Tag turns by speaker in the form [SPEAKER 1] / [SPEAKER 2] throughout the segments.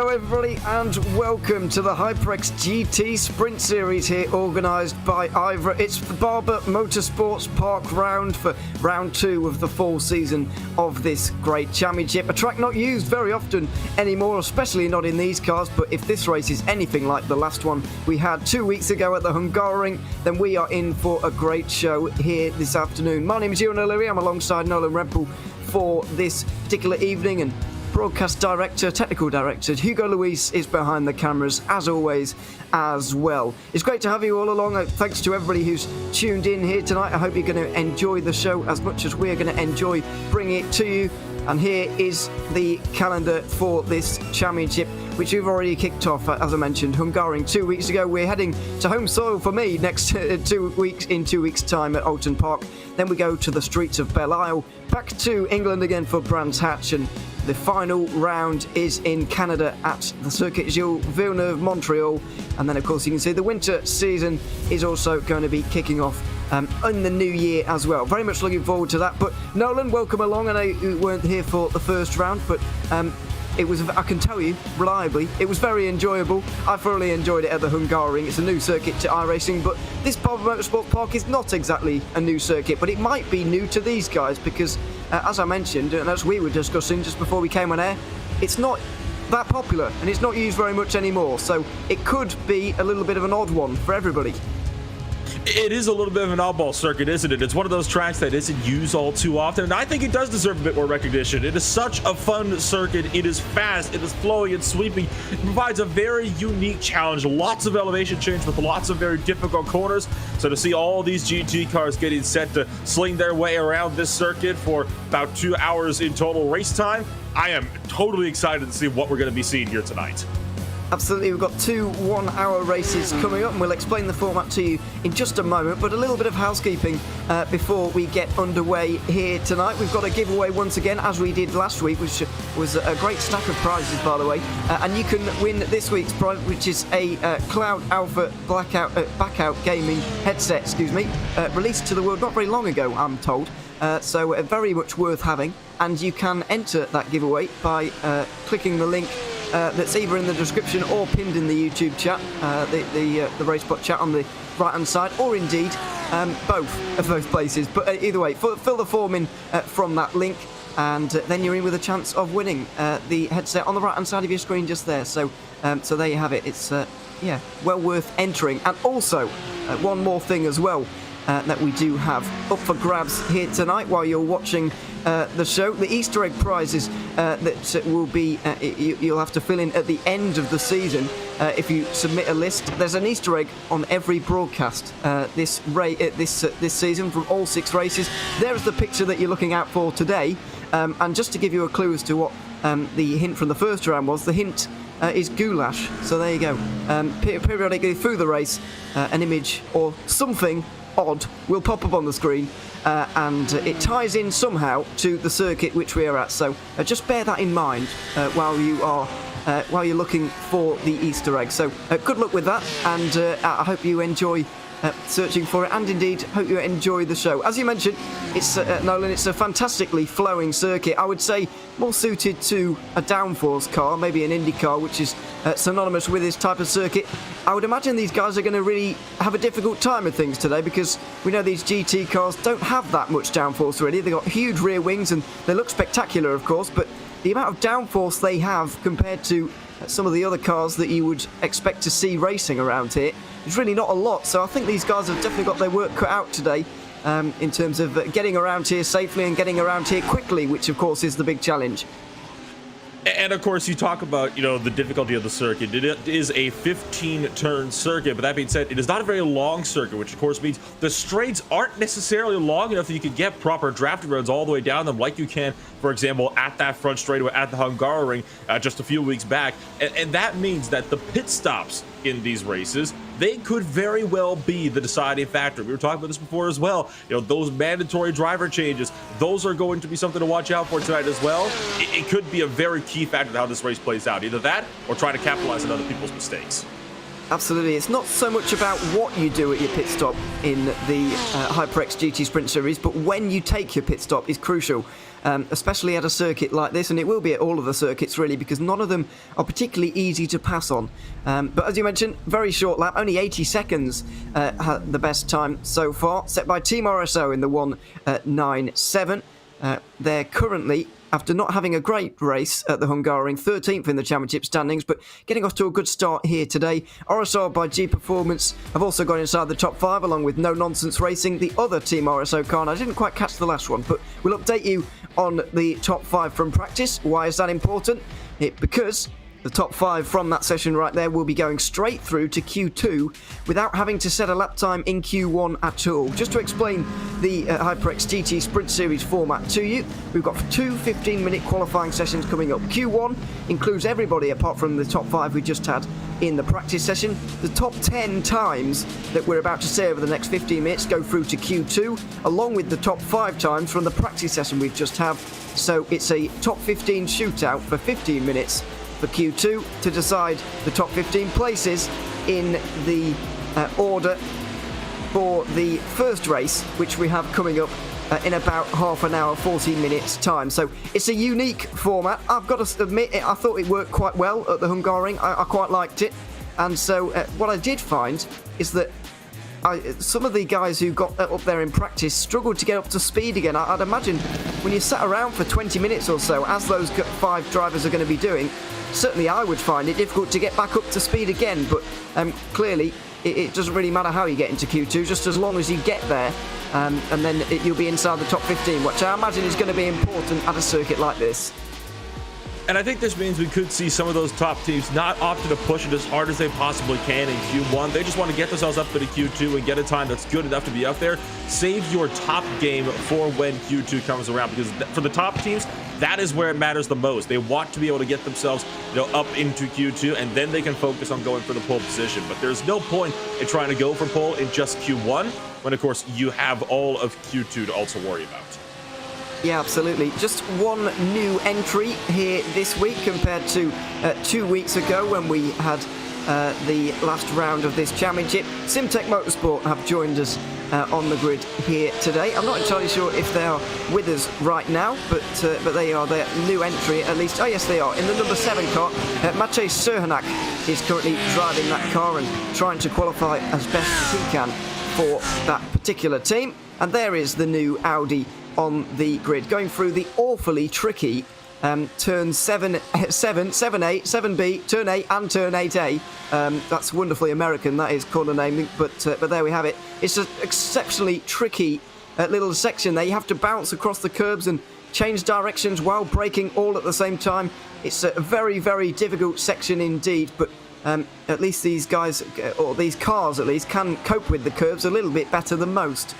[SPEAKER 1] Hello everybody and welcome to the HyperX GT Sprint Series here, organised by IVRA. It's the Barber Motorsports Park round for round 2 of the fall season of this great championship. A track not used very often anymore, especially not in these cars, but if this race is anything like the last one we had 2 weeks ago at the Hungaroring, then we are in for a great show here this afternoon. My name is Ewan O'Leary, I'm alongside Nolan Rempel for this particular evening, and broadcast director, technical director Hugo Luis is behind the cameras as always as well. It's great to have you all along. Thanks to everybody who's tuned in here tonight. I hope you're going to enjoy the show as much as we're going to enjoy bringing it to you. And here is the calendar for this championship, which we've already kicked off, as I mentioned, Hungaroring 2 weeks ago. We're heading to home soil for me next 2 weeks, in 2 weeks' time at Alton Park. Then we go to the streets of Belle Isle, back to England again for Brands Hatch, and the final round is in Canada at the Circuit Gilles Villeneuve, Montreal. And then, of course, you can see the winter season is also going to be kicking off in the new year as well. Very much looking forward to that. But Nolan, welcome along. I know you weren't here for the first round, but it was, I can tell you reliably, it was very enjoyable. I thoroughly enjoyed it at the Hungaroring. It's a new circuit to iRacing, but this Barber Motorsport Park is not exactly a new circuit, but it might be new to these guys because, as I mentioned, and as we were discussing just before we came on air, it's not that popular and it's not used very much anymore. So it could be a little bit of an odd one for everybody.
[SPEAKER 2] It is a little bit of an oddball circuit, isn't it? It's one of those tracks that isn't used all too often, and I think it does deserve a bit more recognition. It is such a fun circuit. It is fast, it is flowing and sweeping. It provides a very unique challenge, lots of elevation change with lots of very difficult corners. So to see all these GT cars getting set to sling their way around this circuit for about 2 hours in total race time, I am totally excited to see what we're going to be seeing here tonight.
[SPEAKER 1] Absolutely, we've got 2 one-hour races coming up, and we'll explain the format to you in just a moment. But a little bit of housekeeping before we get underway here tonight. We've got a giveaway once again, as we did last week, which was a great stack of prizes, by the way. And you can win this week's prize, which is a Cloud Alpha Blackout Gaming headset, released to the world not very long ago, I'm told. So very much worth having. And you can enter that giveaway by clicking the link that's either in the description or pinned in the YouTube chat, the RaceSpot chat on the right hand side, or indeed both of those places. But either way, fill the form in from that link, and then you're in with a chance of winning the headset on the right hand side of your screen just there. So there you have it. It's yeah, well worth entering. And also one more thing as well that we do have up for grabs here tonight while you're watching the show. The Easter egg prizes that will be you'll have to fill in at the end of the season if you submit a list. There's an Easter egg on every broadcast this season from all 6 races. There's the picture that you're looking out for today, and just to give you a clue as to what the hint from the first round was, the hint is goulash. So there you go. Periodically through the race, an image or something odd will pop up on the screen, and it ties in somehow to the circuit which we are at. So just bear that in mind while you're looking for the Easter egg. So good luck with that, and I hope you enjoy searching for it, and indeed hope you enjoy the show. As you mentioned, it's Nolan, it's a fantastically flowing circuit. I would say more suited to a downforce car, maybe an Indy car, which is synonymous with this type of circuit. I would imagine these guys are going to really have a difficult time with things today, because we know these GT cars don't have that much downforce really. They've got huge rear wings and they look spectacular, of course, but the amount of downforce they have compared to some of the other cars that you would expect to see racing around here is really not a lot. So I think these guys have definitely got their work cut out today in terms of getting around here safely and getting around here quickly, which of course is the big challenge.
[SPEAKER 2] And of course, you talk about, the difficulty of the circuit. It is a 15-turn circuit, but that being said, it is not a very long circuit, which of course means the straights aren't necessarily long enough that you can get proper drafting runs all the way down them, like you can, for example, at that front straightaway at the Hungaroring just a few weeks back. And that means that the pit stops in these races, they could very well be the deciding factor. We were talking about this before as well. Those mandatory driver changes, those are going to be something to watch out for tonight as well. It could be a very key factor to how this race plays out. Either that or try to capitalize on other people's mistakes.
[SPEAKER 1] Absolutely. It's not so much about what you do at your pit stop in the HyperX GT Sprint Series, but when you take your pit stop is crucial. especially at a circuit like this, and it will be at all of the circuits really, because none of them are particularly easy to pass on. But as you mentioned, very short lap, only 80 seconds, the best time so far, set by Team RSO in the 1:9.7. They're currently, after not having a great race at the Hungaroring, 13th in the championship standings, but getting off to a good start here today. RSO by G Performance have also gone inside the top 5, along with No Nonsense Racing, the other Team RSO car. And I didn't quite catch the last one, but we'll update you on the top 5 from practice. Why is that important? Because the top 5 from that session right there will be going straight through to Q2 without having to set a lap time in Q1 at all. Just to explain the HyperX GT Sprint Series format to you, we've got 2 15-minute qualifying sessions coming up. Q1 includes everybody apart from the top 5 we just had in the practice session. The top 10 times that we're about to say over the next 15 minutes go through to Q2, along with the top 5 times from the practice session we've just had. So it's a top 15 shootout for 15 minutes for Q2 to decide the top 15 places in the order for the first race, which we have coming up in about half an hour, 40 minutes time. So it's a unique format. I've got to admit, I thought it worked quite well at the Hungaroring. I quite liked it. And so what I did find is that some of the guys who got up there in practice struggled to get up to speed again. I'd imagine when you sat around for 20 minutes or so, as those 5 drivers are going to be doing, certainly I would find it difficult to get back up to speed again. But clearly, it doesn't really matter how you get into Q2, just as long as you get there, and then you'll be inside the top 15, which I imagine is going to be important at a circuit like this.
[SPEAKER 2] And I think this means we could see some of those top teams not opting to push it as hard as they possibly can in Q1. They just want to get themselves up to the Q2 and get a time that's good enough to be up there. Save your top game for when Q2 comes around, because for the top teams, that is where it matters the most. They want to be able to get themselves, up into Q2, and then they can focus on going for the pole position. But there's no point in trying to go for pole in just Q1, when of course you have all of Q2 to also worry about.
[SPEAKER 1] Yeah, absolutely. Just one new entry here this week compared to 2 weeks ago when we had the last round of this championship. Simtech Motorsport have joined us on the grid here today. I'm not entirely sure if they are with us right now, but they are their new entry at least. Oh yes, they are. In the number 7 car, Maciej Serhanak is currently driving that car and trying to qualify as best as he can for that particular team. And there is the new Audi on the grid, going through the awfully tricky turn 7, 8, 7B, turn 8 and turn 8A. That's wonderfully American, that is corner naming, but there we have it. It's an exceptionally tricky little section there. You have to bounce across the curbs and change directions while braking all at the same time. It's a very, very difficult section indeed, but at least these guys, or these cars at least, can cope with the curves a little bit better than most.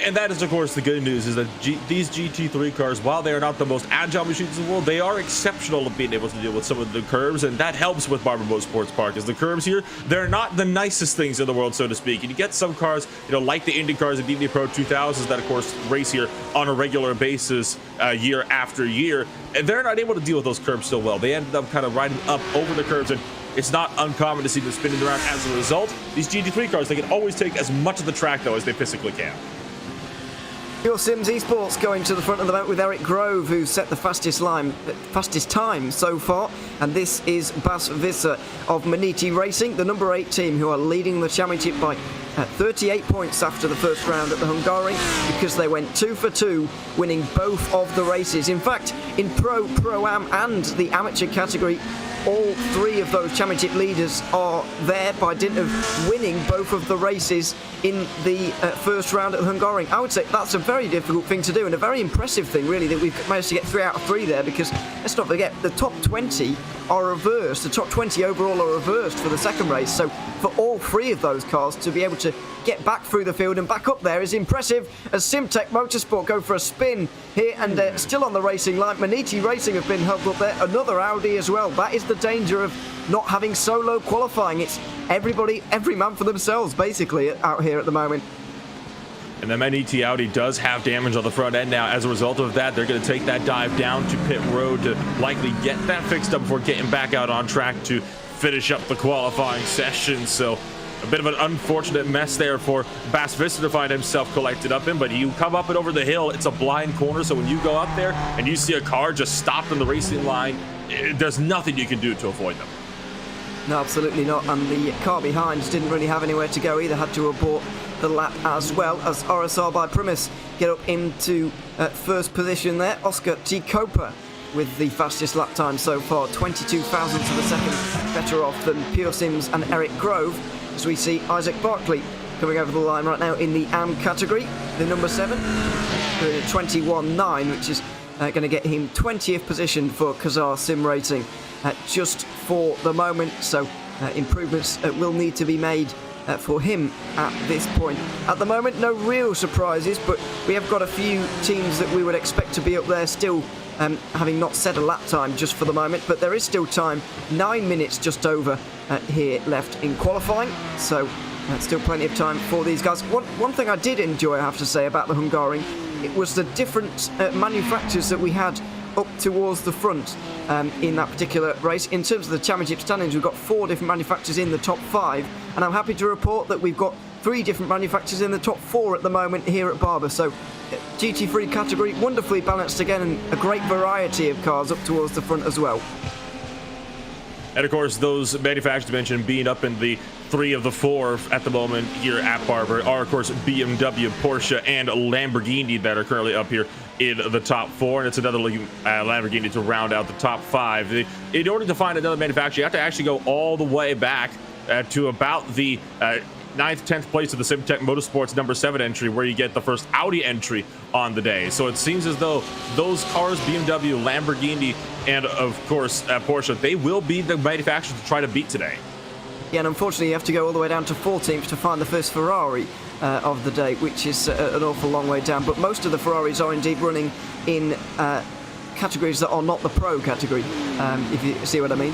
[SPEAKER 2] And that is, of course, the good news, is that these GT3 cars, while they are not the most agile machines in the world, they are exceptional at being able to deal with some of the curves, and that helps with Barber Motorsports Park, as the curves here, they're not the nicest things in the world, so to speak. And you get some cars, like the Indy cars and the Indy Pro 2000s that, of course, race here on a regular basis year after year, and they're not able to deal with those curves so well. They ended up kind of riding up over the curves, and it's not uncommon to see them spinning around as a result. These GT3 cars, they can always take as much of the track, though, as they physically can.
[SPEAKER 1] Your Sims Esports going to the front of the boat with Eric Grove, who set the fastest time so far, and this is Bas Visser of Maniti Racing, the number 8 team, who are leading the championship by 38 points after the first round at the Hungaroring, because they went 2 for 2, winning both of the races. In fact, in Pro-Am and the amateur category, all 3 of those championship leaders are there by dint of winning both of the races in the first round at the Hungaroring. I would say that's a very difficult thing to do, and a very impressive thing, really, that we've managed to get 3 out of 3 there, because let's not forget, the top 20 are reversed. The top 20 overall are reversed for the second race, so for all 3 of those cars to be able to get back through the field and back up there is impressive, as Simtech Motorsport go for a spin here, and still on the racing line. Maniti Racing have been helped up there, another Audi as well. That is the danger of not having solo qualifying. It's everybody, every man for themselves, basically, out here at the moment.
[SPEAKER 2] And the Maniti Audi does have damage on the front end now. As a result of that, they're going to take that dive down to pit road to likely get that fixed up before getting back out on track to finish up the qualifying session. So a bit of an unfortunate mess there for Bass Vista to find himself collected up in, but you come up and over the hill, it's a blind corner, so when you go up there and you see a car just stopped on the racing line, there's nothing you can do to avoid them.
[SPEAKER 1] No, absolutely not, and the car behind didn't really have anywhere to go either, had to abort the lap as well, as RSR by Primus get up into first position there. Oscar T. Coper with the fastest lap time so far, 22 thousandths of a second better off than Pure Sims and Eric Grove, as we see Isaac Barkley coming over the line right now in the AM category, the number 7, doing a 21.9, which is going to get him 20th position for Kazar Sim Racing just for the moment, so improvements will need to be made for him at this point. At the moment, no real surprises, but we have got a few teams that we would expect to be up there still, having not set a lap time just for the moment, but there is still time, 9 minutes just over here left in qualifying, so still plenty of time for these guys. One thing I did enjoy, I have to say, about the Hungaroring, it was the different manufacturers that we had up towards the front in that particular race. In terms of the championship standings, we've got 4 different manufacturers in the top 5, and I'm happy to report that we've got 3 different manufacturers in the top 4 at the moment here at Barber. So GT3 category, wonderfully balanced again, and a great variety of cars up towards the front as well.
[SPEAKER 2] And of course, those manufacturers mentioned being up in the 3 of the 4 at the moment here at Barber are, of course, BMW, Porsche, and Lamborghini that are currently up here in the top 4, and it's another Lamborghini to round out the top 5. In order to find another manufacturer, you have to actually go all the way back to about the 9th, 10th place of the Simtech Motorsports number 7 entry, where you get the first Audi entry on the day. So it seems as though those cars, BMW, Lamborghini, and of course Porsche, they will be the manufacturers to try to beat today.
[SPEAKER 1] Yeah, and unfortunately you have to go all the way down to 14th to find the first Ferrari of the day, which is an awful long way down. But most of the Ferraris are indeed running in categories that are not the pro category, if you see what I mean.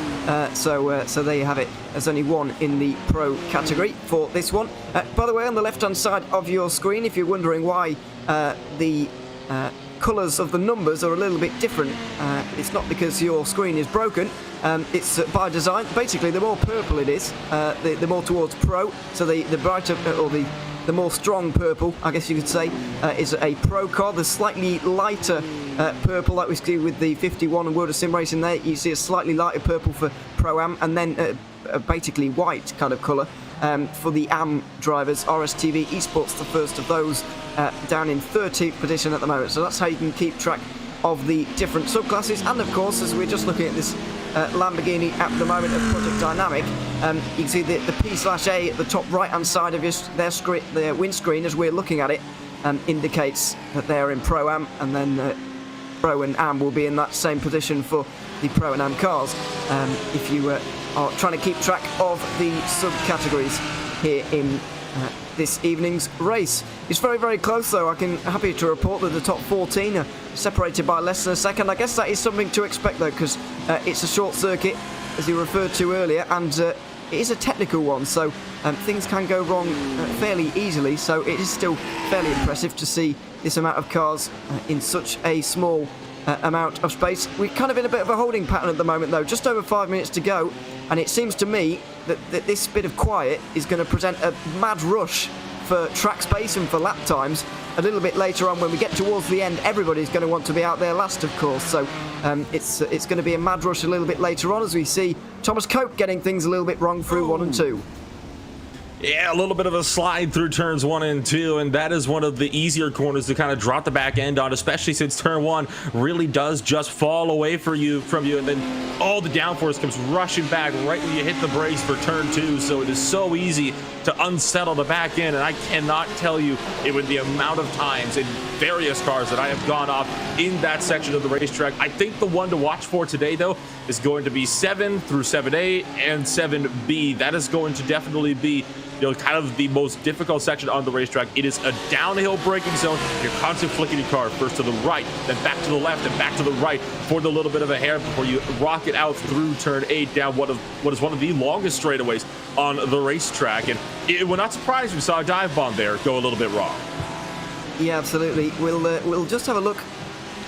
[SPEAKER 1] So there you have it. There's only 1 in the pro category for this one. By the way, on the left-hand side of your screen, if you're wondering why the colours of the numbers are a little bit different, it's not because your screen is broken. It's by design. Basically, the more purple it is, the more towards pro. So the brighter, or the more strong purple, I guess you could say, is a pro car. The slightly lighter purple that we see with the 51 and World of Sim Racing there, you see a slightly lighter purple for Pro-Am, and then basically white kind of colour for the AM drivers. RSTV Esports, the first of those, down in 13th position at the moment. So that's how you can keep track of the different subclasses. And of course, as we're just looking at this Lamborghini at the moment of Project Dynamic, you can see the P/A at the top right hand side of their windscreen as we're looking at it, indicates that they're in Pro-Am, and then Pro and Am will be in that same position for the Pro and Am cars, if you are trying to keep track of the subcategories here in this evening's race. It's very, very close though. I'm happy to report that the top 14 are separated by less than a second. I guess that is something to expect though, because it's a short circuit, as you referred to earlier, and it is a technical one, so things can go wrong fairly easily. So it is still fairly impressive to see this amount of cars in such a small amount of space. We're kind of in a bit of a holding pattern at the moment though, just over 5 minutes to go, and it seems to me that this bit of quiet is going to present a mad rush for track space and for lap times a little bit later on. When we get towards the end, everybody's going to want to be out there last, of course, so it's going to be a mad rush a little bit later on, as we see Thomas Cope getting things a little bit wrong through 1 and 2.
[SPEAKER 2] Yeah, a little bit of a slide through turns 1 and 2, and that is one of the easier corners to kind of drop the back end on, especially since turn 1 really does just fall away from you, and then all the downforce comes rushing back right when you hit the brakes for turn 2. So it is so easy to unsettle the back end, and I cannot tell you with the amount of times in various cars that I have gone off in that section of the racetrack. I think the one to watch for today though is going to be 7 through 7A and 7B. That is going to definitely be kind of the most difficult section on the racetrack. It is a downhill braking zone. You're constantly flicking your car first to the right, then back to the left, and back to the right for the little bit of a hair before you rock it out through turn 8 down what is one of the longest straightaways on the racetrack. And it will not surprise you, we saw a dive bomb there go a little bit wrong. Yeah,
[SPEAKER 1] absolutely. We'll just have a look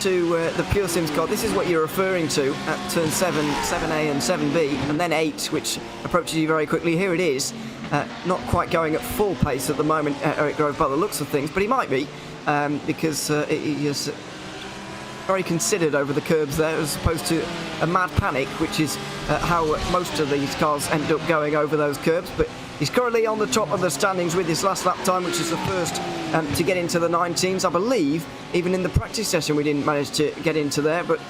[SPEAKER 1] to the Pure Sims car. This is what you're referring to at turn 7, 7A and 7B, and then 8, which approaches you very quickly. Here it is. not quite going at full pace at the moment, Eric Grove, by the looks of things, but he might be, because he is very considered over the curbs there, as opposed to a mad panic, which is how most of these cars end up going over those curbs. But he's currently on the top of the standings with his last lap time, which is the first to get into the 19s. I believe even in the practice session we didn't manage to get into there, but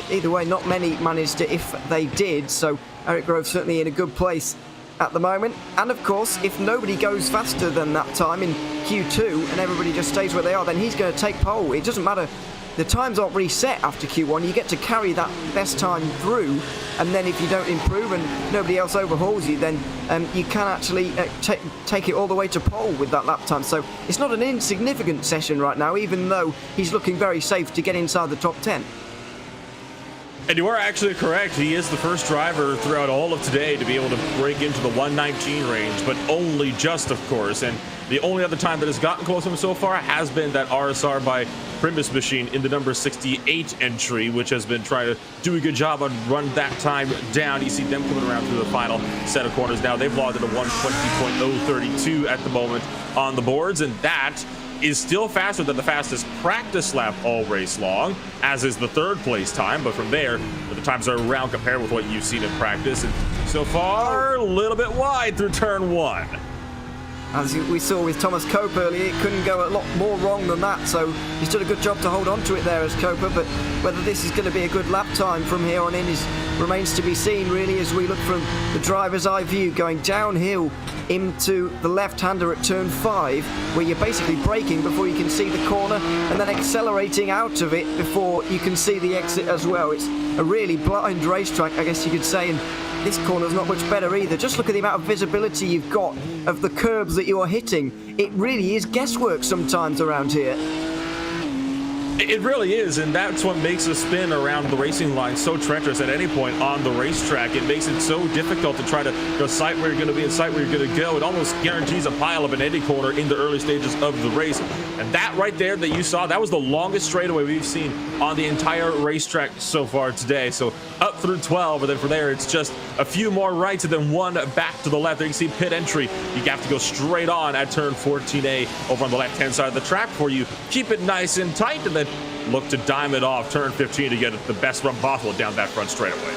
[SPEAKER 1] either way, not many managed to if they did. So Eric Grove certainly in a good place at the moment. And of course, if nobody goes faster than that time in Q2 and everybody just stays where they are, then he's going to take pole. It doesn't matter. The times aren't reset after Q1. You get to carry that best time through, and then if you don't improve and nobody else overhauls you, then you can actually take it all the way to pole with that lap time. So it's not an insignificant session right now, even though he's looking very safe to get inside the top 10.
[SPEAKER 2] And you are actually correct. He is the first driver throughout all of today to be able to break into the 119 range, but only just, of course. And the only other time that has gotten close to him so far has been that RSR by Primus machine in the number 68 entry, which has been trying to do a good job on run that time down. You see them coming around through the final set of corners now. They've logged at a 120.032 at the moment on the boards, and that is still faster than the fastest practice lap all race long, as is the third place time. But from there, the times are around compared with what you've seen in practice, and so far a little bit wide through turn 1.
[SPEAKER 1] As we saw with Thomas Cope earlier, it couldn't go a lot more wrong than that, so he's done a good job to hold on to it there as Cope, but whether this is going to be a good lap time from here on in remains to be seen, really, as we look from the driver's eye view going downhill into the left-hander at turn 5, where you're basically braking before you can see the corner and then accelerating out of it before you can see the exit as well. It's a really blind racetrack, I guess you could say, and this corner's not much better either. Just look at the amount of visibility you've got of the curbs that you're hitting. It really is guesswork sometimes around here.
[SPEAKER 2] It really is, and that's what makes a spin around the racing line so treacherous at any point on the racetrack. It makes it so difficult to try to go sight where you're going to be and sight where you're going to go. It almost guarantees a pile-up in any corner in the early stages of the race. And that right there that you saw, that was the longest straightaway we've seen on the entire racetrack so far today. So up through 12, and then from there it's just a few more rights and then one back to the left. There you can see pit entry. You have to go straight on at turn 14A over on the left-hand side of the track for you. Keep it nice and tight, and then look to dime it off turn 15 to get the best run possible down that front straightaway.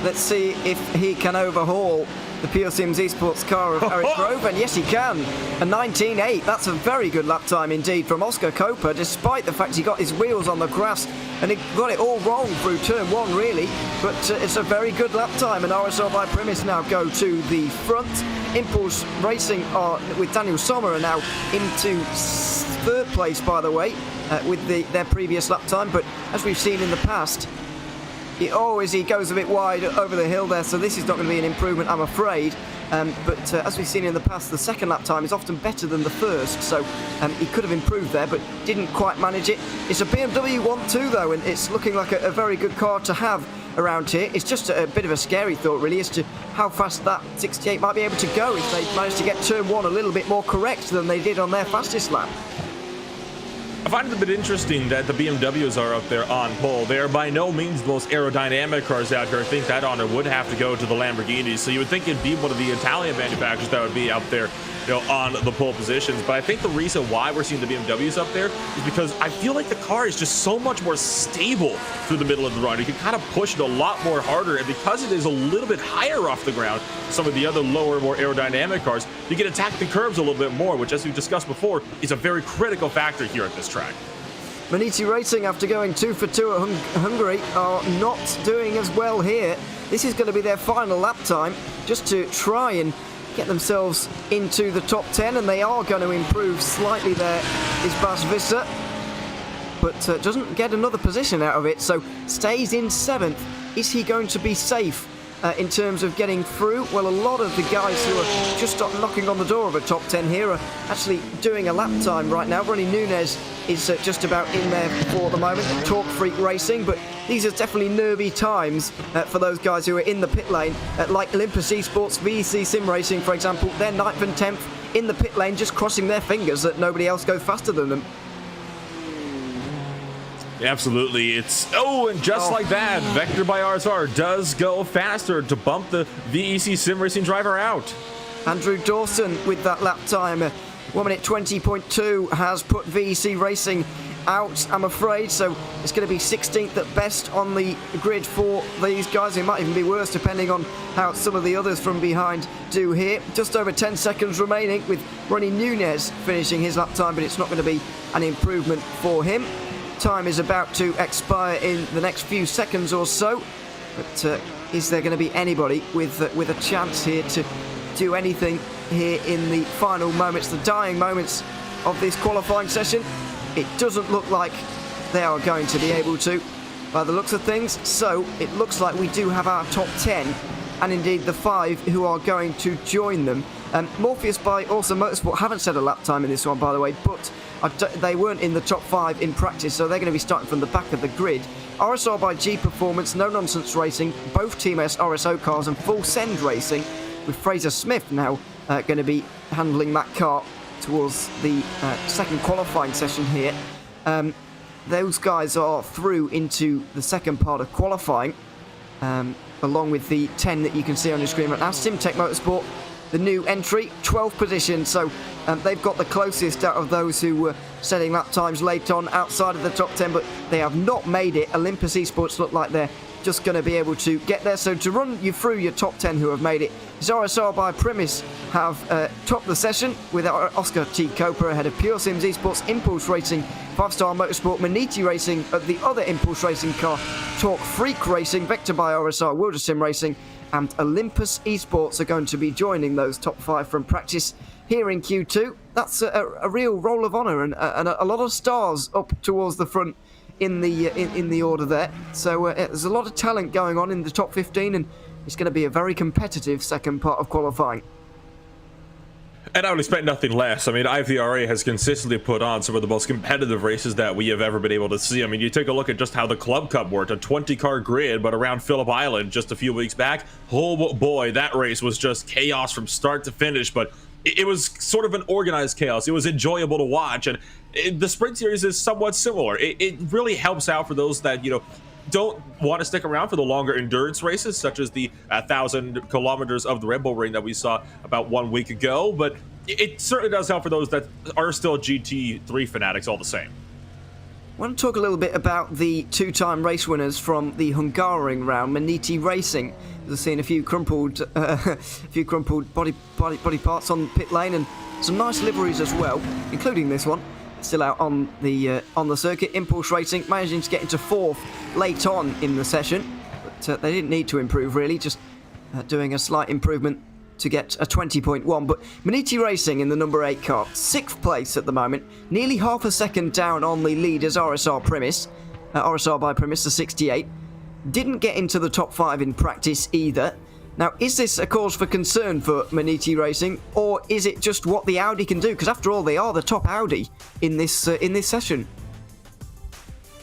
[SPEAKER 1] Let's see if he can overhaul the Pure Sims Esports car of Eric Grove, and yes he can. A 19.8, that's a very good lap time indeed from Oscar Coper, despite the fact he got his wheels on the grass and he got it all wrong through turn 1 really, but it's a very good lap time, and RSR by Primus now go to the front. Impulse Racing are with Daniel Sommer are now into third place, by the way, with their previous lap time, but as we've seen in the past, he goes a bit wide over the hill there, so this is not going to be an improvement, I'm afraid. But as we've seen in the past, the second lap time is often better than the first, so he could have improved there, but didn't quite manage it. It's a BMW 1.2 though, and it's looking like a very good car to have around here. It's just a bit of a scary thought really as to how fast that 68 might be able to go if they manage to get turn 1 a little bit more correct than they did on their fastest lap.
[SPEAKER 2] I find it a bit interesting that the BMWs are up there on pole. They are by no means the most aerodynamic cars out here. I think that honor would have to go to the Lamborghinis. So you would think it'd be one of the Italian manufacturers that would be up there, on the pole positions. But I think the reason why we're seeing the BMWs up there is because I feel like the car is just so much more stable through the middle of the run. You can kind of push it a lot more harder, and because it is a little bit higher off the ground, some of the other lower, more aerodynamic cars, you can attack the curbs a little bit more, which, as we've discussed before, is a very critical factor here at this track.
[SPEAKER 1] Maniti Racing, after going 2 for 2 at Hungary, are not doing as well here. This is going to be their final lap time, just to try and get themselves into the top 10, and they are going to improve slightly there, is Bas Visser, but doesn't get another position out of it, so stays in 7th. Is he going to be safe in terms of getting through? Well, a lot of the guys who are just knocking on the door of a top 10 here are actually doing a lap time right now. Ronnie Nunez is just about in there for the moment, Torque Freak Racing, but these are definitely nervy times for those guys who are in the pit lane, like Olympus Esports, VC Sim Racing, for example. They're 9th and 10th in the pit lane, just crossing their fingers that nobody else goes faster than them.
[SPEAKER 2] Absolutely. It's and just like that, Vector by RSR does go faster to bump the VEC Sim Racing driver out.
[SPEAKER 1] Andrew Dawson with that lap time. 1 minute 20.2 has put VEC Racing out, I'm afraid, so it's going to be 16th at best on the grid for these guys. It might even be worse depending on how some of the others from behind do here. Just over 10 seconds remaining with Ronnie Nunez finishing his lap time, but it's not going to be an improvement for him. Time is about to expire in the next few seconds or so, but is there going to be anybody with a chance here to do anything here in the final moments, the dying moments of this qualifying session? It doesn't look like they are going to be able to, by the looks of things. So it looks like we do have our top 10, and indeed the 5 who are going to join them. Morpheus by Awesome Motorsport haven't set a lap time in this one, by the way, but they weren't in the top 5 in practice, so they're going to be starting from the back of the grid. RSR by G Performance, No Nonsense Racing, both Team S RSO cars, and Full Send Racing, with Fraser Smith now going to be handling that car towards the second qualifying session here. Those guys are through into the second part of qualifying, along with the 10 that you can see on your screen right now. SimTech Motorsport, the new entry, 12th position, so they've got the closest out of those who were setting lap times late on outside of the top 10, but they have not made it. Olympus Esports look like they're just going to be able to get there. So to run you through your top 10 who have made it, RSR by Primus have topped the session with Oscar T. Coper ahead of Pure Sims Esports, Impulse Racing, 5-Star Motorsport, Maniti Racing, the other Impulse Racing car, Talk Freak Racing, Vector by RSR, Wilder Sim Racing, and Olympus Esports are going to be joining those top 5 from practice here in Q2. That's a real roll of honour and a lot of stars up towards the front in the order there. So there's a lot of talent going on in the top 15, and it's going to be a very competitive second part of qualifying.
[SPEAKER 2] And I would expect nothing less. I mean, IVRA has consistently put on some of the most competitive races that we have ever been able to see. I mean, you take a look at just how the Club Cup worked, a 20-car grid, but around Phillip Island just a few weeks back. Oh boy, that race was just chaos from start to finish, but it was sort of an organized chaos. It was enjoyable to watch, and the Sprint Series is somewhat similar. It really helps out for those that, you know, don't want to stick around for the longer endurance races, such as the 1,000 kilometers of the Red Bull Ring that we saw about 1 week ago, but it certainly does help for those that are still GT3 fanatics all the same.
[SPEAKER 1] I want to talk a little bit about the 2-time race winners from the Hungaroring round, Maniti Racing. We've seen a few crumpled body parts on pit lane, and some nice liveries as well, including this one. Still out on the circuit. Impulse Racing managing to get into 4th late on in the session, but they didn't need to improve really, just doing a slight improvement to get a 20.1. But Maniti Racing in the number 8 car, 6th place at the moment, nearly half a second down on the leaders RSR Primus, RSR by Primus, the 68. Didn't get into the top 5 in practice either. Now, is this a cause for concern for Maniti Racing, or is it just what the Audi can do? Because after all, they are the top Audi in this session.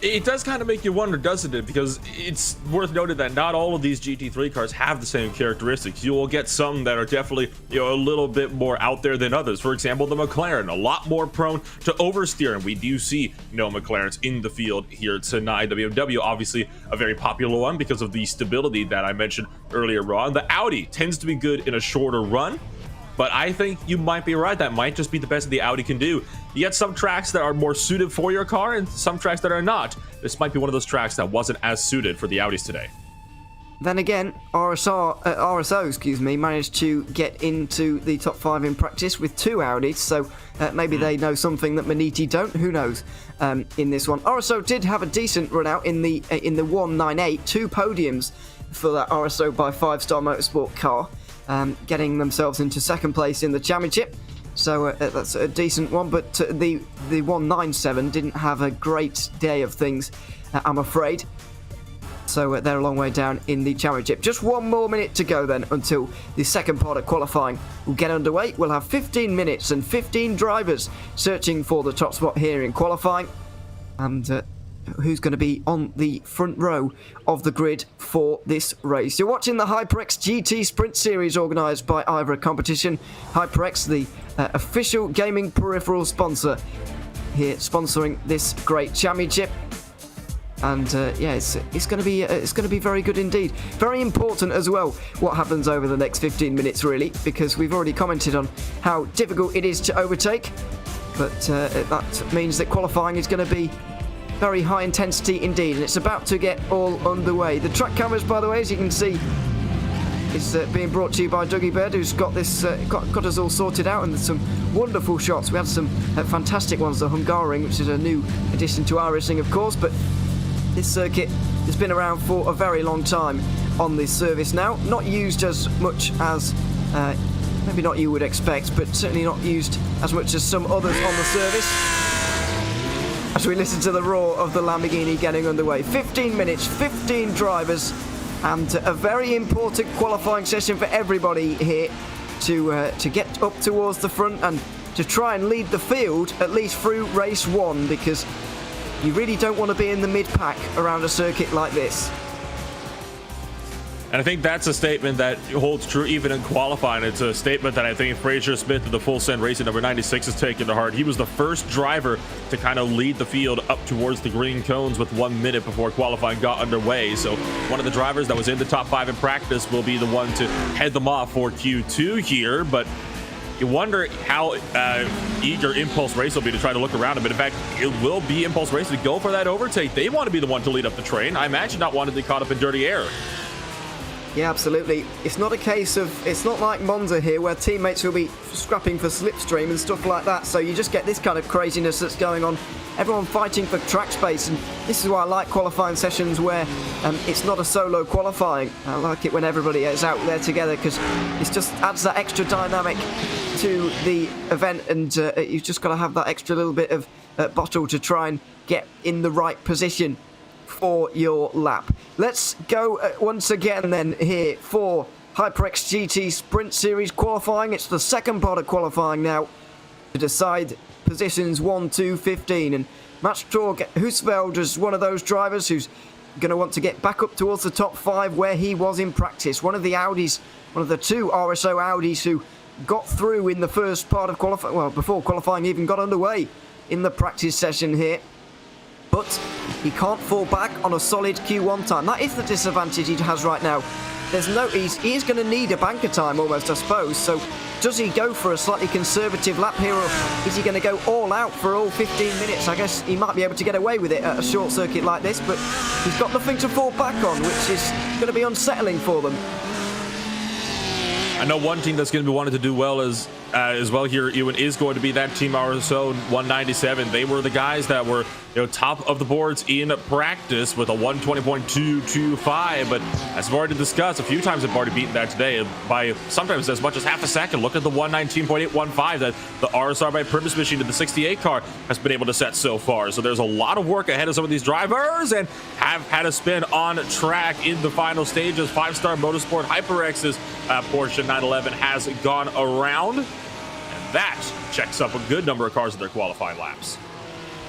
[SPEAKER 2] It does kind of make you wonder, doesn't it? Because it's worth noting that not all of these GT3 cars have the same characteristics. You will get some that are definitely, you know, a little bit more out there than others. For example, the McLaren, a lot more prone to oversteer, and we do see, you know, McLarens in the field here tonight. The BMW, obviously a very popular one because of the stability that I mentioned earlier on. The Audi tends to be good in a shorter run, but I think you might be right. That might just be the best that the Audi can do. You get some tracks that are more suited for your car and some tracks that are not. This might be one of those tracks that wasn't as suited for the Audis today.
[SPEAKER 1] Then again, RSO managed to get into the top 5 in practice with 2 Audis, so maybe they know something that Maniti don't. Who knows? In this one, RSO did have a decent run out in the 198, 2 podiums for that RSO by 5-Star Motorsport car. Getting themselves into 2nd place in the championship, so that's a decent one. But the 197 didn't have a great day of things, I'm afraid. So they're a long way down in the championship. Just 1 more minute to go then until the second part of qualifying will get underway. We'll have 15 minutes and 15 drivers searching for the top spot here in qualifying, and who's going to be on the front row of the grid for this race. You're watching the HyperX GT Sprint Series organised by IVRA Competition. HyperX, the official gaming peripheral sponsor here, sponsoring this great championship. And yeah, it's going to be very good indeed. Very important as well what happens over the next 15 minutes, really, because we've already commented on how difficult it is to overtake. But that means that qualifying is going to be very high intensity indeed, and it's about to get all underway. The track cameras, by the way, as you can see, is being brought to you by Dougie Bird, who's got this got us all sorted out, and there's some wonderful shots. We had some fantastic ones, the Hungaroring, which is a new addition to our racing, of course, but this circuit has been around for a very long time on this service now. Not used as much as, maybe not you would expect, but certainly not used as much as some others on the service. As we listen to the roar of the Lamborghini getting underway. 15 minutes, 15 drivers, and a very important qualifying session for everybody here to get up towards the front and to try and lead the field, at least through race one, because you really don't want to be in the mid-pack around a circuit like this.
[SPEAKER 2] And I think that's a statement that holds true even in qualifying. It's a statement that I think Fraser Smith of the Full Send Racing number 96 has taken to heart. He was the first driver to kind of lead the field up towards the green cones with 1 minute before qualifying got underway. So one of the drivers that was in the top 5 in practice will be the one to head them off for Q2 here. But you wonder how eager Impulse Race will be to try to look around him. But in fact, it will be Impulse Race to go for that overtake. They want to be the one to lead up the train. I imagine not wanting to be caught up in dirty air.
[SPEAKER 1] Yeah, absolutely. It's not a case of, it's not like Monza here where teammates will be scrapping for slipstream and stuff like that. So you just get this kind of craziness that's going on. Everyone fighting for track space, and this is why I like qualifying sessions where it's not a solo qualifying. I like it when everybody is out there together because it just adds that extra dynamic to the event, and you've just got to have that extra little bit of bottle to try and get in the right position for your lap. Let's go once again then here for HyperX GT Sprint Series qualifying. It's the second part of qualifying now to decide positions 1, 2, 15. And Mats Husfeldt is one of those drivers who's going to want to get back up towards the top 5 where he was in practice. One of the Audis, one of the 2 RSO Audis who got through in the first part of qualifying, well, before qualifying even got underway in the practice session here. But he can't fall back on a solid Q1 time. That is the disadvantage he has right now. There's no, he is going to need a banker time almost, I suppose. So does he go for a slightly conservative lap here, or is he going to go all out for all 15 minutes? I guess he might be able to get away with it at a short circuit like this, but he's got nothing to fall back on, which is going to be unsettling for them.
[SPEAKER 2] I know one team that's going to be wanting to do well as well here, Ewan, is going to be that Team RSO 197. They were the guys that were, top of the boards in practice with a 120.225. But as we've already discussed a few times, they've already beaten that today by sometimes as much as half a second. Look at the 119.815 that the RSR by Purpose Machine to the 68 car has been able to set so far. So there's a lot of work ahead of some of these drivers, and have had a spin on track in the final stages. 5-Star Motorsport HyperX's Porsche 911 has gone around. That checks up a good number of cars in their qualifying laps.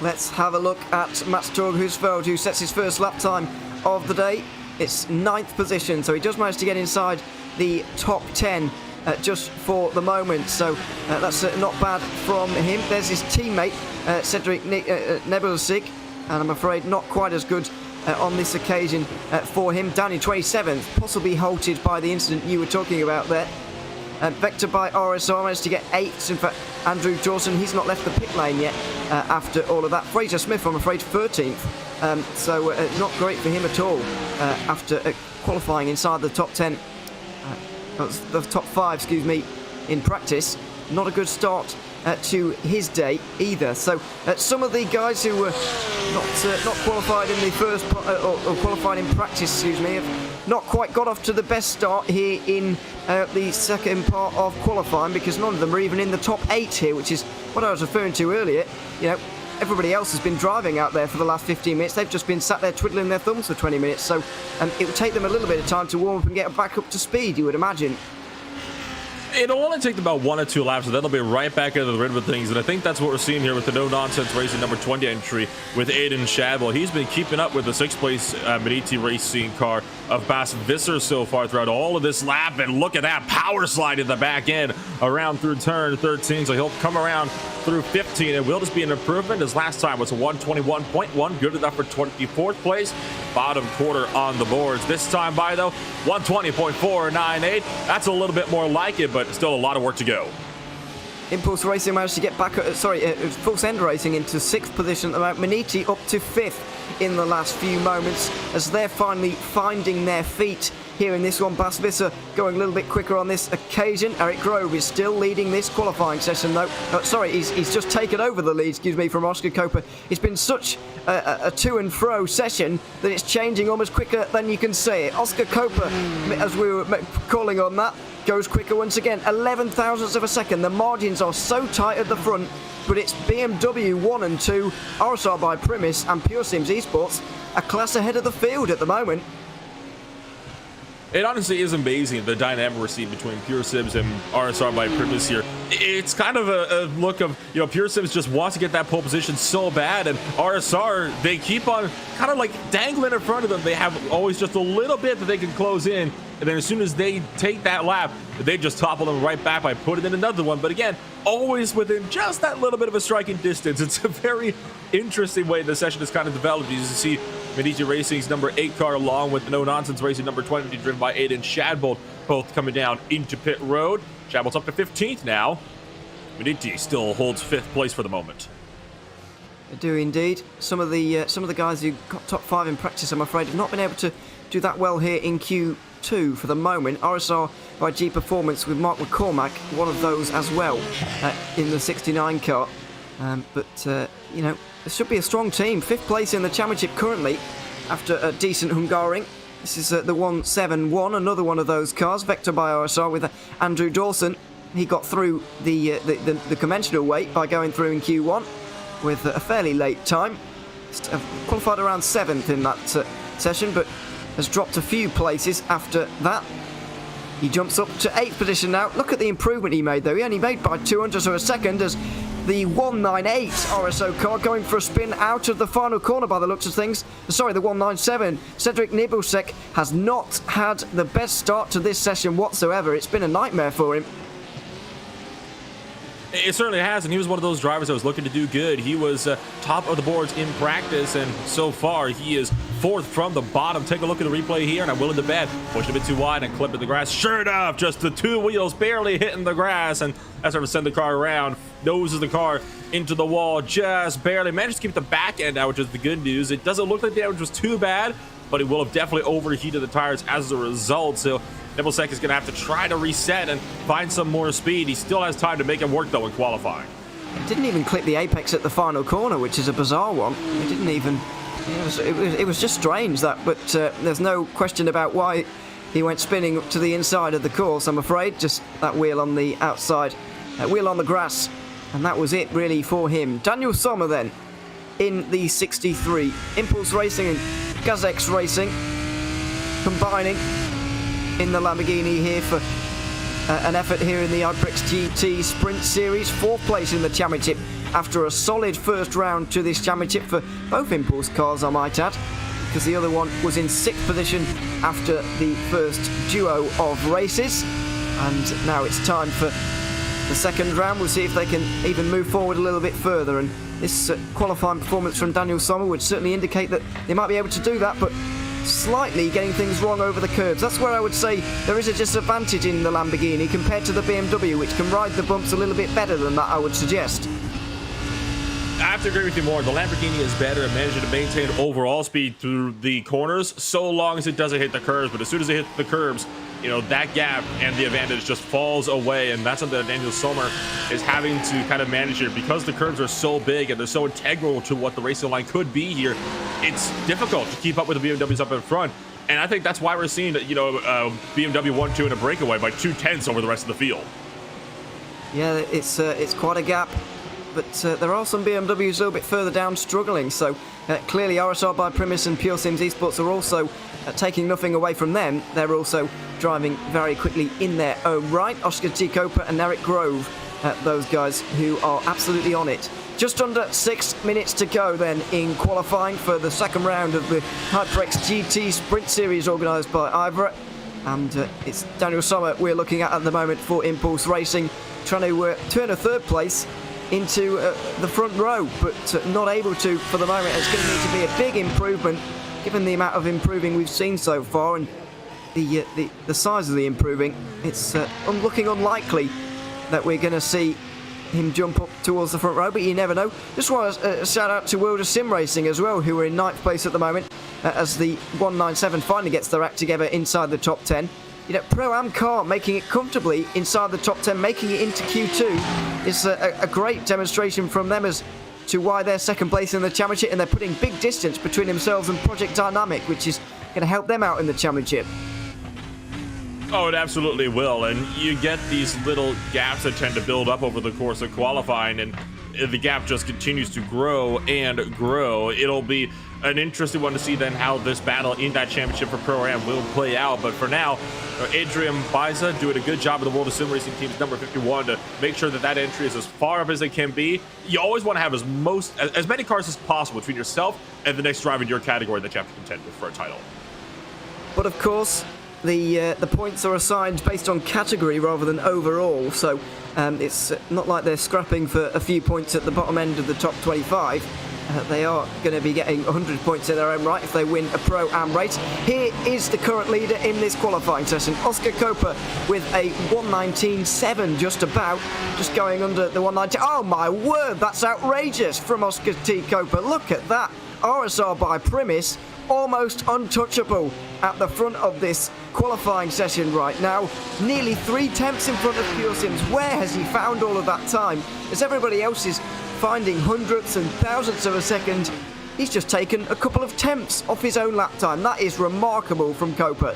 [SPEAKER 1] Let's have a look at Mats Husfeldt, who sets his first lap time of the day. It's 9th position, so he does manage to get inside the top 10 just for the moment. So that's not bad from him. There's his teammate, Cedric Nebelzig, and I'm afraid not quite as good on this occasion for him. Down in 27th, possibly halted by the incident you were talking about there. Vector by RSR managed to get 8th. In fact, Andrew Dawson, he's not left the pit lane yet after all of that. Fraser Smith, I'm afraid, 13th. So not great for him at all after qualifying inside the top 10. The top 5, excuse me, in practice. Not a good start to his day either. So some of the guys who were not qualified in the first or qualified in practice, excuse me, have not quite got off to the best start here in the second part of qualifying, because none of them are even in the top 8 here, which is what I was referring to earlier. Everybody else has been driving out there for the last 15 minutes. They've just been sat there twiddling their thumbs for 20 minutes. So it would take them a little bit of time to warm up and get back up to speed, you would imagine.
[SPEAKER 2] It'll only take about 1 or 2 laps, and then they'll be right back into the rhythm of things. And I think that's what we're seeing here with the no-nonsense racing number 20 entry with Aiden Shadwell. He's been keeping up with the 6th place Medici racing car of Bas Visser so far throughout all of this lap. And look at that power slide in the back end around through turn 13. So he'll come around through 15. It will just be an improvement. As last time was a 121.1, good enough for 24th place. Bottom quarter on the boards. This time by, though, 120.498. That's a little bit more like it, but still a lot of work to go.
[SPEAKER 1] Impulse Racing managed to get back, Full Send Racing into 6th position at the moment. Medici up to 5th in the last few moments as they're finally finding their feet here in this one. Bas Visser going a little bit quicker on this occasion. Eric Grove is still leading this qualifying session, though. He's just taken over the lead, from Oscar Coper. It's been such a to and fro session that it's changing almost quicker than you can say it. Oscar Coper, as we were calling on that, goes quicker once again, 11 thousandths of a second. The margins are so tight at the front, but it's BMW 1 and 2, RSR by Primus and Pure Sims Esports a class ahead of the field at the moment.
[SPEAKER 2] It honestly is amazing, the dynamic we're seeing between Pure Sims and RSR by Primus here. It's kind of a look of, Pure Sims just wants to get that pole position so bad, and RSR, they keep on kind of like dangling in front of them. They have always just a little bit that they can close in, and then as soon as they take that lap, they just topple them right back by putting in another one. But again, always within just that little bit of a striking distance. It's a very interesting way the session has kind of developed. You see Medici Racing's number 8 car along with the No Nonsense Racing number 20 driven by Aiden Shadbolt, both coming down into pit road. Shadbolt's up to 15th now. Medici still holds 5th place for the moment.
[SPEAKER 1] They do indeed. Some of the guys who got top 5 in practice, I'm afraid, have not been able to do that well here in Q2 for the moment. RSR by G Performance with Mark McCormack, one of those as well in the 69 car. It should be a strong team. 5th place in the championship currently after a decent Hungaroring. This is the 171, another one of those cars, Vector by RSR with Andrew Dawson. He got through the conventional weight by going through in Q1 with a fairly late time. Qualified around 7th in that session, but has dropped a few places after that. He jumps up to 8th position now. Look at the improvement he made, though. He only made by 200 of a second as the 198 RSO car going for a spin out of the final corner by the looks of things. Sorry, the 197. Cedric Nibusek has not had the best start to this session whatsoever. It's been a nightmare for him.
[SPEAKER 2] It certainly has, and he was one of those drivers that was looking to do good. He was top of the boards in practice, and so far he is 4th from the bottom. Take a look at the replay here, and I'm willing to bet pushed a bit too wide and clipped at the grass. Sure enough, just the 2 wheels barely hitting the grass, and that's going to send the car around. Noses the car into the wall, just barely. Managed to keep the back end out, which is the good news. It doesn't look like the damage was too bad, but it will have definitely overheated the tires as a result. So Nibelsek is going to have to try to reset and find some more speed. He still has time to make it work, though, in qualifying.
[SPEAKER 1] He didn't even clip the apex at the final corner, which is a bizarre one. He didn't even... It was just strange, that, but there's no question about why he went spinning to the inside of the course, I'm afraid. Just that wheel on the outside, wheel on the grass, and that was it, really, for him. Daniel Sommer, then, in the 63. Impulse Racing and Gazex Racing combining in the Lamborghini here for an effort here in the HyperX GT Sprint Series. 4th place in the championship after a solid first round to this championship for both Impulse cars, I might add, because the other one was in 6th position after the first duo of races. And now it's time for the second round. We'll see if they can even move forward a little bit further, and this qualifying performance from Daniel Sommer would certainly indicate that they might be able to do that, but slightly getting things wrong over the curbs. That's where I would say there is a disadvantage in the Lamborghini compared to the BMW, which can ride the bumps a little bit better than that, I would suggest.
[SPEAKER 2] I have to agree with you more. The Lamborghini is better at managing to maintain overall speed through the corners, so long as it doesn't hit the curbs. But as soon as it hits the curbs, that gap and the advantage just falls away, and that's something that Daniel Sommer is having to kind of manage here. Because the curbs are so big and they're so integral to what the racing line could be here, it's difficult to keep up with the BMWs up in front. And I think that's why we're seeing BMW 1-2 in a breakaway by 2/10 over the rest of the field.
[SPEAKER 1] Yeah, it's quite a gap. but there are some BMWs a little bit further down struggling. So clearly RSR by Primus and Pure Sims Esports are also taking nothing away from them. They're also driving very quickly in their own right. Oscar T. Coper and Eric Grove, those guys who are absolutely on it. Just under 6 minutes to go then in qualifying for the second round of the HyperX GT Sprint Series organised by IVRA. And it's Daniel Sommer we're looking at the moment for Impulse Racing, trying to turn a third place into the front row, but not able to for the moment. It's going to need to be a big improvement, given the amount of improving we've seen so far and the size of the improving. It's looking unlikely that we're going to see him jump up towards the front row, but you never know. Just want to shout out to World of Sim Racing as well, who are in 9th place at the moment as the 197 finally gets their act together inside the top 10. You know, Pro-Am car making it comfortably inside the top 10, making it into Q2 is a great demonstration from them as to why they're second place in the championship, and they're putting big distance between themselves and Project Dynamic, which is going to help them out in the championship.
[SPEAKER 2] Oh, it absolutely will, and you get these little gaps that tend to build up over the course of qualifying, and the gap just continues to grow and grow. It'll be an interesting one to see then how this battle in that championship for Pro-Am will play out, but for now, Adrian Baiza doing a good job of the World of Sim Racing team's number 51 to make sure that that entry is as far up as it can be. You always want to have as many cars as possible between yourself and the next driver in your category that you have to contend with for a title.
[SPEAKER 1] But of course, the points are assigned based on category rather than overall, so it's not like they're scrapping for a few points at the bottom end of the top 25. They are going to be getting 100 points in their own right if they win a Pro-Am race. Here is the current leader in this qualifying session, Oscar Coper, with a 119.7 just going under the 119. Oh my word, that's outrageous from Oscar T. Coper. Look at that. RSR by Primus, almost untouchable at the front of this qualifying session right now. Nearly 3 tenths in front of Pure Sims. Where has he found all of that time? As everybody else is finding hundredths and thousandths of a second, he's just taken a couple of tenths off his own lap time. That is remarkable from Coper.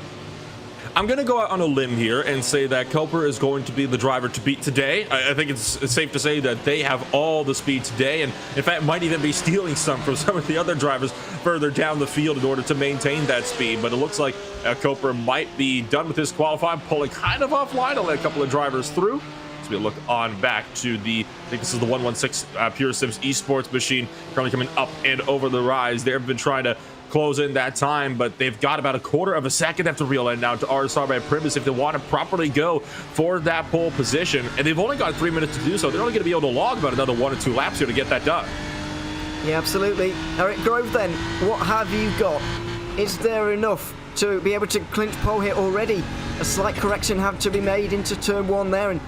[SPEAKER 2] I'm going to go out on a limb here and say that Coper is going to be the driver to beat today. I think it's safe to say that they have all the speed today, and in fact might even be stealing some from some of the other drivers further down the field in order to maintain that speed. But it looks like Coper might be done with his qualifying, pulling kind of offline. I'll let a couple of drivers through. So we look on back to I think this is the 116 Pure Sims Esports machine, currently coming up and over the rise. They've been trying to close in that time, but they've got about a quarter of a second to have to reel in now to RSR by Primus if they want to properly go for that pole position, and they've only got 3 minutes to do so. They're only going to be able to log about another 1 or 2 laps here to get that done.
[SPEAKER 1] Yeah, absolutely. Eric Grove then, what have you got? Is there enough to be able to clinch pole here already? A slight correction had to be made into turn 1 there, and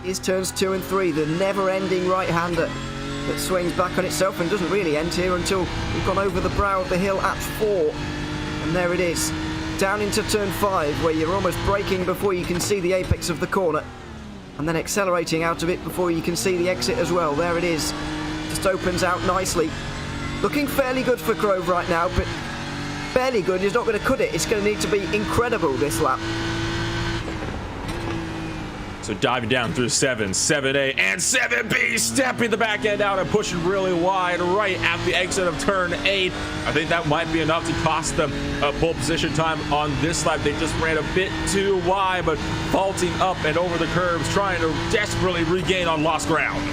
[SPEAKER 1] is turns 2 and 3, the never-ending right-hander that swings back on itself and doesn't really end here until we've gone over the brow of the hill at 4. And there it is, down into turn 5, where you're almost braking before you can see the apex of the corner, and then accelerating out of it before you can see the exit as well. There it is, just opens out nicely. Looking fairly good for Grove right now, but fairly good is not going to cut it. It's going to need to be incredible this lap.
[SPEAKER 2] So diving down through 7, 7A, and 7B, stepping the back end out and pushing really wide right at the exit of turn 8. I think that might be enough to cost them pole position time on this lap. They just ran a bit too wide, but vaulting up and over the curves, trying to desperately regain on lost ground.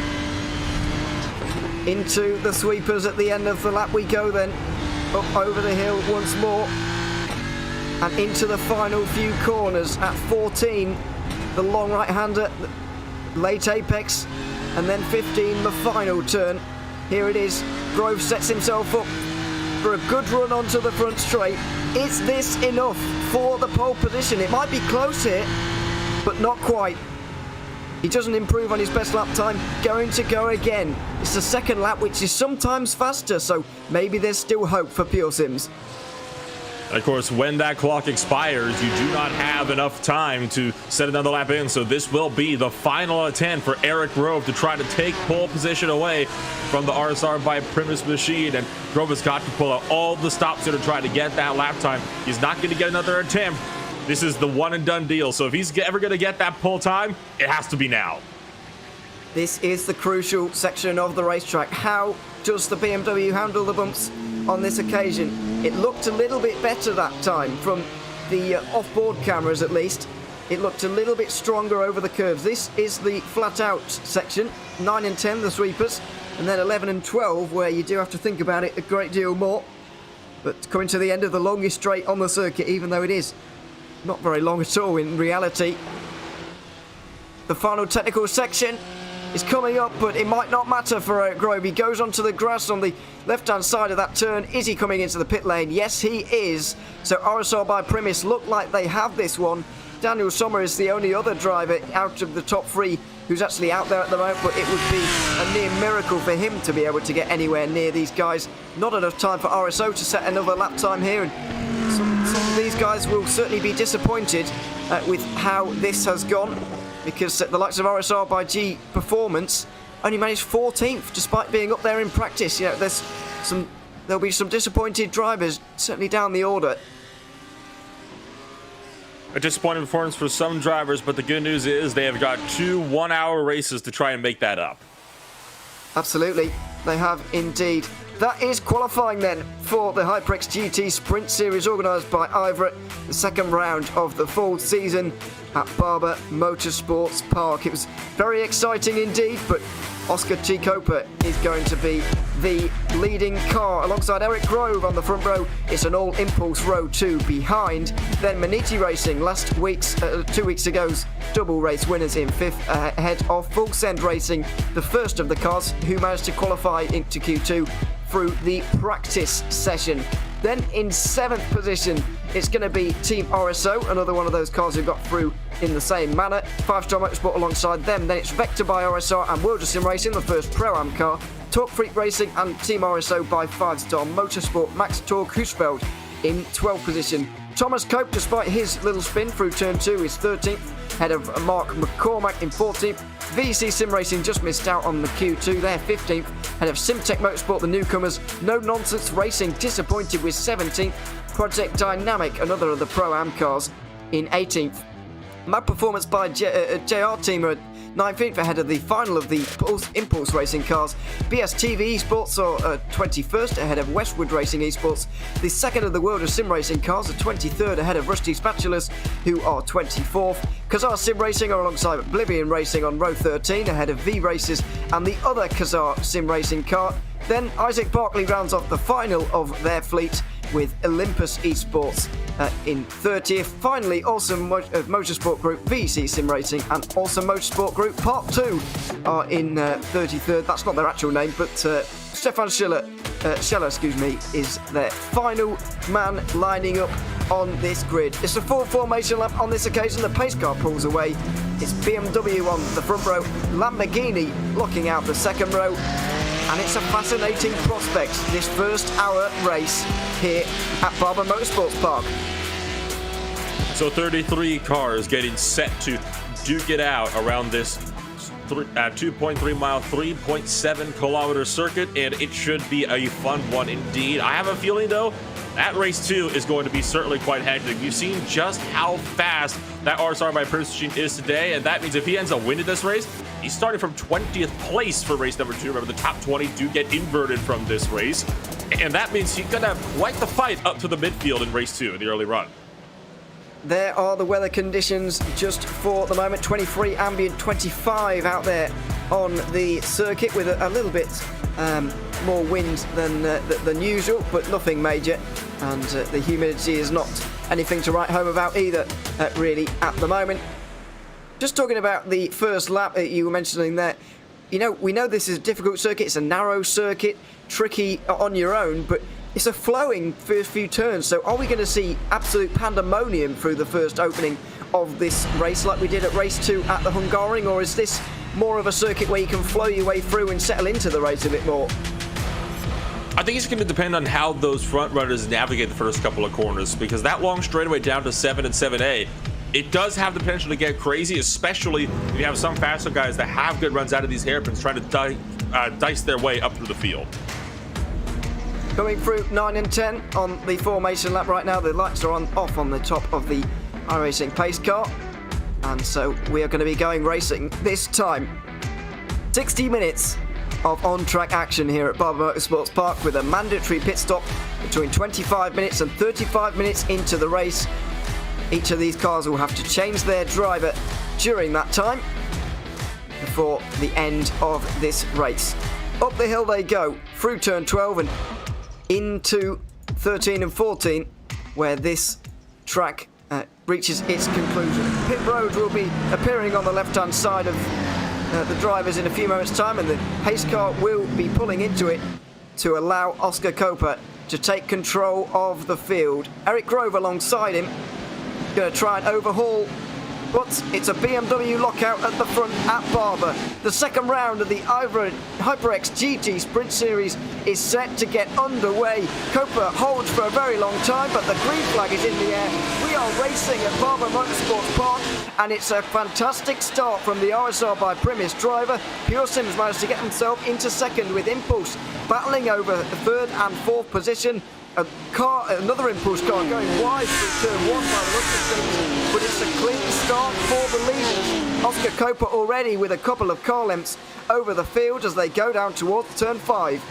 [SPEAKER 1] Into the sweepers at the end of the lap we go then, up over the hill once more, and into the final few corners at 14. The long right-hander, late apex, and then 15, the final turn. Here it is. Grove sets himself up for a good run onto the front straight. Is this enough for the pole position? It might be close here, but not quite. He doesn't improve on his best lap time. Going to go again. It's the second lap, which is sometimes faster, so maybe there's still hope for Pure Sims.
[SPEAKER 2] And of course, when that clock expires, you do not have enough time to set another lap in. So this will be the final attempt for Eric Grove to try to take pole position away from the RSR by Primus machine. And Grove has got to pull out all the stops here to try to get that lap time. He's not going to get another attempt. This is the one and done deal. So if he's ever going to get that pole time, it has to be now.
[SPEAKER 1] This is the crucial section of the racetrack. How does the BMW handle the bumps on this occasion? It looked a little bit better that time from the off-board cameras at least. It looked a little bit stronger over the curves. This is the flat-out section, 9 and 10, the sweepers, and then 11 and 12, where you do have to think about it a great deal more. But coming to the end of the longest straight on the circuit, even though it is not very long at all in reality. The final technical section is coming up, but it might not matter for Eric Grove. He goes onto the grass on the left-hand side of that turn. Is he coming into the pit lane? Yes, he is. So RSR by Primus look like they have this one. Daniel Sommer is the only other driver out of the top three who's actually out there at the moment, but it would be a near miracle for him to be able to get anywhere near these guys. Not enough time for RSO to set another lap time here, and some of these guys will certainly be disappointed with how this has gone, because the likes of RSR by G Performance only managed 14th despite being up there in practice. You know, there'll be some disappointed drivers certainly down the order.
[SPEAKER 2] A disappointing performance for some drivers, but the good news is they have got 2 one-hour races to try and make that up.
[SPEAKER 1] Absolutely, they have indeed. That is qualifying then for the HyperX GT Sprint Series organised by IVRA, the second round of the fall season at Barber Motorsports Park. It was very exciting indeed, but Oscar T. Coper is going to be the leading car alongside Eric Grove on the front row. It's an all-impulse row 2 behind. Then Maniti Racing, 2 weeks ago's double race winners in 5th, ahead of Full Send Racing, the first of the cars who managed to qualify into Q2 through the practice session. Then in 7th position, it's going to be Team RSO, another one of those cars who got through in the same manner. 5-Star Motorsport alongside them. Then it's Vector by RSR and World of Sim Racing, the first Pro-Am car. Torque Freak Racing and Team RSO by 5-Star Motorsport. Max Torque Husfeld in 12th position. Thomas Cope, despite his little spin through turn 2, is 13th, ahead of Mark McCormack in 14th. VC Sim Racing just missed out on the Q2, they're 15th, ahead of Simtech Motorsport, the newcomers. No Nonsense Racing disappointed with 17th. Project Dynamic, another of the Pro-Am cars, in 18th. Mad Performance by JR Team are 19th, ahead of the final of the Impulse Racing cars. BSTV Esports are 21st, ahead of Westwood Racing Esports. The second of the World of Sim Racing cars are 23rd, ahead of Rusty Spatulas, who are 24th. Kazar Sim Racing are alongside Oblivion Racing on row 13, ahead of V Races and the other Kazar Sim Racing car. Then Isaac Barkley rounds off the final of their fleet with Olympus Esports in 30th. Finally, Awesome Motorsport Group, VC Sim Racing and Awesome Motorsport Group Part 2 are in 33rd. That's not their actual name, but Stefan Scheller, is their final man lining up on this grid. It's a full formation lap on this occasion. The pace car pulls away. It's BMW on the front row, Lamborghini locking out the second row. And it's a fascinating prospect, this first hour race here at Barber Motorsports Park.
[SPEAKER 2] So 33 cars getting set to duke it out around this 2.3 mile, 3.7 kilometer circuit, and it should be a fun one indeed. I have a feeling though, that race 2 is going to be certainly quite hectic. You've seen just how fast that RSR by Primus machine is today, and that means if he ends up winning this race, he's starting from 20th place for race number 2. Remember, the top 20 do get inverted from this race, and that means he's going to have quite the fight up to the midfield in race 2 in the early run.
[SPEAKER 1] There are the weather conditions just for the moment. 23 ambient, 25 out there on the circuit with a little bit more wind than usual, but nothing major. And the humidity is not anything to write home about either, really, at the moment. Just talking about the first lap that you were mentioning there, you know, we know this is a difficult circuit. It's a narrow circuit, tricky on your own, but it's a flowing first few turns. So are we going to see absolute pandemonium through the first opening of this race like we did at race 2 at the Hungaroring, or is this more of a circuit where you can flow your way through and settle into the race a bit more?
[SPEAKER 2] I think it's going to depend on how those front runners navigate the first couple of corners, because that long straightaway down to 7 and 7A, it does have the potential to get crazy, especially if you have some faster guys that have good runs out of these hairpins trying to dice their way up through the field.
[SPEAKER 1] Coming through 9 and 10 on the formation lap right now. The lights are off on the top of the iRacing pace car, and so we are going to be going racing this time. 60 minutes of on-track action here at Barber Motorsports Park with a mandatory pit stop between 25 minutes and 35 minutes into the race. Each of these cars will have to change their driver during that time before the end of this race. Up the hill they go through turn 12 and into 13 and 14 where this track reaches its conclusion. Pit road will be appearing on the left-hand side of the drivers in a few moments' time, and the pace car will be pulling into it to allow Oscar Copa to take control of the field. Eric Grove alongside him, going to try and overhaul, but it's a BMW lockout at the front at Barber. The second round of the IVRA HyperX GT Sprint Series is set to get underway. Copa holds for a very long time, but the green flag is in the air. We are racing at Barber Motorsports Park, and it's a fantastic start from the RSR by Primus driver. Pure Sims managed to get himself into second with Impulse battling over the third and fourth position. Another Impulse car going wide through turn 1 by the looks of things, but it's a clean start for the leaders. Oscar Copa already with a couple of car lengths over the field as they go down towards turn 5.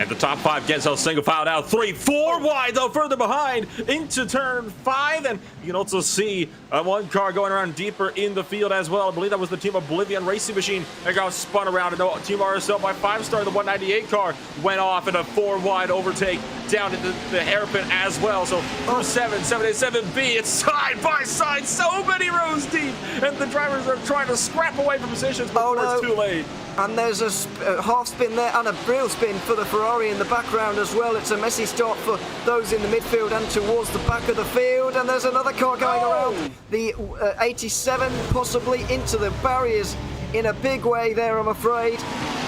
[SPEAKER 2] And the top 5 gets out single file now. 3, 4 wide though, further behind into turn 5. And you can also see one car going around deeper in the field as well. I believe that was the Team Oblivion Racing Machine that got spun around. And Team RSL by 5-star, the 198 car, went off in a 4 wide overtake down into the hairpin as well. So through 7, 7A, 7B, it's side by side, so many rows deep. And the drivers are trying to scrap away from positions before it's too late.
[SPEAKER 1] And there's a half spin there and a real spin for the Ferrari in the background as well. It's a messy start for those in the midfield and towards the back of the field. And there's another car going around the 87, possibly into the barriers in a big way there, I'm afraid.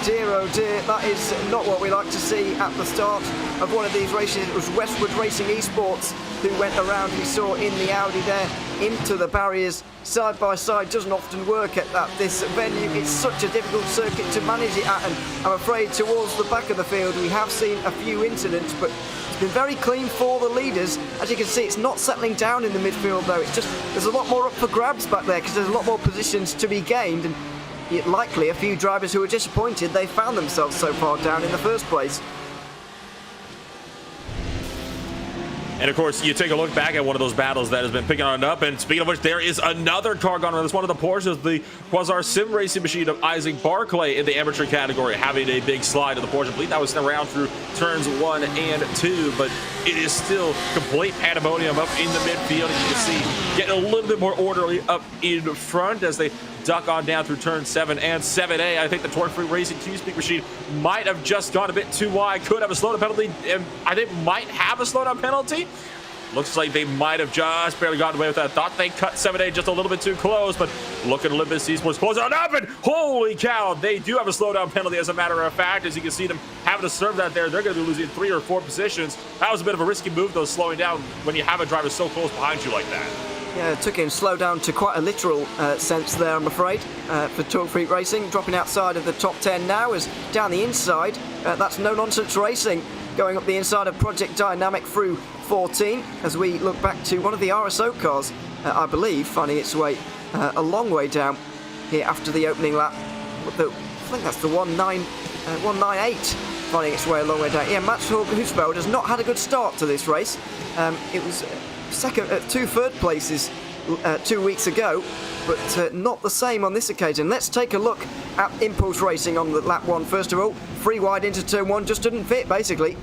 [SPEAKER 1] Dear oh dear, that is not what we like to see at the start of one of these races. It was Westwood Racing Esports who went around, we saw in the Audi there, into the barriers. Side by side doesn't often work at this venue. It's such a difficult circuit to manage it at, and I'm afraid towards the back of the field we have seen a few incidents, but it's been very clean for the leaders. As you can see, it's not settling down in the midfield though. It's just, there's a lot more up for grabs back there because there's a lot more positions to be gained, and likely a few drivers who are disappointed they found themselves so far down in the first place.
[SPEAKER 2] And of course, you take a look back at one of those battles that has been picking on it up. And speaking of which, there is another car gone around. It's one of the Porsches, the Quasar Sim Racing Machine of Isaac Barclay in the amateur category, having a big slide of the Porsche. I believe that was around through turns 1 and 2, but it is still complete pandemonium up in the midfield. And you can see getting a little bit more orderly up in front as they duck on down through turn 7 and 7A. I think the Torque Free Racing Q-Speed machine might have just gone a bit too wide, could have a slowdown penalty, and I think might have a slowdown penalty. Looks like they might have just barely gotten away with that. Thought they cut 7A just a little bit too close, but look at Olympus Esports close on up, and holy cow, they do have a slowdown penalty as a matter of fact. As you can see them having to serve that there, they're going to be losing 3 or 4 positions. That was a bit of a risky move though, slowing down when you have a driver so close behind you like that.
[SPEAKER 1] Yeah, it took him slow down to quite a literal sense there, I'm afraid, for Torque Freak Racing. Dropping outside of the top 10 now as down the inside. That's No Nonsense Racing going up the inside of Project Dynamic through 14 as we look back to one of the RSO cars, I believe, finding its way a long way down here after the opening lap. I think that's the 198 finding its way a long way down. Yeah, Mats Husfeld has not had a good start to this race. It was two third places 2 weeks ago, but not the same on this occasion. Let's take a look at Impulse Racing on the lap 1 first of all. 3 wide into turn 1, just didn't fit basically.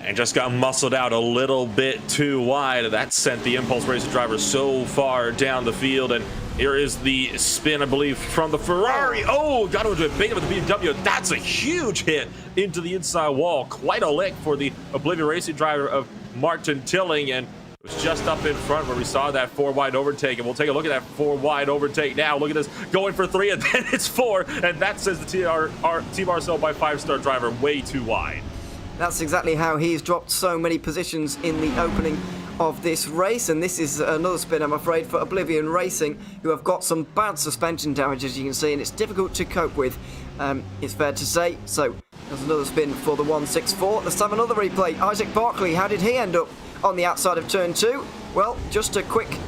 [SPEAKER 2] And just got muscled out a little bit too wide. That sent the Impulse Racing driver so far down the field. And here is the spin, I believe, from the Ferrari. Oh, got into a big of the BMW. That's a huge hit into the inside wall. Quite a lick for the Oblivion Racing driver of Martin Tilling. And it was just up in front where we saw that 4 wide overtake. And we'll take a look at that 4 wide overtake now. Look at this, going for 3, and then it's 4. And that says the Team RSL by 5-star driver way too wide.
[SPEAKER 1] That's exactly how he's dropped so many positions in the opening of this race, and this is another spin, I'm afraid, for Oblivion Racing, who have got some bad suspension damage, as you can see, and it's difficult to cope with, it's fair to say. So there's another spin for the 164. Let's have another replay. Isaac Barclay, how did he end up on the outside of turn 2? Well, just a quick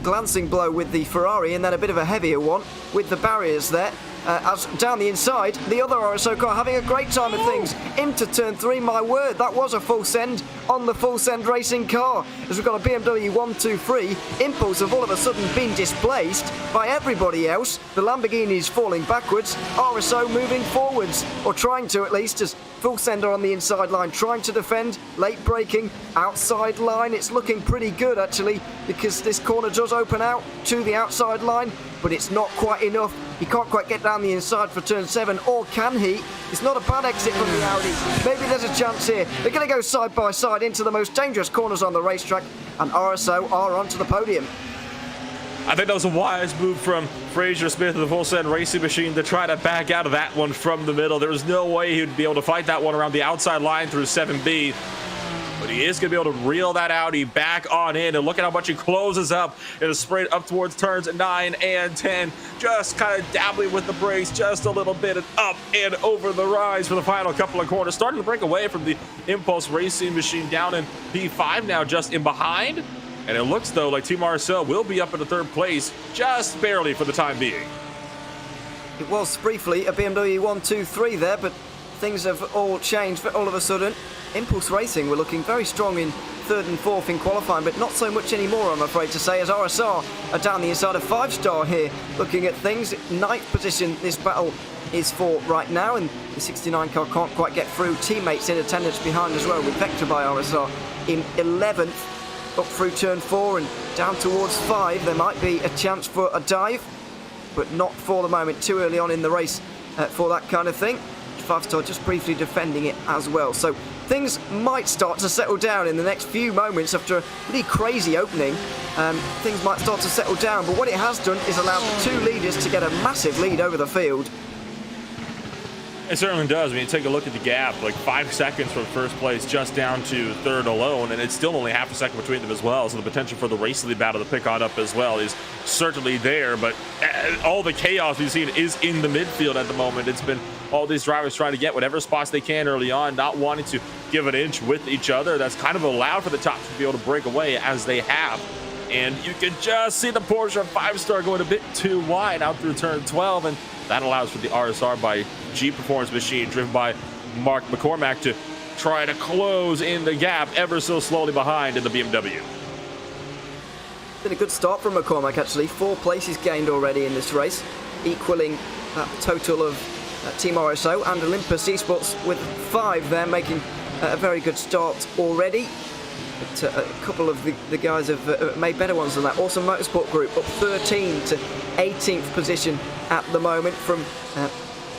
[SPEAKER 1] glancing blow with the Ferrari, and then a bit of a heavier one with the barriers there. As down the inside, the other RSO car having a great time of things into turn 3. My word, that was a full send on the full send racing car, as we've got a BMW 123. Impulse have all of a sudden been displaced by everybody else. The Lamborghini is falling backwards, RSO moving forwards, or trying to at least, as full sender on the inside line trying to defend, late braking, outside line. It's looking pretty good actually, because this corner does open out to the outside line, but it's not quite enough. He can't quite get down the inside for turn 7, or can he? It's not a bad exit from the Audi. Maybe there's a chance here. They're going to go side by side into the most dangerous corners on the racetrack, and RSO are onto the podium.
[SPEAKER 2] I think that was a wise move from Fraser Smith of the Full Send Racing Machine to try to back out of that one from the middle. There was no way he would be able to fight that one around the outside line through 7B. But he is going to be able to reel that Audi back on in. And look at how much he closes up in a sprint up towards turns 9 and 10. Just kind of dabbling with the brakes just a little bit, and up and over the rise for the final couple of corners. Starting to break away from the Impulse Racing Machine down in P5 now, just in behind. And it looks, though, like Team RSO will be up in the 3rd place, just barely for the time being.
[SPEAKER 1] It was briefly a BMW 123 there, but things have all changed all of a sudden. Impulse Racing were looking very strong in 3rd and 4th in qualifying, but not so much anymore, I'm afraid to say, as RSR are down the inside of 5-star here, looking at things. 9th position this battle is for right now, and the 69 car can't quite get through. Teammates in attendance behind as well, with Vector by RSR in 11th. Up through turn 4 and down towards 5. There might be a chance for a dive, but not for the moment. Too early on in the race for that kind of thing. 5-star just briefly defending it as well. So things might start to settle down in the next few moments after a really crazy opening. Things might start to settle down, but what it has done is allowed the 2 leaders to get a massive lead over the field.
[SPEAKER 2] It certainly does. I mean, take a look at the gap, like 5 seconds from 1st place just down to 3rd alone, and it's still only half a second between them as well, so the potential for the race lead battle to pick on up as well is certainly there. But all the chaos we've seen is in the midfield at the moment. It's been all these drivers trying to get whatever spots they can early on, not wanting to give an inch with each other. That's kind of allowed for the top to be able to break away as they have. And you can just see the Porsche 5-star going a bit too wide out through turn 12, and that allows for the RSR by G Performance Machine, driven by Mark McCormack, to try to close in the gap ever so slowly behind in the BMW.
[SPEAKER 1] Been a good start from McCormack actually. 4 places gained already in this race, equaling that total of Team RSO and Olympus Esports with 5 there, making a very good start already. But a couple of the guys have made better ones than that. Awesome Motorsport Group up 13 to 18th position at the moment, from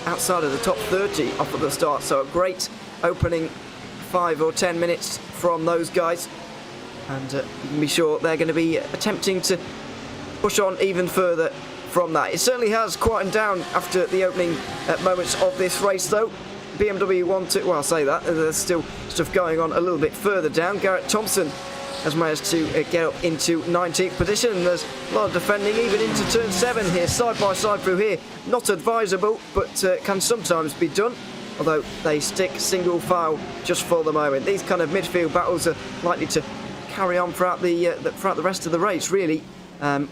[SPEAKER 1] outside of the top 30 off at the start. So a great opening 5 or 10 minutes from those guys. And you can be sure they're going to be attempting to push on even further from that. It certainly has quietened down after the opening moments of this race, though. BMW 1-2, well, I'll say that. There's still stuff going on a little bit further down. Garrett Thompson has managed to get up into 19th position. And there's a lot of defending even into turn 7 here, side by side through here. Not advisable, but can sometimes be done, although they stick single file just for the moment. These kind of midfield battles are likely to carry on throughout the rest of the race, really,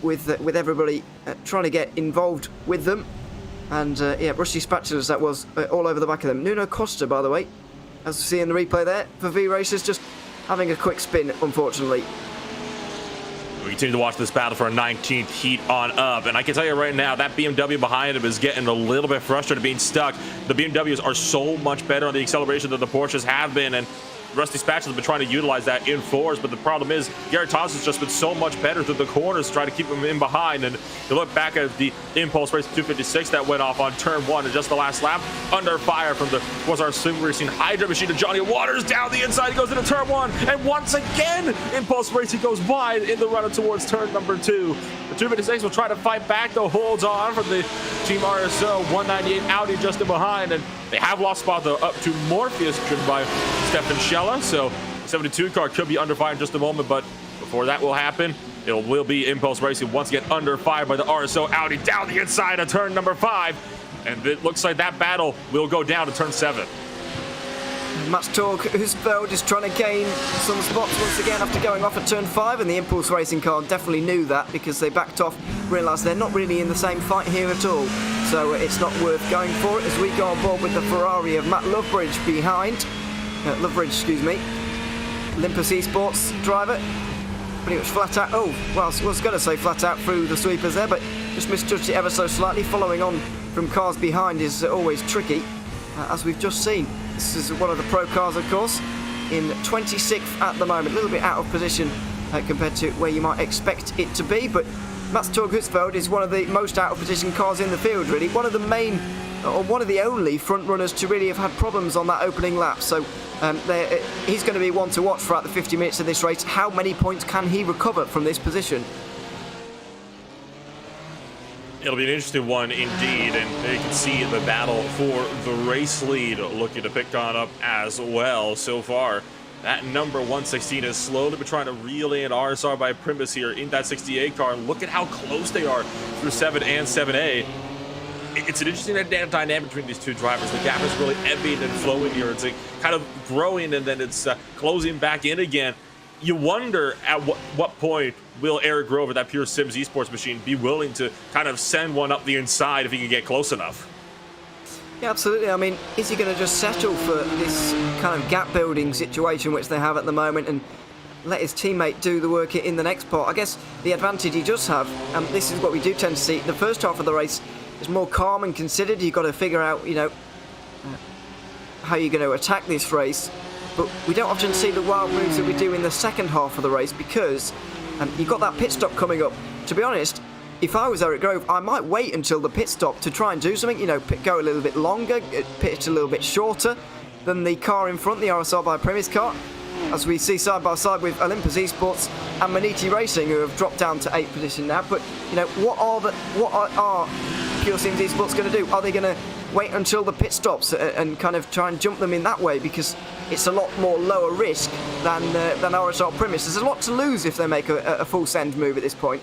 [SPEAKER 1] with everybody trying to get involved with them. And yeah, rusty spatulas, that was all over the back of them. Nuno Costa, by the way, as we see in the replay there, for V Racers, just having a quick spin, unfortunately.
[SPEAKER 2] We continue to watch this battle for a 19th heat on up, and I can tell you right now, that BMW behind him is getting a little bit frustrated being stuck. The BMWs are so much better on the acceleration than the Porsches have been, and Rusty Spatula has been trying to utilize that in fours, but the problem is Garrett Thomas has just been so much better through the corners to try to keep him in behind. And you look back at the Impulse Race 256 that went off on turn 1 in just the last lap, under fire from the our Sim Racing Hydra machine to Johnny Waters down the inside. He goes into turn 1, and once again Impulse Racing goes wide in the run towards turn number 2. The 256 will try to fight back, though holds on from the Team RSO 198 Audi just in behind, and they have lost spot though up to Morpheus, driven by Stefan Schella. So the 72 car could be under fire in just a moment, but before that will happen, it will be Impulse Racing once again under fire by the RSO Audi down the inside of turn number 5, and it looks like that battle will go down to turn 7.
[SPEAKER 1] Max Torg Husfeld is trying to gain some spots once again after going off at turn 5, and the Impulse Racing car definitely knew that because they backed off, realised they're not really in the same fight here at all. So it's not worth going for it as we go on board with the Ferrari of Matt Lovebridge behind. Olympus Esports driver. Pretty much flat out. Oh, well, I was going to say flat out through the sweepers there, but just misjudged it ever so slightly. Following on from cars behind is always tricky, as we've just seen. This is one of the pro cars, of course, in 26th at the moment. A little bit out of position compared to where you might expect it to be, but Max Torg Husfeld is one of the most out of position cars in the field, really. One of the main, or one of the only front runners to really have had problems on that opening lap. So he's going to be one to watch throughout the 50 minutes of this race. How many points can he recover from this position?
[SPEAKER 2] It'll be an interesting one indeed, and you can see the battle for the race lead looking to pick on up as well so far. That number 116 has slowly been trying to reel in RSR by Primus here in that 68 car. Look at how close they are through 7 and 7A. It's an interesting dynamic between these two drivers. The gap is really ebbing and flowing here. It's like kind of growing and then it's closing back in again. You wonder at what point will Eric Grover, that Pure Sims esports machine, be willing to kind of send one up the inside if he can get close enough?
[SPEAKER 1] Yeah, absolutely. I mean, is he going to just settle for this kind of gap building situation which they have at the moment and let his teammate do the work in the next part? I guess the advantage he does have, and this is what we do tend to see, the first half of the race is more calm and considered. You've got to figure out, how you're going to attack this race. But we don't often see the wild moves that we do in the second half of the race because you've got that pit stop coming up. To be honest, if I was Eric Grove, I might wait until the pit stop to try and do something, go a little bit longer, pitch a little bit shorter than the car in front, the RSR by Premise car, as we see side by side with Olympus Esports and Maniti Racing, who have dropped down to 8th position now. But, what are Pure Sims Esports going to do? Are they going to wait until the pit stops and kind of try and jump them in that way, because it's a lot more lower risk than RSR Primus? There's a lot to lose if they make a full send move at this point.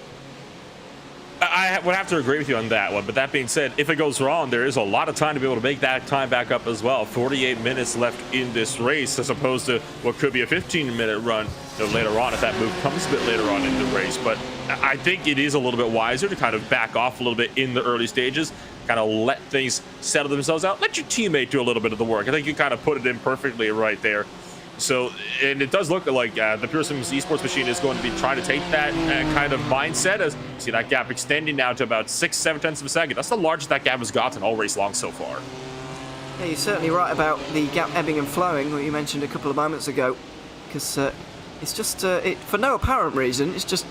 [SPEAKER 2] I would have to agree with you on that one, but that being said, if it goes wrong, there is a lot of time to be able to make that time back up as well. 48 minutes left in this race as opposed to what could be a 15-minute run later on if that move comes a bit later on in the race. But I think it is a little bit wiser to kind of back off a little bit in the early stages, kind of let things settle themselves out, let your teammate do a little bit of the work. I think you kind of put it in perfectly right there. So, and it does look like the Pure Sims esports machine is going to be trying to take that kind of mindset, as you see that gap extending now to about 6-7 tenths of a second. That's the largest that gap has gotten all race long so far.
[SPEAKER 1] Yeah, you're certainly right about the gap ebbing and flowing, what you mentioned a couple of moments ago, because it's just, for no apparent reason, it's just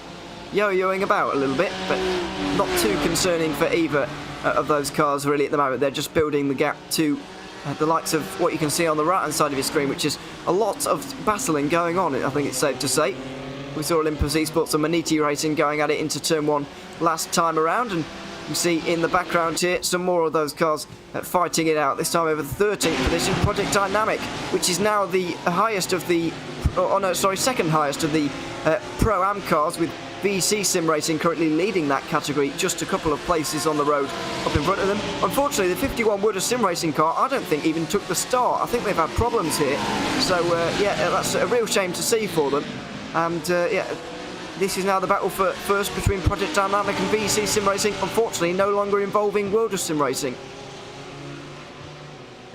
[SPEAKER 1] yo-yoing about a little bit, but not too concerning for either of those cars really at the moment. They're just building the gap to the likes of what you can see on the right hand side of your screen, which is a lot of battling going on, I think it's safe to say. We saw Olympus Esports and Maniti Racing going at it into turn 1 last time around, and you see in the background here some more of those cars fighting it out, this time over the 13th position. Project Dynamic, which is now the highest of the, second highest of the Pro-Am cars, with VC Sim Racing currently leading that category, just a couple of places on the road up in front of them. Unfortunately, the 51 Wood Sim Racing car, I don't think even took the start. I think they've had problems here. So, that's a real shame to see for them. And, this is now the battle for first between Project Dynamic and VC Sim Racing, unfortunately no longer involving World of Sim Racing.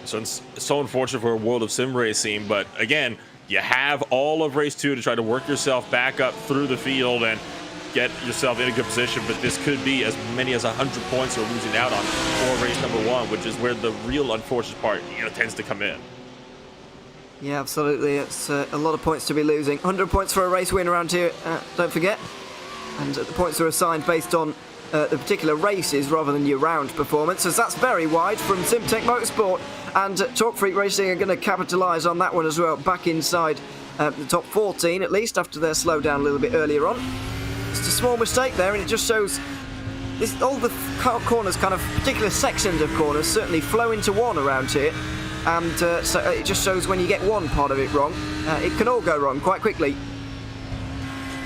[SPEAKER 2] So it's so unfortunate for World of Sim Racing, but again, you have all of race 2 to try to work yourself back up through the field and get yourself in a good position, but this could be as many as 100 points you're losing out on for race number 1, which is where the real unfortunate part tends to come in.
[SPEAKER 1] Yeah, absolutely. It's a lot of points to be losing. 100 points for a race win around here, don't forget. And the points are assigned based on the particular races rather than your round performance, as that's very wide from SimTech Motorsport. And Talk Freak Racing are going to capitalise on that one as well, back inside the top 14 at least after their slowdown a little bit earlier on. Just a small mistake there, and it just shows all the corners, kind of particular sections of corners, certainly flow into one around here. And so it just shows when you get one part of it wrong, it can all go wrong quite quickly.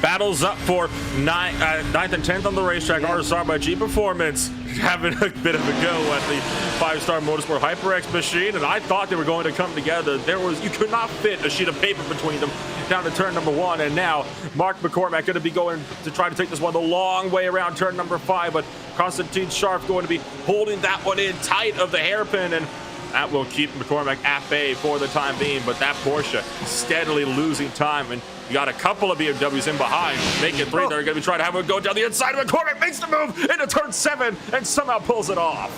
[SPEAKER 2] battles up for 9th and 10th on the racetrack. RSR by G Performance having a bit of a go at the 5-star Motorsport HyperX machine, and I thought they were going to come together. You could not fit a sheet of paper between them down to turn number 1, and now Mark McCormack going to be going to try to take this one the long way around turn number 5, but Konstantin Sharp going to be holding that one in tight of the hairpin, and that will keep McCormack at bay for the time being. But that Porsche steadily losing time, and you got a couple of BMWs in behind, making 3. They're going to be trying to have it go down the inside. McCormack makes the move into turn 7 and somehow pulls it off.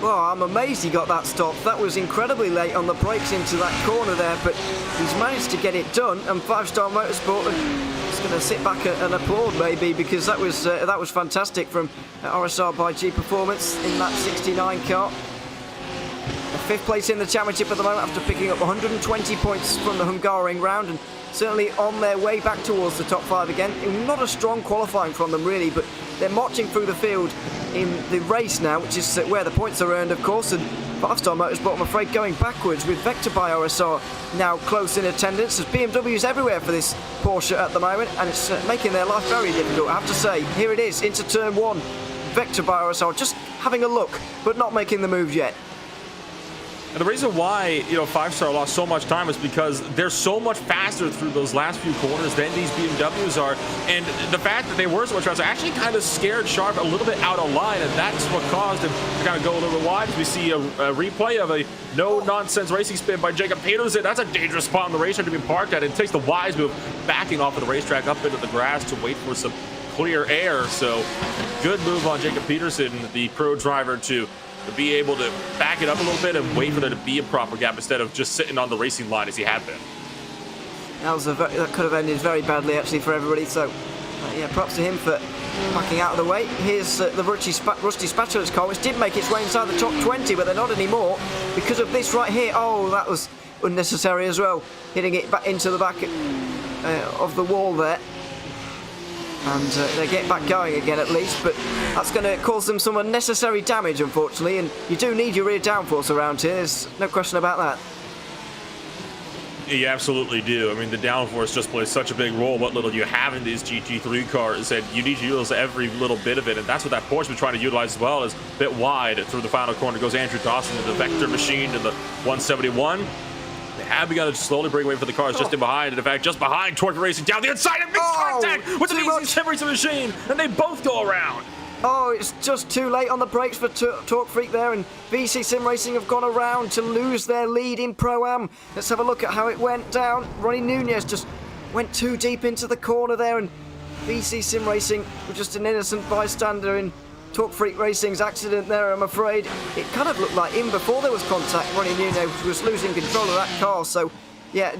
[SPEAKER 1] Well, I'm amazed he got that stop. That was incredibly late on the brakes into that corner there, but he's managed to get it done. And 5-star Motorsport is going to sit back and applaud maybe, because that was fantastic from RSR by G Performance in that 69 car. The 5th place in the championship at the moment after picking up 120 points from the Hungaroring round, and certainly on their way back towards the top 5 again. Not a strong qualifying from them really, but they're marching through the field in the race now, which is where the points are earned, of course. And 5-star Motorsport, I'm afraid, going backwards with Vector by RSR now close in attendance. There's BMWs everywhere for this Porsche at the moment, and it's making their life very difficult, I have to say. Here it is into turn 1. Vector by RSR just having a look, but not making the move yet.
[SPEAKER 2] And the reason why, 5-star lost so much time is because they're so much faster through those last few corners than these BMWs are. And the fact that they were so much faster actually kind of scared Sharp a little bit out of line, and that's what caused him to kind of go a little bit wide. We see a replay of a no-nonsense racing spin by Jacob Peterson. That's a dangerous spot on the racetrack to be parked at. It takes the wise move, backing off of the racetrack up into the grass to wait for some clear air. So good move on Jacob Peterson, the pro driver, to be able to back it up a little bit and wait for there to be a proper gap instead of just sitting on the racing line as he had been.
[SPEAKER 1] That could have ended very badly actually for everybody, so yeah, props to him for backing out of the way. Here's the Rusty Spatulas car, which did make its way inside the top 20, but they're not anymore because of this right here. Oh, that was unnecessary as well, hitting it back into the back of the wall there. And they get back going again at least, but that's going to cause them some unnecessary damage, unfortunately, and you do need your rear downforce around here, there's no question about that.
[SPEAKER 2] You absolutely do. I mean, the downforce just plays such a big role. What little you have in these GT3 cars, and you need to utilize every little bit of it, and that's what that Porsche was trying to utilize as well. Is a bit wide through the final corner goes Andrew Dawson to the Vector machine to the 171. They have begun to slowly break away for the cars just in behind, and in fact, just behind, Torque Racing down the inside and makes contact with the VC Sim Racing machine, and they both go around.
[SPEAKER 1] Oh, it's just too late on the brakes for Torque Freak there, and VC Sim Racing have gone around to lose their lead in Pro-Am. Let's have a look at how it went down. Ronnie Nunez just went too deep into the corner there, and VC Sim Racing was just an innocent bystander in Torque Freak Racing's accident there, I'm afraid. It kind of looked like even before there was contact, Ronnie Nunez was losing control of that car, so yeah,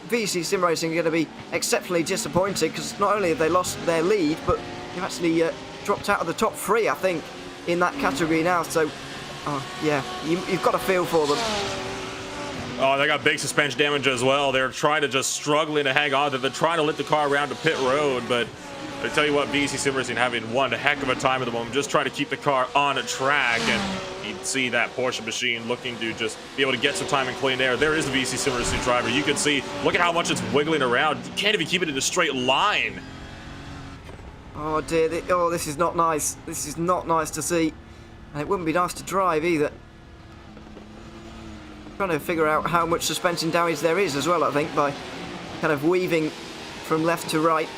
[SPEAKER 1] VC Sim Racing are going to be exceptionally disappointed because not only have they lost their lead, but they've actually dropped out of the top 3, I think, in that category now. So, yeah, you've got a feel for them.
[SPEAKER 2] Oh, they got big suspension damage as well. They're trying to just struggling to hang on to. They're trying to lift the car around to pit road, but I tell you what, VC Sim Racing having one heck of a time at the moment, just trying to keep the car on a track, and you'd see that Porsche machine looking to just be able to get some time in clean air. There is the VC Sim Racing driver. You can see, look at how much it's wiggling around. You can't even keep it in a straight line.
[SPEAKER 1] Oh dear, this is not nice. This is not nice to see. And it wouldn't be nice to drive either. Trying to figure out how much suspension damage there is as well, I think, by kind of weaving from left to right,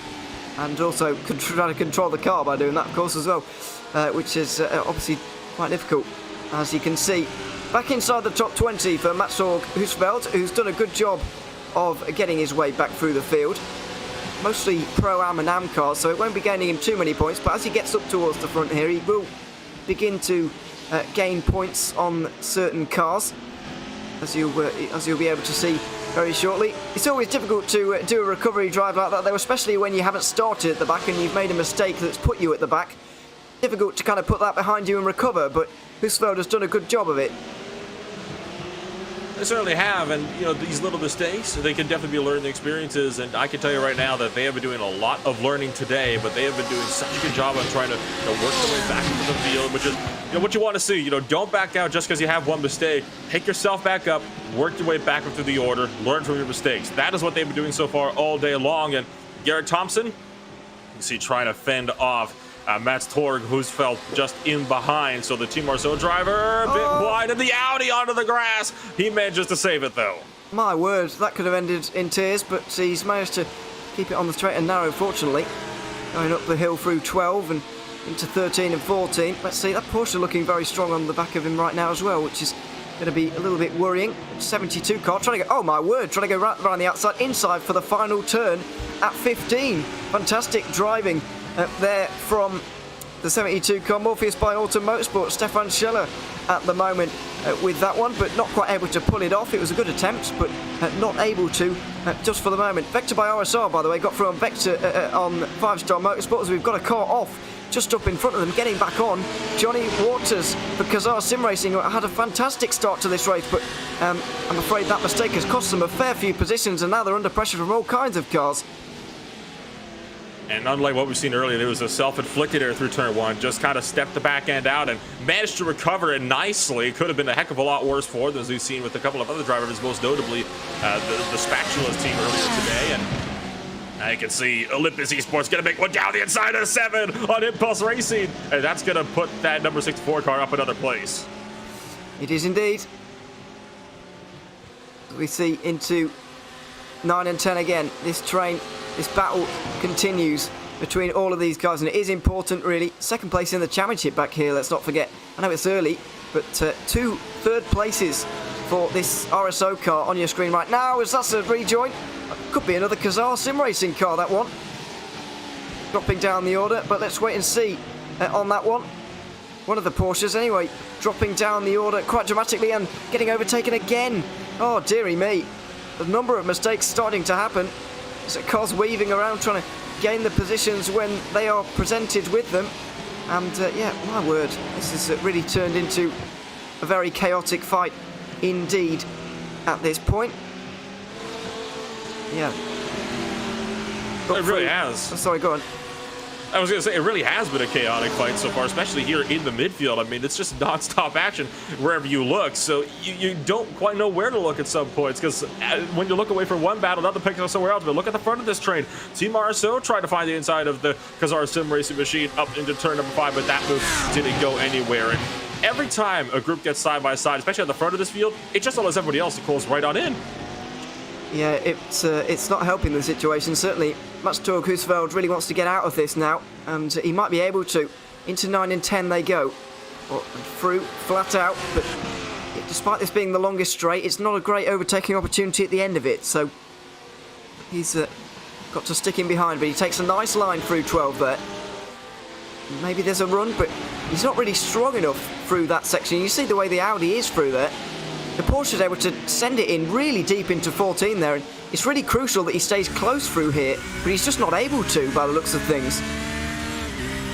[SPEAKER 1] and also trying to control the car by doing that, of course, as well, which is obviously quite difficult, as you can see. Back inside the top 20 for Mats-Org Husfeldt, who's done a good job of getting his way back through the field. Mostly Pro-Am and Am cars, so it won't be gaining him too many points, but as he gets up towards the front here, he will begin to gain points on certain cars, as you'll be able to see very shortly. It's always difficult to do a recovery drive like that, though, especially when you haven't started at the back and you've made a mistake that's put you at the back. Difficult to kind of put that behind you and recover, but Husfeldt has done a good job of it.
[SPEAKER 2] They certainly have, and these little mistakes, they can definitely be learning experiences, and I can tell you right now that they have been doing a lot of learning today, but they have been doing such a good job on trying to work their way back into the field, which is what you want to see. Don't back out just because you have one mistake. Pick yourself back up, work your way back up through the order, learn from your mistakes. That is what they've been doing so far all day long, and Garrett Thompson, You see trying to fend off Mats Torg, Husfeldt just in behind. So the Team Marceau driver a bit wide, and the Audi onto the grass. He manages to save it though.
[SPEAKER 1] My word, that could have ended in tears, but he's managed to keep it on the straight and narrow, fortunately. Going up the hill through 12 and into 13 and 14. Let's see, that Porsche looking very strong on the back of him right now as well, which is going to be a little bit worrying. 72 car trying to go, oh my word, trying to go right around the outside, inside for the final turn at 15. Fantastic driving there from the 72 car. Morpheus by Auto Motorsport. Stefan Scheller at the moment with that one, but not quite able to pull it off. It was a good attempt, but not able to just for the moment. Vector by RSR, by the way, got through on Vector on 5-star Motorsport, as we've got a car off just up in front of them. Getting back on, Johnny Waters for Kazar Sim Racing had a fantastic start to this race, but I'm afraid that mistake has cost them a fair few positions, and now they're under pressure from all kinds of cars.
[SPEAKER 2] And unlike what we've seen earlier, there was a self-inflicted error through turn 1. Just kind of stepped the back end out and managed to recover it nicely. It could have been a heck of a lot worse for them, as we've seen with a couple of other drivers, most notably the Spatulas team earlier today. And I can see Olympus Esports going to make one down the inside of 7 on Impulse Racing. And that's going to put that number 64 car up another place.
[SPEAKER 1] It is indeed. We see into 9 and 10 again. This battle continues between all of these guys, and it is important, really. Second place in the championship back here, let's not forget. I know it's early, but 2 third places for this RSO car on your screen right now, as that's a rejoin. Could be another Kazar Sim Racing car, that one. Dropping down the order, but let's wait and see on that one. One of the Porsches, anyway, dropping down the order quite dramatically and getting overtaken again. Oh, dearie me. A number of mistakes starting to happen. So cars weaving around trying to gain the positions when they are presented with them. And yeah, my word, this has really turned into a very chaotic fight indeed at this point. Yeah.
[SPEAKER 2] It really has.
[SPEAKER 1] Oh, sorry, go on.
[SPEAKER 2] I was going to say, it really has been a chaotic fight so far, especially here in the midfield. I mean, it's just non-stop action wherever you look, so you don't quite know where to look at some points, because when you look away from one battle, another picks up somewhere else. But look at the front of this train. Team RSO tried to find the inside of the Kazar Sim Racing machine up into turn number 5, but that move didn't go anywhere. And every time a group gets side by side, especially at the front of this field, it just allows everybody else to close right on in.
[SPEAKER 1] Yeah, it's not helping the situation, certainly. Mats Torg Husfeldt really wants to get out of this now, and he might be able to. Into 9 and 10 they go. Or through, flat out, but despite this being the longest straight, it's not a great overtaking opportunity at the end of it, so he's got to stick in behind, but he takes a nice line through 12 there. Maybe there's a run, but he's not really strong enough through that section. You see the way the Audi is through there. The Porsche is able to send it in really deep into 14 there, and it's really crucial that he stays close through here, but he's just not able to by the looks of things.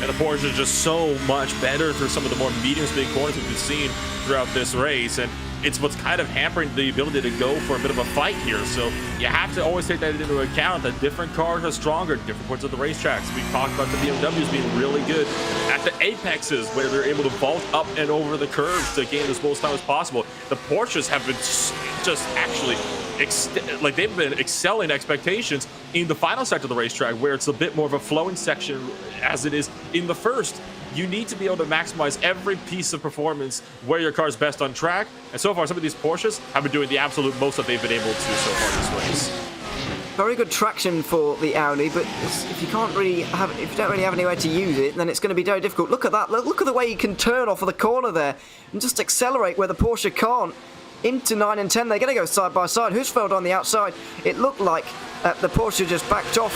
[SPEAKER 2] And the Porsche is just so much better through some of the more medium-speed corners we've seen throughout this race, and it's what's kind of hampering the ability to go for a bit of a fight here. So you have to always take that into account, that different cars are stronger at different points of the racetracks. We talked about the BMWs being really good at the apexes, where they're able to vault up and over the curves to gain as most time as possible. The Porsches have been just actually they've been excelling expectations in the final sector of the racetrack, where it's a bit more of a flowing section as it is in the first. You need to be able to maximize every piece of performance where your car's best on track, and so far some of these Porsches have been doing the absolute most that they've been able to so far this race.
[SPEAKER 1] Very good traction for the Audi, but if you don't really have anywhere to use it, then it's going to be very difficult. Look at that! Look at the way you can turn off of the corner there and just accelerate where the Porsche can't. Into 9 and 10, they're going to go side by side. Husfeldt on the outside. It looked like the Porsche just backed off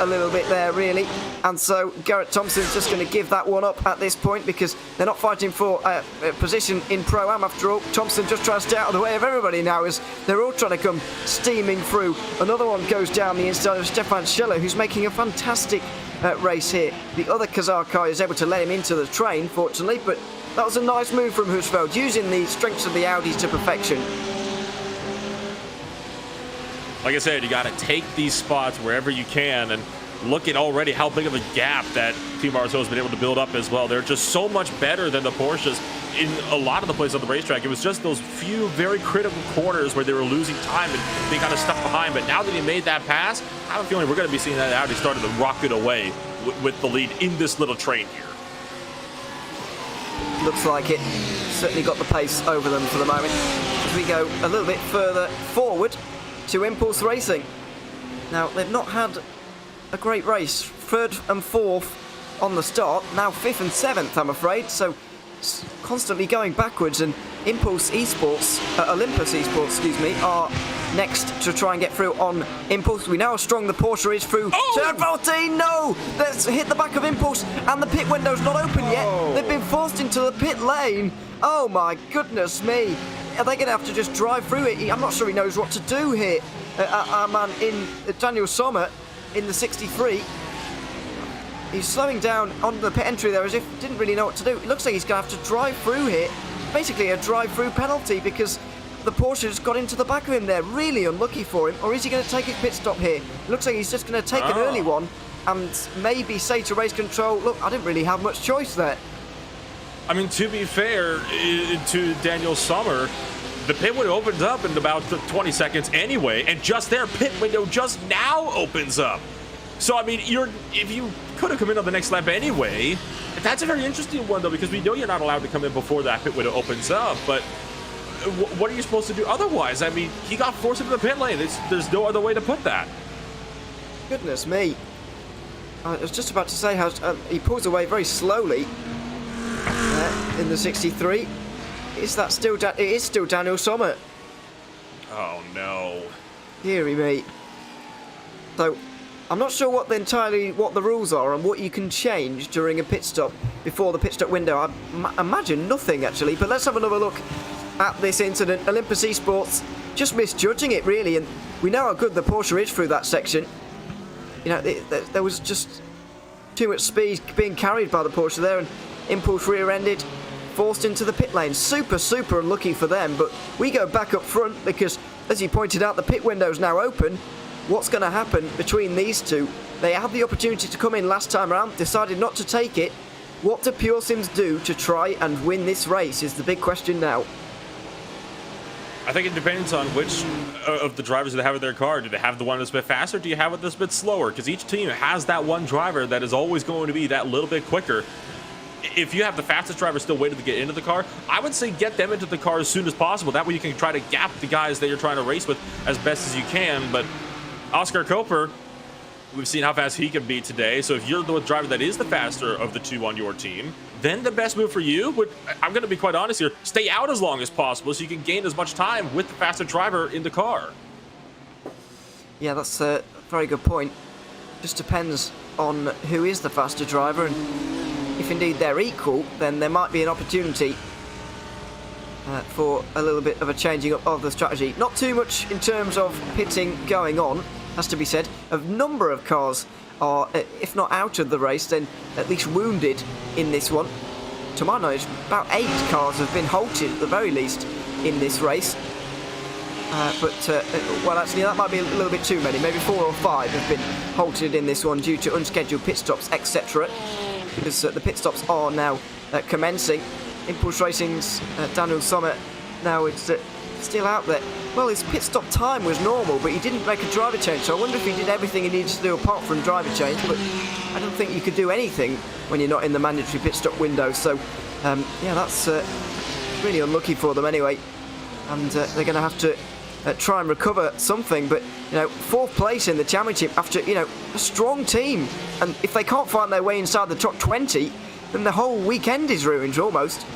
[SPEAKER 1] a little bit there, really. And so Garrett Thompson's just going to give that one up at this point, because they're not fighting for a position in Pro-Am after all. Thompson just tries to stay out of the way of everybody now, as they're all trying to come steaming through. Another one goes down the inside of Stefan Scheller, who's making a fantastic race here. The other Kazar car is able to let him into the train, fortunately, but that was a nice move from Husfeldt, using the strengths of the Audis to perfection.
[SPEAKER 2] Like I said, you got to take these spots wherever you can, and look at already how big of a gap that Team RSO has been able to build up as well. They're just so much better than the Porsches in a lot of the places on the racetrack. It was just those few very critical corners where they were losing time and being kind of stuck behind. But now that he made that pass, I have a feeling we're going to be seeing that Audi starting to rocket away with the lead in this little train here.
[SPEAKER 1] Looks like it. Certainly got the pace over them for the moment. As we go a little bit further forward to Impulse Racing. Now, they've not had a great race. 3rd and 4th on the start. Now 5th and 7th, I'm afraid. So constantly going backwards, and Olympus Esports, are next to try and get through on Impulse. We know how strong the Porsche is through turn 14. No! Let's hit the back of Impulse, and the pit window's not open yet. They've been forced into the pit lane. Oh my goodness me. Are they going to have to just drive through it? I'm not sure he knows what to do here. Our man in Daniel Sommer in the 63. He's slowing down on the pit entry there as if he didn't really know what to do. It looks like he's going to have to drive through here. Basically a drive-through penalty because the Porsche's got into the back of him there. Really unlucky for him. Or is he going to take his pit stop here? It looks like he's just going to take an early one and maybe say to race control, look, I didn't really have much choice there.
[SPEAKER 2] I mean, to be fair to Daniel Sommer, the pit window opens up in about 20 seconds anyway, and just their pit window just now opens up. So, I mean, if you could have come in on the next lap anyway, that's a very interesting one, though, because we know you're not allowed to come in before that pit window opens up, but what are you supposed to do otherwise? I mean, he got forced into the pit lane. There's no other way to put that.
[SPEAKER 1] Goodness me. I was just about to say how he pulls away very slowly in the 63. Is that still it is still Daniel Sommer.
[SPEAKER 2] Oh, no.
[SPEAKER 1] Deary me. So, I'm not sure what the rules are and what you can change during a pit stop before the pit stop window. I imagine nothing, actually. But let's have another look at this incident. Olympus Esports just misjudging it, really. And we know how good the Porsche is through that section. You know, there was just too much speed being carried by the Porsche there. And Impulse rear-ended, forced into the pit lane. Super, super unlucky for them. But we go back up front because, as you pointed out, the pit window's now open. What's going to happen between these two? They had the opportunity to come in last time around, decided not to take it. What do Pure Sims do to try and win this race is the big question now.
[SPEAKER 2] I think it depends on which of the drivers they have in their car. Do they have the one that's a bit faster? Do you have it that's a bit slower? Because each team has that one driver that is always going to be that little bit quicker. If you have the fastest driver still waiting to get into the car, I would say get them into the car as soon as possible. That way you can try to gap the guys that you're trying to race with as best as you can. But Oscar Koper, we've seen how fast he can be today. So if you're the driver that is the faster of the two on your team, then the best move for you would, I'm going to be quite honest here, stay out as long as possible so you can gain as much time with the faster driver in the car.
[SPEAKER 1] Yeah, that's a very good point. Just depends on who is the faster driver, and if indeed they're equal, then there might be an opportunity for a little bit of a changing up of the strategy. Not too much in terms of pitting going on, has to be said. A number of cars are, if not out of the race, then at least wounded in this one. To my knowledge, about 8 cars have been halted at the very least in this race. Well, actually, that might be a little bit too many. Maybe 4 or 5 have been halted in this one due to unscheduled pit stops, etc. Because the pit stops are now commencing. Impulse Racing's Daniel Sommer now it's still out there. Well, his pit stop time was normal, but he didn't make a driver change, so I wonder if he did everything he needed to do apart from driver change, but I don't think you could do anything when you're not in the mandatory pit stop window, so yeah, that's really unlucky for them anyway, and they're going to have to try and recover something. But, you know, 4th place in the championship after, you know, a strong team, and if they can't find their way inside the top 20, then the whole weekend is ruined almost.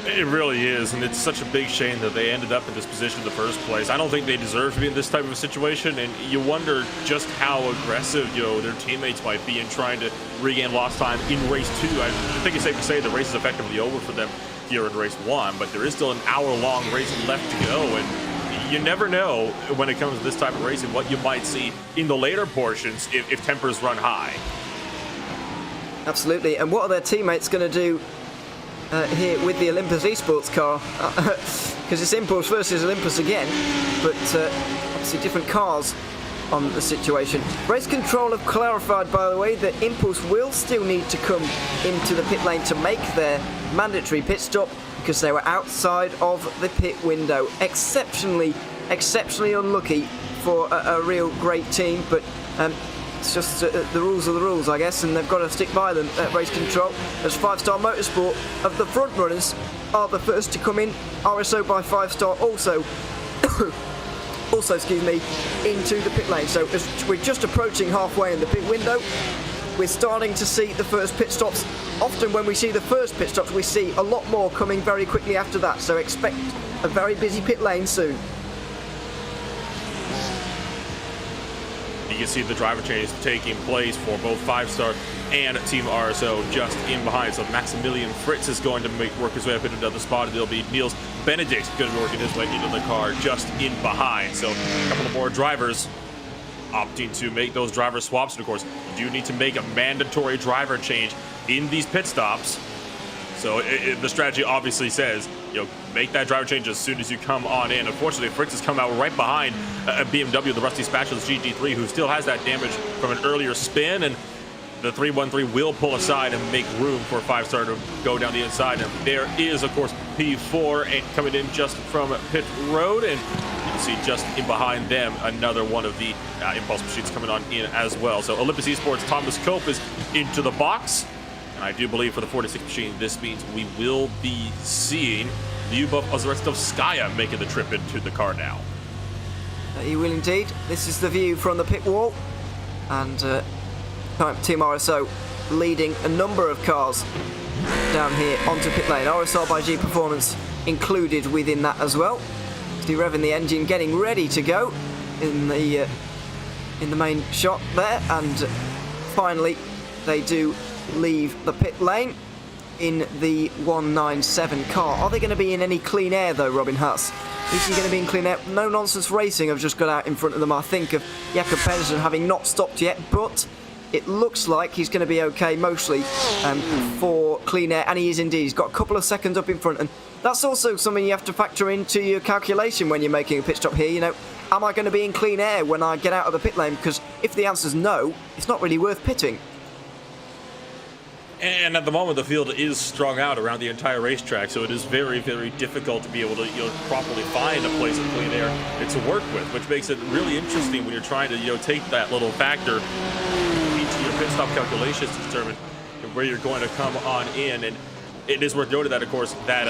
[SPEAKER 2] It really is, and it's such a big shame that they ended up in this position in the first place. I don't think they deserve to be in this type of a situation, and you wonder just how aggressive, you know, their teammates might be in trying to regain lost time in race 2. I think it's safe to say the race is effectively over for them here in race 1, but there is still an hour-long race left to go, and you never know when it comes to this type of racing what you might see in the later portions if tempers run high.
[SPEAKER 1] Absolutely, and what are their teammates going to do here with the Olympus Esports car? Because it's Impulse versus Olympus again, but obviously different cars on the situation. Race control have clarified, by the way, that Impulse will still need to come into the pit lane to make their mandatory pit stop because they were outside of the pit window. Exceptionally unlucky for a real great team, but it's just the rules are the rules, I guess, and they've got to stick by them at Race Control. As 5-Star Motorsport, of the front runners, are the first to come in. RSO by 5-Star also, excuse me, into the pit lane. So as we're just approaching halfway in the pit window, we're starting to see the first pit stops. Often when we see the first pit stops, we see a lot more coming very quickly after that. So expect a very busy pit lane soon.
[SPEAKER 2] You can see the driver change taking place for both 5-Star and Team RSO just in behind. So Maximilian Fritz is going to work his way up into another spot, and it'll be Niels Benedict going to be working his way into the car just in behind. So a couple of more drivers opting to make those driver swaps. And of course, you do need to make a mandatory driver change in these pit stops. So the strategy obviously says, make that driver change as soon as you come on in. Unfortunately, Fritz has come out right behind a BMW, the Rusty Spatulas GT3, who still has that damage from an earlier spin, and the 313 will pull aside and make room for 5-Star to go down the inside. And there is, of course, P4 coming in just from pit road, and you can see just in behind them another one of the impulse machines coming on in as well. So Olympus Esports' Thomas Cope is into the box. I do believe for the 46 machine, this means we will be seeing Lyubov Ozrestovskaya making the trip into the car now.
[SPEAKER 1] You will indeed. This is the view from the pit wall, and Team RSO leading a number of cars down here onto pit lane. RSR by G Performance included within that as well. Steve revving the engine, getting ready to go in the main shot there, and finally they do leave the pit lane in the 197 car. Are they going to be in any clean air though, Robin Huss? Is he going to be in clean air? No Nonsense Racing have just got out in front of them, I think, of Jakob Pedersen having not stopped yet, but it looks like he's going to be okay mostly for clean air, and he is indeed. He's got a couple of seconds up in front, and that's also something you have to factor into your calculation when you're making a pit stop here. Am I going to be in clean air when I get out of the pit lane? Because if the answer's no, it's not really worth pitting.
[SPEAKER 2] And at the moment, the field is strung out around the entire racetrack, so it is very, very difficult to be able to properly find a place of clean air to work with, which makes it really interesting when you're trying to take that little factor into your pit stop calculations to determine where you're going to come on in. And it is worth noting that, of course, that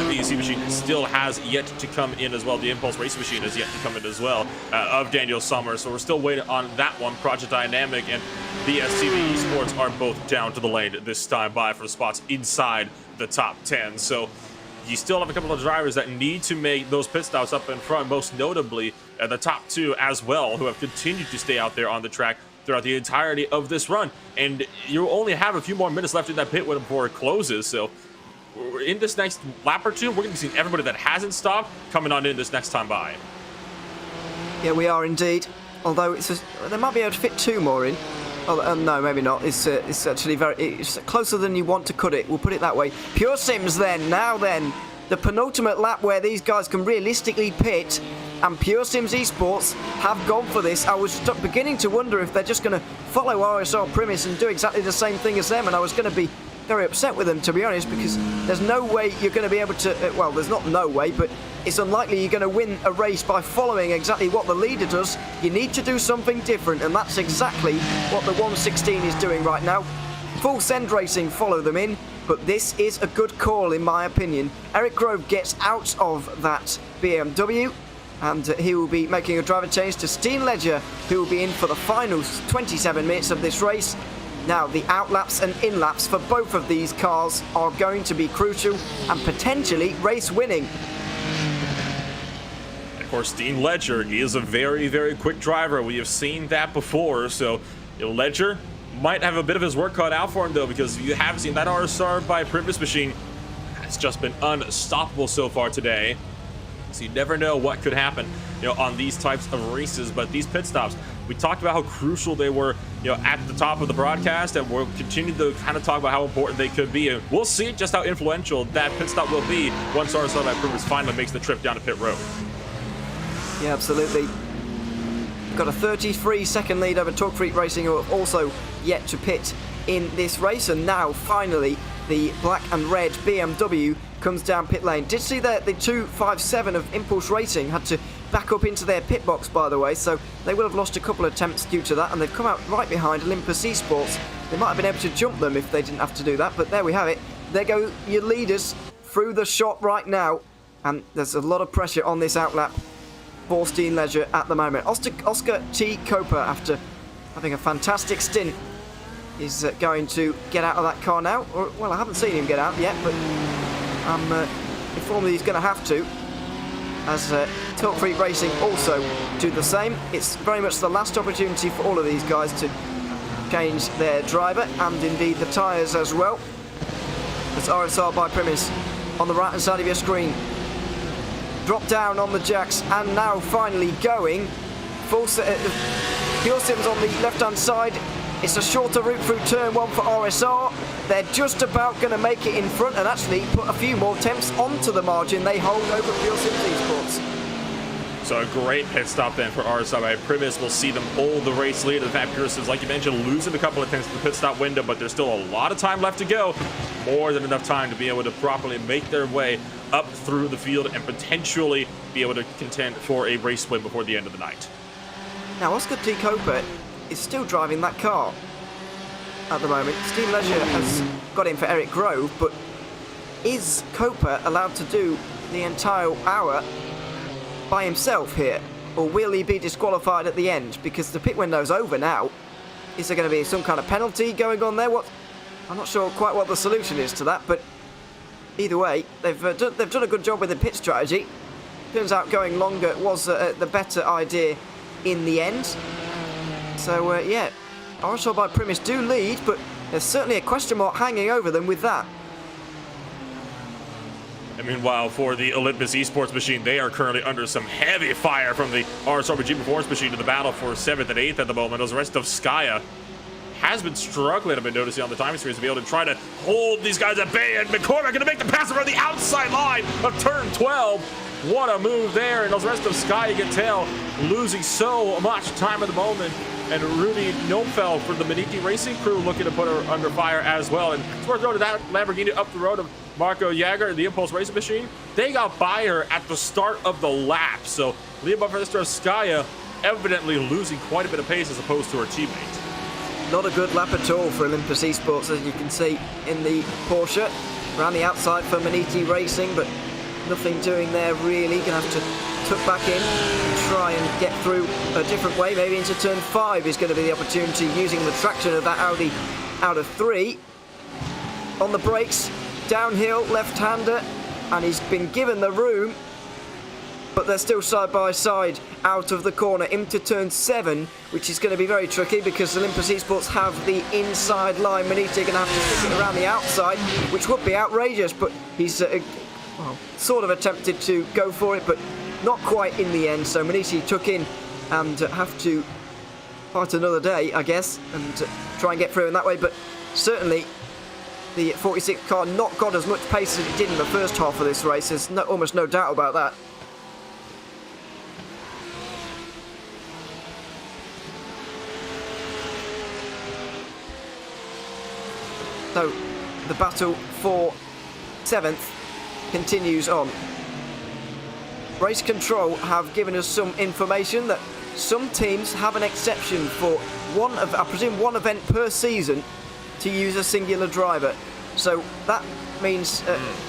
[SPEAKER 2] VC machine still has yet to come in as well. The Impulse Race machine has yet to come in as well, of Daniel Summers. So we're still waiting on that one. Project Dynamic and BSTV Esports are both down to the lane this time by for spots inside the top 10. So you still have a couple of drivers that need to make those pit stops up in front, most notably the top two as well, who have continued to stay out there on the track throughout the entirety of this run. And you only have a few more minutes left in that pit window before it closes. So in this next lap or two, we're going to be seeing everybody that hasn't stopped coming on in this next time by.
[SPEAKER 1] Yeah, we are indeed. Although they might be able to fit two more in. Oh, no, maybe not. It's actually it's closer than you want to cut it. We'll put it that way. Pure Sims then. Now then, the penultimate lap where these guys can realistically pit, and Pure Sims Esports have gone for this. I was beginning to wonder if they're just going to follow RSR premise and do exactly the same thing as them, and I was going to be very upset with them, to be honest, because there's no way you're going to be able to, well, there's not no way, but it's unlikely you're going to win a race by following exactly what the leader does. You need to do something different, and that's exactly what the 116 is doing right now. Full Send Racing follow them in, but this is a good call in my opinion. Eric Grove gets out of that BMW, and he will be making a driver change to Steen Ledger, who will be in for the final 27 minutes of this race. Now, the outlaps and inlaps for both of these cars are going to be crucial and potentially race winning.
[SPEAKER 2] Of course, Steen Ledger is a very, very quick driver. We have seen that before, so Ledger might have a bit of his work cut out for him, though, because you have seen that RSR by Primus machine has just been unstoppable so far today. So you never know what could happen, on these types of races. But these pit stops, we talked about how crucial they were, at the top of the broadcast, and we'll continue to kind of talk about how important they could be. And we'll see just how influential that pit stop will be once RSR by Primus finally makes the trip down to pit road.
[SPEAKER 1] Yeah, absolutely. Got a 33-second lead over Talk Freak Racing, who have also yet to pit in this race. And now, finally, the black and red BMW comes down pit lane. Did see that the 257 of Impulse Racing had to back up into their pit box, by the way, so they will have lost a couple of attempts due to that, and they've come out right behind Olympus Esports. They might have been able to jump them if they didn't have to do that, but there we have it. There go your leaders through the shot right now, and there's a lot of pressure on this outlap for Steam Leisure at the moment. Oscar T. Coper, after having a fantastic stint, is going to get out of that car now. Or, well, I haven't seen him get out yet, but I'm informed that he's going to have to, as Talk Freak Racing also do the same. It's very much the last opportunity for all of these guys to change their driver, and indeed the tyres as well. It's RSR by Primus on the right hand side of your screen. Drop down on the jacks, and now finally going. Pure Sims on the left hand side. It's a shorter route through turn 1 for RSR. They're just about going to make it in front and actually put a few more attempts onto the margin they hold over Pure Sims Esports.
[SPEAKER 2] So a great pit stop then for RSR by Primus. We'll see them hold the race lead. In fact, Pure Sims, like you mentioned, losing a couple of attempts in the pit stop window, but there's still a lot of time left to go. More than enough time to be able to properly make their way up through the field and potentially be able to contend for a race win before the end of the night.
[SPEAKER 1] Now, Oscar T. Coper is still driving that car at the moment. Steam Leisure has got in for Eric Grove, but is Coper allowed to do the entire hour by himself here, or will he be disqualified at the end because the pit window's over now? Is there going to be some kind of penalty going on there? I'm not sure quite what the solution is to that, but either way, they've done a good job with the pit strategy. Turns out going longer was the better idea in the end. So, yeah, RSR by Primus do lead, but there's certainly a question mark hanging over them with that.
[SPEAKER 2] And meanwhile, for the Olympus Esports machine, they are currently under some heavy fire from the RSRBG Performance machine in the battle for 7th and 8th at the moment. As the rest of Skya has been struggling, I've been noticing on the timing series, to be able to try to hold these guys at bay. And McCormick going to make the pass around the outside line of turn 12. What a move there. And those rest of Skya, you can tell, losing so much time at the moment. And Rudy Nofeld for the Maniti Racing crew looking to put her under fire as well. And it's worth noting that Lamborghini up the road of Marco Jager and the Impulse Racing Machine, they got by her at the start of the lap. So Leah Skya evidently losing quite a bit of pace as opposed to her teammate.
[SPEAKER 1] Not a good lap at all for Olympus Esports, as you can see in the Porsche. Around the outside for Maniti Racing, but nothing doing there really. Gonna have to tuck back in and try and get through a different way. Maybe into turn 5 is going to be the opportunity, using the traction of that Audi out of 3. On the brakes, downhill, left-hander, and he's been given the room, but they're still side by side out of the corner into turn 7, which is going to be very tricky because Olympus Esports have the inside line. Maniti going to have to stick it around the outside, which would be outrageous, but he's well, sort of attempted to go for it, but not quite in the end. So Maniti took in and have to fight another day, I guess, and try and get through in that way. But certainly the 46 car not got as much pace as it did in the first half of this race. There's almost no doubt about that. So the battle for 7th continues on. Race Control have given us some information that some teams have an exception for I presume one event per season to use a singular driver. So that means,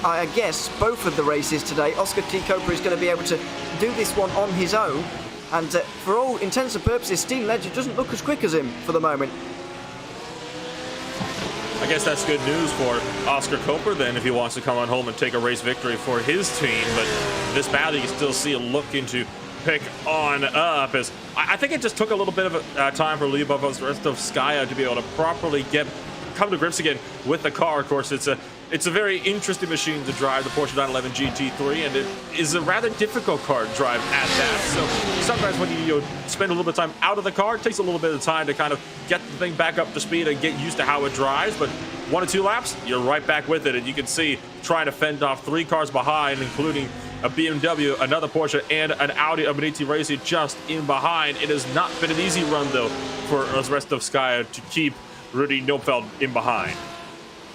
[SPEAKER 1] I guess, both of the races today, Oscar T. Coper is going to be able to do this one on his own. And for all intents and purposes, Steam Ledger doesn't look as quick as him for the moment.
[SPEAKER 2] I guess that's good news for Oscar Coper then, if he wants to come on home and take a race victory for his team. But this battle, you can still see it looking to pick on up, as I think it just took a little bit of time for Lee Buffalo's the rest of Skya to be able to properly come to grips again with the car. Of course, it's a very interesting machine to drive, the Porsche 911 GT3, and it is a rather difficult car to drive at that. So sometimes when you spend a little bit of time out of the car, it takes a little bit of time to kind of get the thing back up to speed and get used to how it drives. But 1 or 2 laps, you're right back with it, and you can see trying to fend off 3 cars behind, including a BMW, another Porsche, and an Audi of Maniti Racing just in behind. It has not been an easy run, though, for the rest of Skya to keep Rudy Nofeld in behind.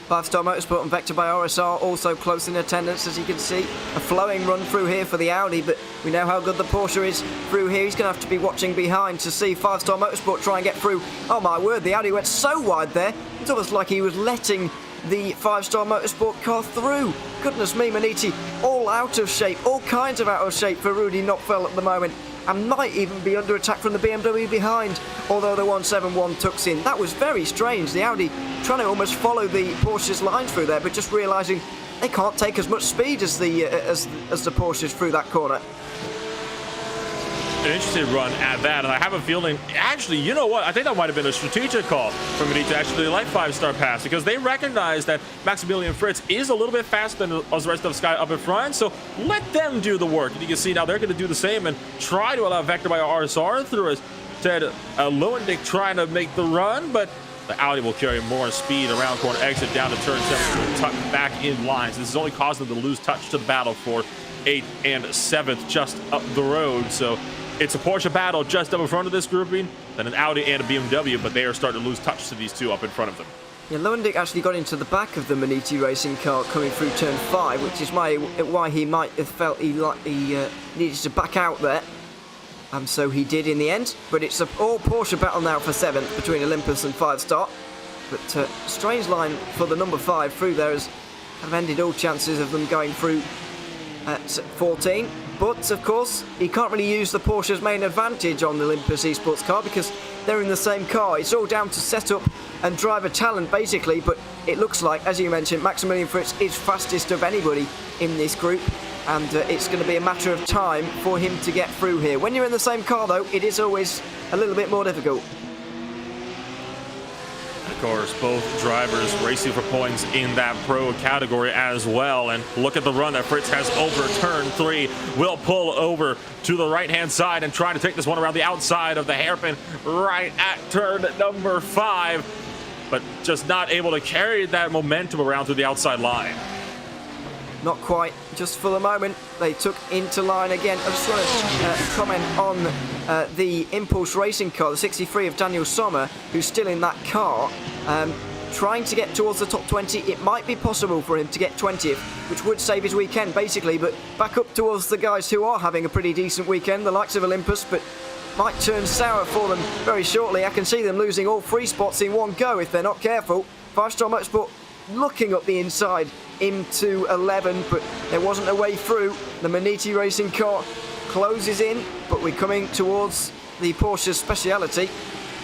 [SPEAKER 1] 5-Star Motorsport and Vector by RSR also close in attendance, as you can see. A flowing run through here for the Audi, but we know how good the Porsche is through here. He's going to have to be watching behind to see 5-Star Motorsport try and get through. Oh my word, the Audi went so wide there. It's almost like he was letting the 5-Star Motorsport car through. Goodness me, Maniti, all out of shape, all kinds of out of shape for Rudy Knopfel at the moment, and might even be under attack from the BMW behind, although the 171 tucks in. That was very strange. The Audi trying to almost follow the Porsche's line through there, but just realising they can't take as much speed as the Porsches through that corner.
[SPEAKER 2] An interesting run at that, and I have a feeling, actually, you know what, I think that might have been a strategic call from me to actually let 5-Star pass, because they recognize that Maximilian Fritz is a little bit faster than the rest of Sky up in front, so let them do the work. And you can see now they're going to do the same and try to allow Vector by RSR through as Ted Lowendick trying to make the run, but the Audi will carry more speed around corner exit down to turn 7, tuck back in line. So this is only causing them to lose touch to the battle for 8th and 7th just up the road. So it's a Porsche battle just up in front of this grouping, then an Audi and a BMW, but they are starting to lose touch to these two up in front of them.
[SPEAKER 1] Yeah, Lowendick actually got into the back of the Maniti racing car coming through turn 5, which is why he might have felt he needed to back out there. And so he did in the end, but it's an all Porsche battle now for 7th between Olympus and 5-Star. But strange line for the number 5 through there has kind of ended all chances of them going through at 14. But of course, he can't really use the Porsche's main advantage on the Olympus Esports car because they're in the same car. It's all down to setup and driver talent basically, but it looks like, as you mentioned, Maximilian Fritz is fastest of anybody in this group, and it's going to be a matter of time for him to get through here. When you're in the same car though, it is always a little bit more difficult.
[SPEAKER 2] Of course, both drivers racing for points in that pro category as well. And look at the run that Fritz has over turn 3. Will pull over to the right-hand side and try to take this one around the outside of the hairpin right at turn number 5, but just not able to carry that momentum around through the outside line.
[SPEAKER 1] Not quite, just for the moment. They took into line again. I just want to comment on the Impulse Racing car, the 63 of Daniel Sommer, who's still in that car, trying to get towards the top 20. It might be possible for him to get 20th, which would save his weekend, basically, but back up towards the guys who are having a pretty decent weekend, the likes of Olympus, but might turn sour for them very shortly. I can see them losing all 3 spots in one go if they're not careful. 5-Star Motorsport looking up the inside into 11, but there wasn't a way through. The Maniti racing car closes in, but we're coming towards the Porsche's speciality,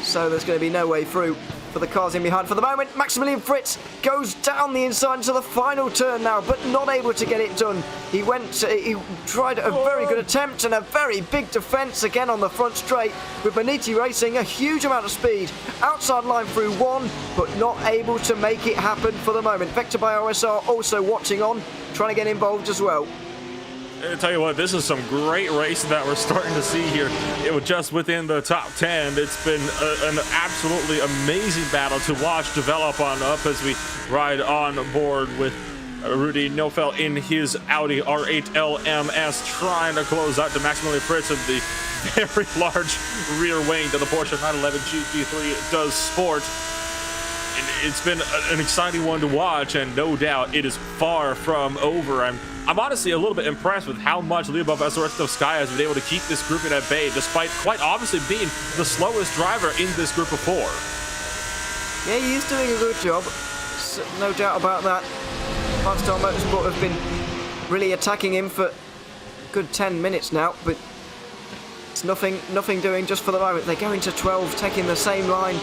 [SPEAKER 1] so there's going to be no way through for the cars in behind for the moment. Maximilian Fritz goes down the inside into the final turn now, but not able to get it done. He tried a very good attempt and a very big defence again on the front straight, with Maniti racing a huge amount of speed. Outside line through 1, but not able to make it happen for the moment. Vector by RSR also watching on, trying to get involved as well.
[SPEAKER 2] I tell you what, this is some great racing that we're starting to see here. It was just within the top 10. It's been an absolutely amazing battle to watch develop on up as we ride on board with Rudy Knopfel in his Audi R8 LMS, trying to close out to Maximilian Fritz and the very large rear wing that the Porsche 911 GT3 does sport. It's been an exciting one to watch, and no doubt it is far from over. I'm honestly a little bit impressed with how much Lyubov Azoristov Sky has been able to keep this grouping at bay, despite quite obviously being the slowest driver in this group of 4.
[SPEAKER 1] Yeah, he's doing a good job, no doubt about that. 5-Star Motorsport have been really attacking him for a good 10 minutes now, but it's nothing doing just for the moment. They go into 12, taking the same line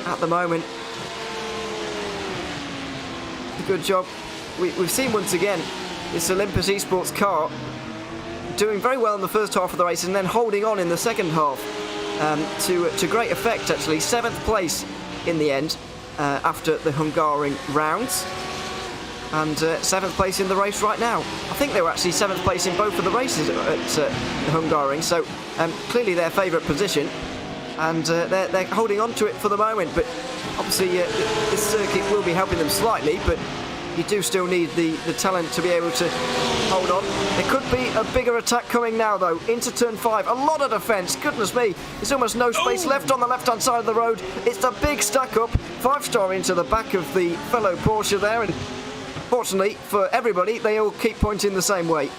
[SPEAKER 1] at the moment. Good job. We've seen once again this Olympus Esports car doing very well in the first half of the race and then holding on in the second half to great effect, actually. 7th place in the end after the Hungaroring rounds, and 7th place in the race right now. I think they were actually 7th place in both of the races at the Hungaroring, so clearly their favourite position, and they're holding on to it for the moment. But obviously this circuit will be helping them slightly, but you do still need the talent to be able to hold on. There could be a bigger attack coming now, though, into turn 5. A lot of defence, goodness me. There's almost no space left on the left-hand side of the road. It's a big stack up. 5-star into the back of the fellow Porsche there, and fortunately for everybody, they all keep pointing the same way.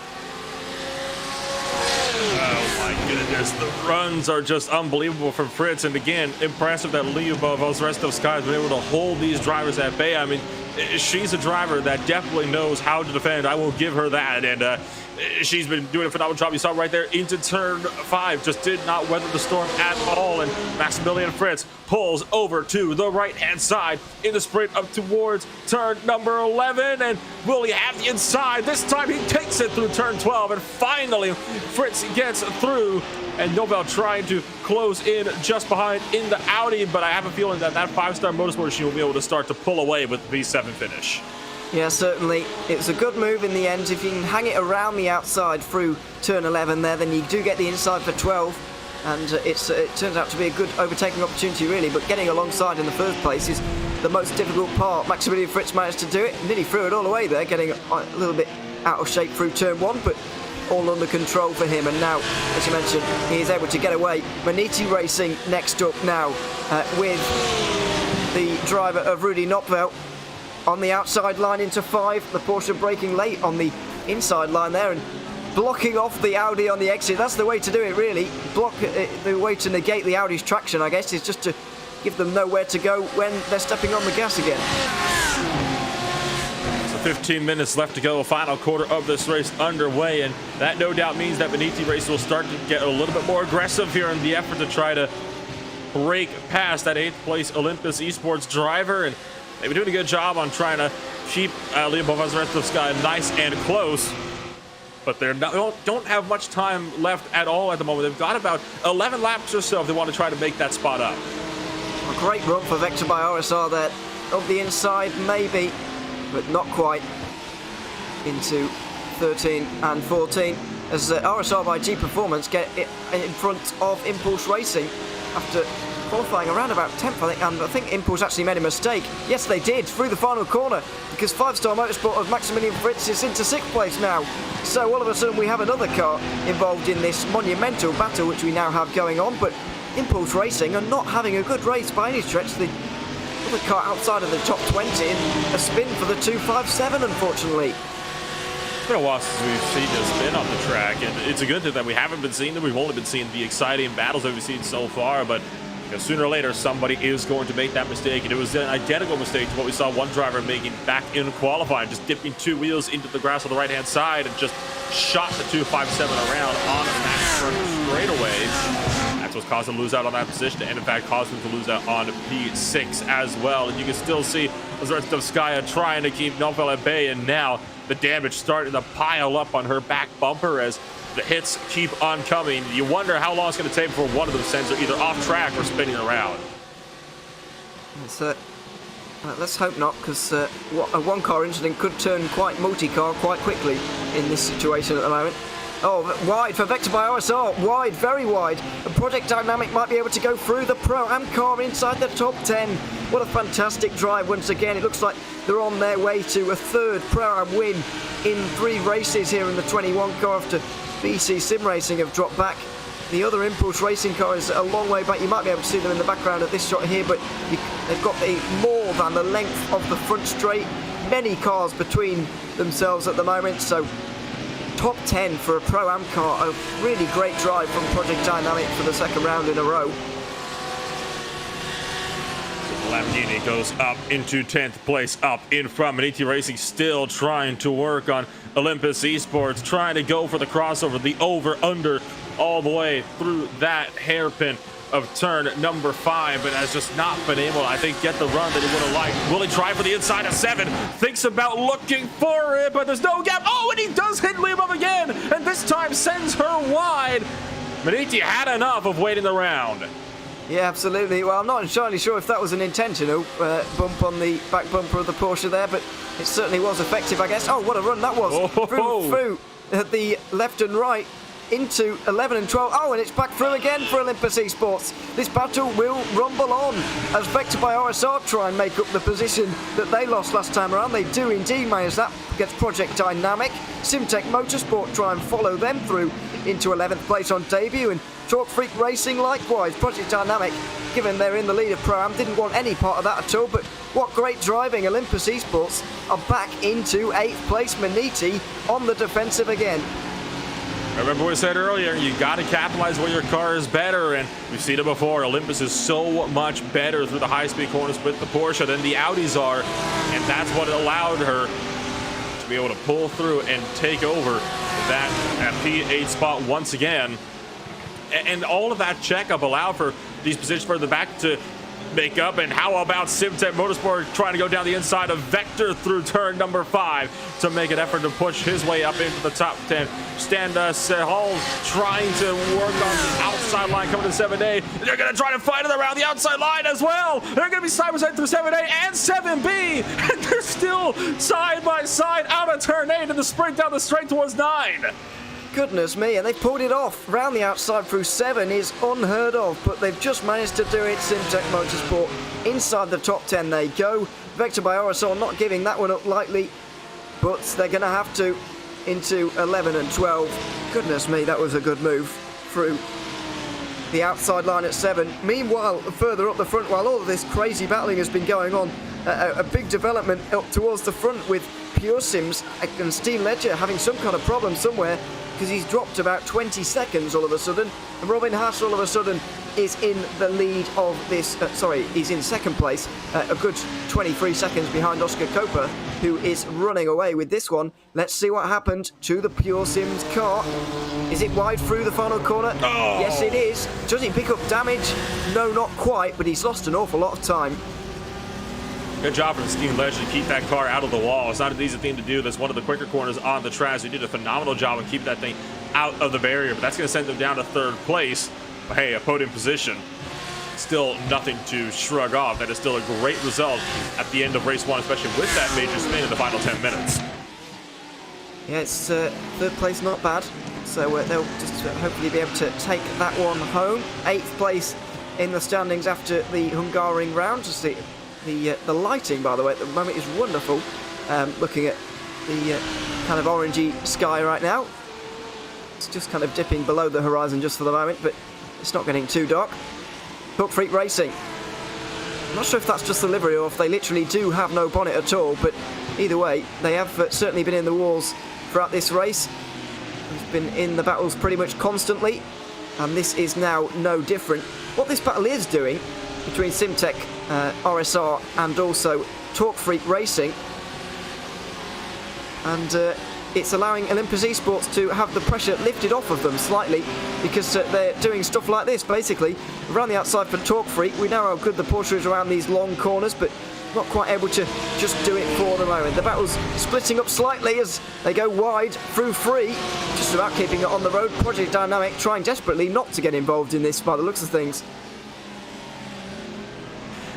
[SPEAKER 2] Oh my goodness, the runs are just unbelievable from Fritz, and again, impressive that Lyubov, the rest of Sky, has been able to hold these drivers at bay. I mean, she's a driver that definitely knows how to defend. I will give her that, and she's been doing a phenomenal job. You saw right there into turn 5, just did not weather the storm at all, and Maximilian Fritz pulls over to the right-hand side in the sprint up towards turn number 11, and will he have the inside? This time he takes it through turn 12, and finally Fritz gets through, and Nobel trying to close in just behind in the Audi, but I have a feeling that 5-star motorsport machine will be able to start to pull away with the V7 finish. Yeah,
[SPEAKER 1] certainly. It was a good move in the end. If you can hang it around the outside through turn 11 there, then you do get the inside for 12. And it turns out to be a good overtaking opportunity, really. But getting alongside in the first place is the most difficult part. Maximilian Fritz managed to do it. Nearly threw it all away there, getting a little bit out of shape through turn 1. But all under control for him. And now, as you mentioned, he is able to get away. Maniti Racing next up now with the driver of Rudy Knopfeld. On the outside line into 5, the Porsche braking late on the inside line there and blocking off the Audi on the exit. That's the way to do it, really. The way to negate the Audi's traction, I guess, is just to give them nowhere to go when they're stepping on the gas again.
[SPEAKER 2] So 15 minutes left to go, final quarter of this race underway, and that no doubt means that Maniti Racing will start to get a little bit more aggressive here in the effort to try to break past that 8th place Olympus Esports driver, and they've been doing a good job on trying to keep Lyubov the rest of Sky nice and close, but they don't have much time left at all at the moment. They've got about 11 laps or so if they want to try to make that spot up.
[SPEAKER 1] A great run for Vector by RSR there. Of the inside, maybe, but not quite. Into 13 and 14 as RSR by G Performance get it in front of Impulse Racing after qualifying around about 10th, I think, and I think Impulse actually made a mistake. Yes, they did, through the final corner, because 5-star Motorsport of Maximilian Fritz is into 6th place now. So all of a sudden we have another car involved in this monumental battle which we now have going on, but Impulse Racing are not having a good race by any stretch. The other car outside of the top 20 in a spin for the 257, unfortunately.
[SPEAKER 2] It's been a while since we've seen this spin on the track, and it's a good thing that we haven't been seeing them. We've only been seeing the exciting battles that we've seen so far, but sooner or later somebody is going to make that mistake, and it was an identical mistake to what we saw one driver making back in qualifying, just dipping 2 wheels into the grass on the right hand side and just shot the 257 around on that front straightaway. That's what's caused him to lose out on that position, and in fact caused him to lose out on P6 as well. And you can still see the rest of Skya trying to keep Nopel at bay, and now the damage starting to pile up on her back bumper as the hits keep on coming. You wonder how long it's going to take before one of them sends her either off track or spinning around.
[SPEAKER 1] Let's hope not, because a one-car incident could turn quite multi-car quite quickly in this situation at the moment. Oh, wide for Vector by RSR. Wide, very wide. And Project Dynamic might be able to go through the Pro-Am car inside the top 10. What a fantastic drive once again. It looks like they're on their way to a 3rd Pro-Am win in 3 races here in the 21 car after BC Sim Racing have dropped back. The other Impulse Racing car is a long way back. You might be able to see them in the background at this shot here, but they've got more than the length of the front straight. Many cars between themselves at the moment, so top 10 for a Pro-Am car. A really great drive from Project Dynamic for the 2nd round in a row.
[SPEAKER 2] Lamborghini goes up into 10th place, up in front. Maniti Racing still trying to work on Olympus Esports, trying to go for the crossover, the over-under all the way through that hairpin of turn number 5, but has just not been able to, I think, get the run that he would have liked. Will he try for the inside of 7? Thinks about looking for it, but there's no gap. Oh, and he does hit Lyubov again, and this time sends her wide. Maniti had enough of waiting the round.
[SPEAKER 1] Yeah, absolutely. Well, I'm not entirely sure if that was an intentional bump on the back bumper of the Porsche there, but it certainly was effective, I guess. Oh, what a run that was. Through the left and right. into 11 and 12. Oh, and it's back through again for Olympus Esports. This battle will rumble on as Vector by RSR try and make up the position that they lost last time around. They do indeed manage that against Project Dynamic. Simtech Motorsport try and follow them through into 11th place on debut, and Talk Freak Racing likewise. Project Dynamic, given they're in the lead of Pro-Am, didn't want any part of that at all, but what great driving. Olympus Esports are back into 8th place. Maniti on the defensive again.
[SPEAKER 2] Remember what I said earlier, you got to capitalize when your car is better, and we've seen it before. Olympus is so much better through the high-speed corners with the Porsche than the Audis are, and that's what allowed her to be able to pull through and take over that P8 spot once again. And all of that checkup allowed for these positions further back to make up. And how about Simtech Motorsport trying to go down the inside of Vector through turn number 5 to make an effort to push his way up into the top 10. Standa Sehal trying to work on the outside line coming to 7A. They're going to try to fight it around the outside line as well. They're going to be side by side through 7A and 7B. And they're still side by side out of turn 8 in the sprint down the straight towards 9.
[SPEAKER 1] Goodness me, and they've pulled it off. Round the outside through 7 is unheard of, but they've just managed to do it. Simtech Motorsport inside the top 10 they go. Vector by RSL not giving that one up lightly, but they're going to have to into 11 and 12. Goodness me, that was a good move through the outside line at 7. Meanwhile, further up the front, while all of this crazy battling has been going on, a big development up towards the front with Pure Sims and Steam Ledger having some kind of problem somewhere, because he's dropped about 20 seconds all of a sudden, and Robin Haas all of a sudden is in the lead of this, he's in second place, a good 23 seconds behind Oscar Copa, who is running away with this one. Let's see what happened to the Pure Sims car. Is it wide through the final corner?
[SPEAKER 2] Oh.
[SPEAKER 1] Yes, it is. Does he pick up damage? No, not quite, but he's lost an awful lot of time.
[SPEAKER 2] Good job from Steam Ledger to keep that car out of the wall. It's not an easy thing to do. That's one of the quicker corners on the track. He did a phenomenal job of keeping that thing out of the barrier, but that's going to send them down to 3rd place. But hey, a podium position, still nothing to shrug off. That is still a great result at the end of race 1, especially with that major spin in the final 10 minutes.
[SPEAKER 1] Yeah, it's 3rd place, not bad. So they'll just hopefully be able to take that one home. 8th place in the standings after the Hungaroring round. Just the lighting, by the way, at the moment is wonderful. Looking at the kind of orangey sky right now. It's just kind of dipping below the horizon just for the moment, but it's not getting too dark. Talk Freak Racing. I'm not sure if that's just the livery or if they literally do have no bonnet at all, but either way, they have certainly been in the wars throughout this race. They've been in the battles pretty much constantly, and this is now no different. What this battle is doing between Simtech, RSR, and also Talk Freak Racing, and it's allowing Olympus Esports to have the pressure lifted off of them slightly, because they're doing stuff like this basically around the outside for Talk Freak. We know how good the Porsche is around these long corners, but not quite able to just do it for the moment. The battle's splitting up slightly as they go wide through 3, just about keeping it on the road. Project Dynamic trying desperately not to get involved in this by the looks of things.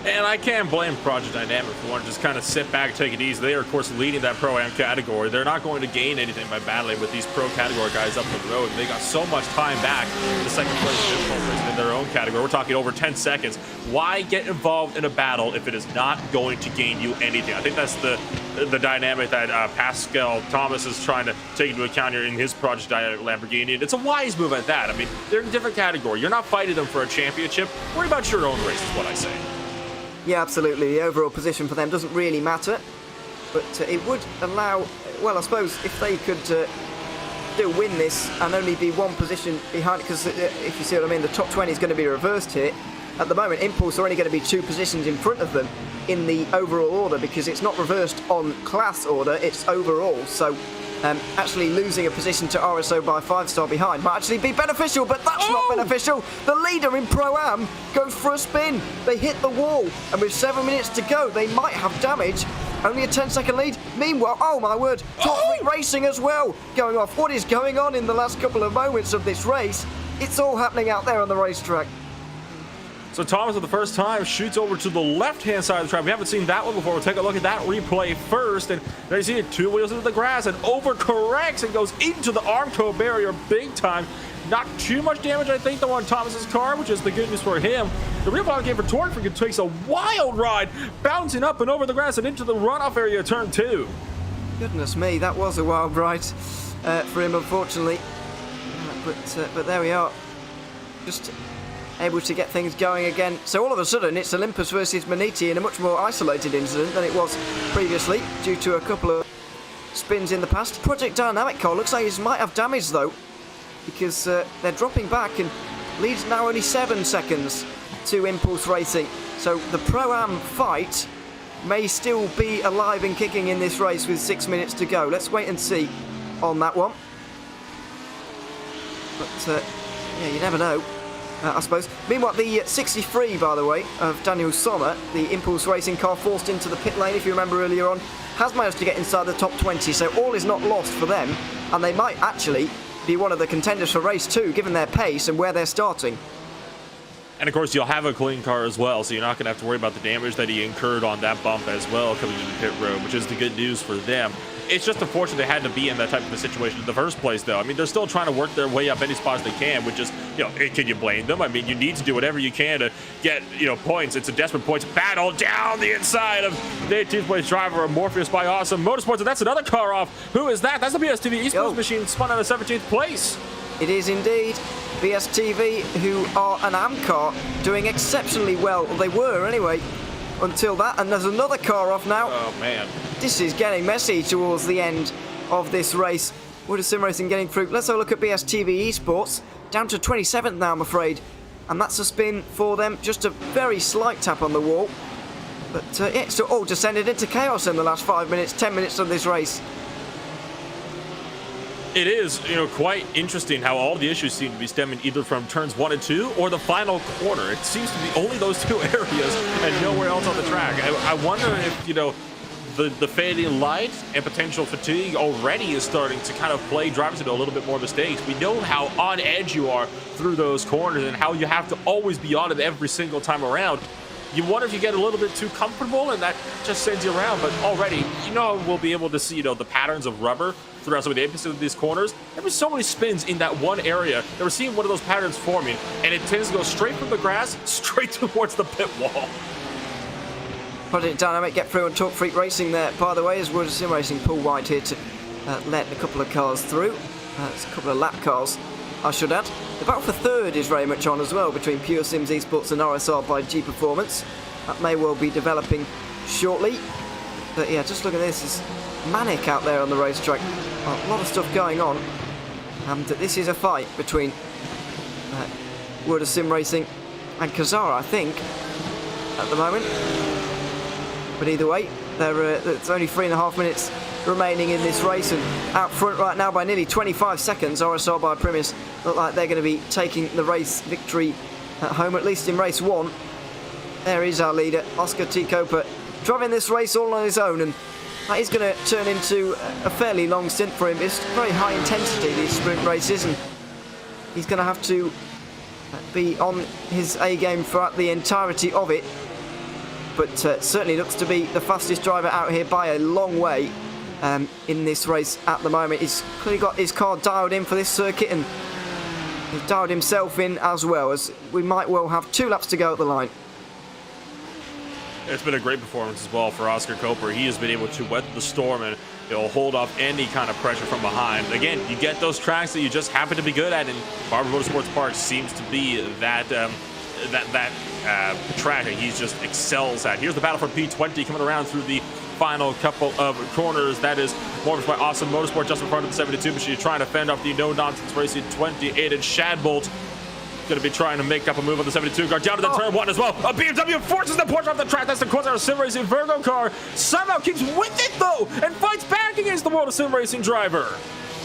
[SPEAKER 2] And I can't blame Project Dynamic for wanting to just kind of sit back, take it easy. They are, of course, leading that Pro-Am category. They're not going to gain anything by battling with these Pro category guys up the road. They got so much time back in the second place in their own category. We're talking over 10 seconds. Why get involved in a battle if it is not going to gain you anything? I think that's the dynamic that Pascal Thomas is trying to take into account here in his Project Dynamic Lamborghini. And it's a wise move at that. I mean, they're in a different category. You're not fighting them for a championship. Worry about your own race is what I say.
[SPEAKER 1] Yeah, absolutely. The overall position for them doesn't really matter, but it would allow, well, I suppose if they could still win this and only be 1 position behind, because if you see what I mean, the top 20 is going to be reversed here. At the moment, Impulse are only going to be 2 positions in front of them in the overall order, because it's not reversed on class order, it's overall. So actually losing a position to RSO by 5-star behind might actually be beneficial, but that's not beneficial. The leader in Pro-Am goes for a spin. They hit the wall, and with 7 minutes to go, they might have damage. Only a 10-second lead. Meanwhile, oh my word, Talk Freak Racing as well going off. What is going on in the last couple of moments of this race? It's all happening out there on the racetrack.
[SPEAKER 2] So Thomas, for the first time, shoots over to the left-hand side of the track. We haven't seen that one before. We'll take a look at that replay first. And there you see it, 2 wheels into the grass and overcorrects and goes into the Armco barrier big time. Not too much damage, I think, though, on Thomas's car, which is the good news for him. The real problem game for Tortfreak takes a wild ride, bouncing up and over the grass and into the runoff area of turn 2.
[SPEAKER 1] Goodness me, that was a wild ride for him, unfortunately. But there we are. Just able to get things going again. So all of a sudden, it's Olympus versus Maniti in a much more isolated incident than it was previously, due to a couple of spins in the past. Project Dynamic car looks like he might have damage, though, because they're dropping back and leads now only 7 seconds to Impulse Racing. So the Pro-Am fight may still be alive and kicking in this race with 6 minutes to go. Let's wait and see on that one. But yeah, you never know, I suppose. Meanwhile, the 63, by the way, of Daniel Sommer, the Impulse Racing car forced into the pit lane, if you remember earlier on, has managed to get inside the top 20, so all is not lost for them, and they might actually be one of the contenders for race 2, given their pace and where they're starting.
[SPEAKER 2] And of course, you'll have a clean car as well, so you're not going to have to worry about the damage that he incurred on that bump as well coming into the pit road, which is the good news for them. It's just unfortunate they had to be in that type of a situation in the first place, though. I mean, they're still trying to work their way up any spots they can, which is, you know, can you blame them? I mean, you need to do whatever you can to get, you know, points. It's a desperate points battle down the inside of the 18th place driver, Morpheus by Awesome Motorsports, and that's another car off. Who is that? That's the BSTV Esports machine spun out of 17th place.
[SPEAKER 1] It is indeed BSTV, who are an AM car, doing exceptionally well. Well, they were anyway, until that, and there's another car off now.
[SPEAKER 2] Oh, man.
[SPEAKER 1] This is getting messy towards the end of this race. Wood Sim Racing getting through. Let's have a look at BSTV Esports. Down to 27th now, I'm afraid. And that's a spin for them. Just a very slight tap on the wall. But yeah, it's all descended into chaos in the last 5 minutes, 10 minutes of this race.
[SPEAKER 2] It is, you know, quite interesting how all the issues seem to be stemming either from turns 1 and 2 or the final corner. It seems to be only those two areas and nowhere else on the track. I wonder if, you know, the fading light and potential fatigue already is starting to kind of play drivers into a little bit more mistakes. We know how on edge you are through those corners and how you have to always be on it every single time around. You wonder if you get a little bit too comfortable and that just sends you around, but already, you know, we'll be able to see, you know, the patterns of rubber throughout some of the apex of these corners. There were so many spins in that one area that we're seeing one of those patterns forming, and it tends to go straight from the grass, straight towards the pit wall.
[SPEAKER 1] Project Dynamic get through on Tortfreak Racing there, by the way, as Wood Sim Racing pull wide here to let a couple of cars through. It's a couple of lap cars, I should add. The battle for third is very much on as well between Pure Sims Esports and RSR by G Performance. That may well be developing shortly. But yeah, just look at this. It's manic out there on the racetrack. A lot of stuff going on. And this is a fight between Wood Sim Racing and Kazara, I think, at the moment. But either way, it's only 3.5 minutes remaining in this race, and out front right now by nearly 25 seconds, RSR by Primus look like they're going to be taking the race victory at home, at least in race 1. There is our leader, Oscar T. Coper, driving this race all on his own, and that is going to turn into a fairly long stint for him. It's very high intensity, these sprint races, and he's going to have to be on his A game throughout the entirety of it. But certainly looks to be the fastest driver out here by a long way in this race at the moment. He's clearly got his car dialed in for this circuit, and he's dialed himself in as well, as we might well have 2 laps to go at the line.
[SPEAKER 2] It's been a great performance as well for Oscar Coper. He has been able to weather the storm and, you know, hold off any kind of pressure from behind. Again, you get those tracks that you just happen to be good at, and Barber Motorsports Park seems to be that track that he just excels at. Here's the battle for P20 coming around through the final couple of corners. That is Morpheus by Awesome Motorsport just in front of the 72 machine, trying to fend off the no-nonsense racing 28 and Shadbolt. Going to be trying to make up a move on the 72 car down to the turn 1 as well. A BMW forces the Porsche off the track. That's the Quasar Sim Racing Virgo car. Somehow keeps with it though and fights back against the World of Sim Racing driver.